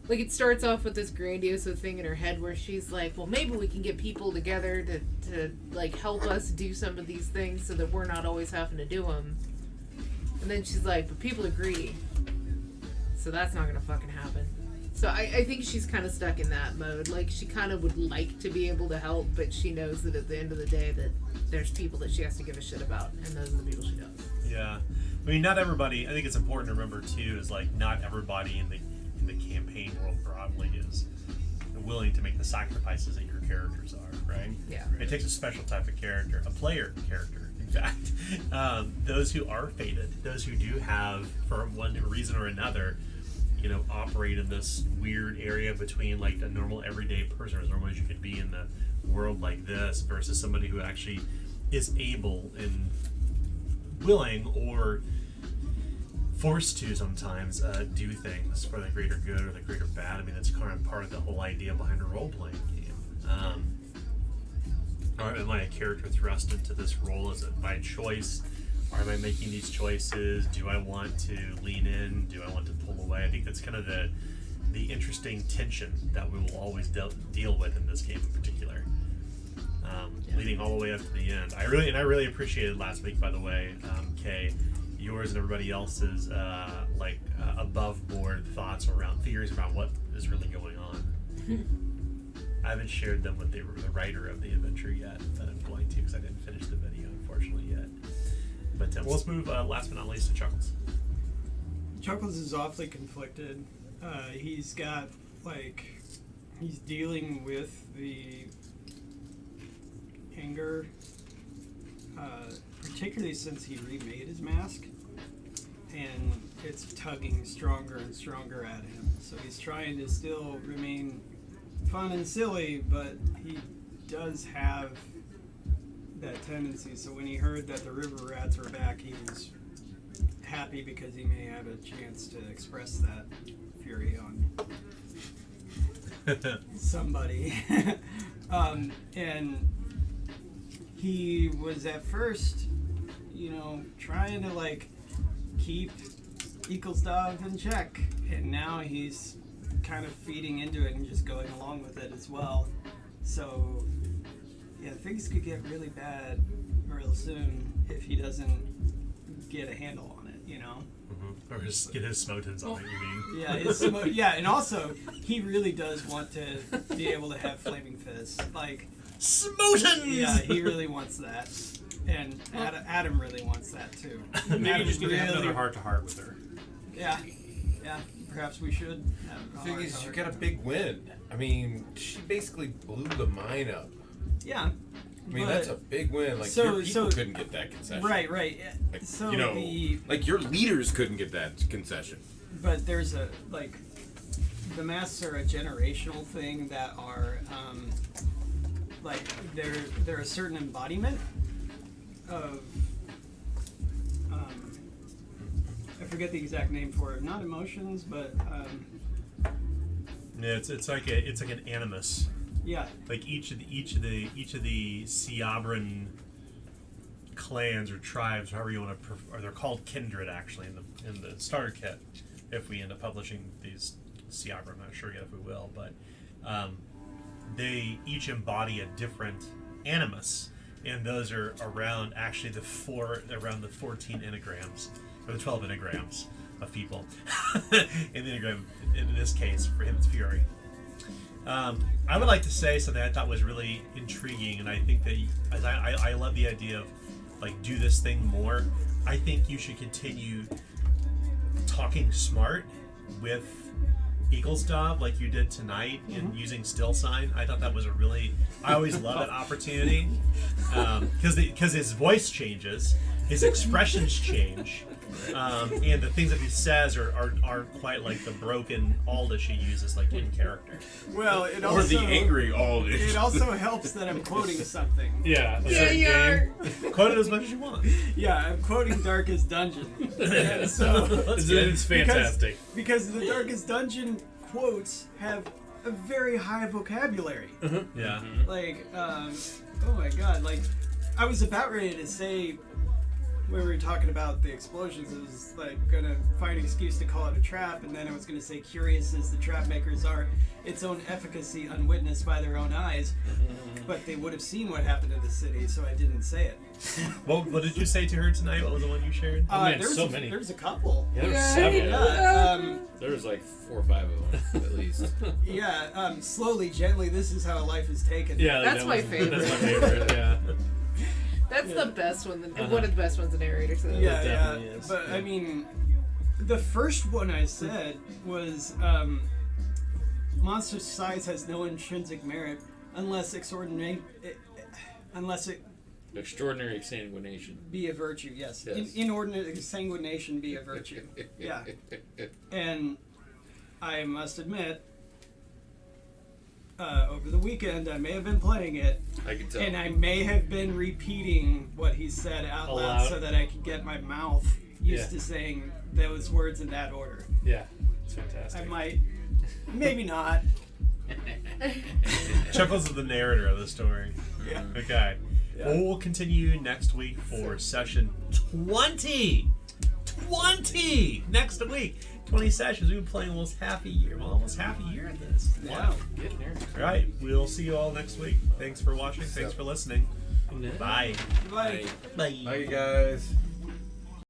like, it starts off with this grandiose thing in her head where she's like, well, maybe we can get people together to like, help us do some of these things so that we're not always having to do them. And then she's like, but people agree. So that's not gonna fucking happen. So I think she's kind of stuck in that mode. Like, she kind of would like to be able to help, but she knows that at the end of the day that there's people that she has to give a shit about, and those are the people she does. Yeah. I mean, not everybody, I think it's important to remember, too, is, like, not everybody in the campaign world broadly is willing to make the sacrifices that your characters are, right? Yeah. It takes a special type of character, a player character, in fact. Those who are fated, those who do have, for one reason or another, you know, operate in this weird area between, like, a normal everyday person, as normal as you could be in the world like this, versus somebody who actually is able and willing or forced to sometimes do things for the greater good or the greater bad. I mean, that's kind of part of the whole idea behind a role-playing game. Or am I a character thrust into this role? Is it by choice? Or am I making these choices? Do I want to lean in? Do I want to pull away? I think that's kind of the interesting tension that we will always deal with in this game in particular. Leading all the way up to the end. I really appreciated last week, by the way, Kay, yours and everybody else's above board thoughts around theories around what is really going on. I haven't shared them with the writer of the adventure yet, but I'm going to because I didn't finish the video, unfortunately, yet. But well, let's move last but not least to Chuckles. Chuckles is awfully conflicted. He's got, like, he's dealing with the anger, particularly since he remade his mask, and it's tugging stronger and stronger at him. So he's trying to still remain fun and silly, but he does have that tendency. So when he heard that the river rats were back, he was happy because he may have a chance to express that fury on somebody. And he was at first, you know, trying to, like, keep Eaglestav in check, and now he's kind of feeding into it and just going along with it as well. So yeah, things could get really bad real soon if he doesn't get a handle on it, you know? Mm-hmm. Or get his smotins on it, you mean? Yeah, yeah, and also, he really does want to be able to have flaming fists. Like, smotins! Yeah, he really wants that. And Adam really wants that, too. Maybe Adam you just need to have really- another heart-to-heart with her. Yeah, perhaps we should have a The thing is, you heart-to-heart. got a big win. I mean, she basically blew the mine up. Yeah. I mean, that's a big win. Like, your people couldn't get that concession. Right. Like, So you know, the... like, your leaders couldn't get that concession. But there's a, like, the masks are a generational thing that are, like, they're a certain embodiment of, I forget the exact name for it. Not emotions, but, Yeah, it's like an animus. yeah. Like each of the Siabran clans or tribes, however you want to, or they're called kindred actually in the starter kit. if we end up publishing these Siagra. I'm not sure yet if we will, but they each embody a different animus, and those are around actually around the 14 enneagrams or the 12 enneagrams of people. In the enneagram, in this case, for him, it's Fury. I would like to say something I thought was really intriguing, and I think that I love the idea of like do this thing more. I think you should continue talking smart with Eaglesdove like you did tonight and using still sign. I thought that was I always love that opportunity because his voice changes, his expressions change, and the things that he says aren't quite like the broken Aldish he uses like in character. Well, it Or also the angry Aldish. it also helps that I'm quoting something. Yeah. a Yeah, certain you are. game. Quote it as much as you want. Yeah, I'm quoting Darkest Dungeon. And so It's fantastic. because the Darkest Dungeon quotes have a very high vocabulary. Yeah. Like, oh my god, like, I was about ready to say, when we were talking about the explosions, I was, like, gonna find an excuse to call it a trap, and then I was gonna say, curious as the trap makers are, its own efficacy unwitnessed by their own eyes, but they would have seen what happened to the city, so I didn't say it. What did you say to her tonight? What was the one you shared? man, there was so many. There was a couple. Yeah, there's Yeah, several. Yeah, There was like 4 or 5 of them, at least. slowly, gently, this is how life is taken. Yeah, That's that my was- favorite. That's my favorite. Yeah. That's the best one. One of the best ones the narrator says. Yeah, definitely yeah. is. But I mean, the first one I said was monster size has no intrinsic merit unless extraordinary, unless it Extraordinary exsanguination. be a virtue. Yes, Yes. inordinate exsanguination be a virtue. Yeah, and I must admit. Over the weekend, I may have been playing it, I can tell. and I may have been repeating what he said out loud Aloud? so that I could get my mouth used Yeah. to saying those words in that order. Yeah. It's fantastic. I might, maybe not. Chuckles of the narrator of the story. Yeah. Okay. Well, we'll continue next week for session 20. 20 next week. 20 sessions. We've been playing almost half a year. Well, almost half a year of this. Wow. Getting there. All right. We'll see you all next week. Thanks for watching. Thanks for listening. Bye. Bye. Bye. Bye, you guys.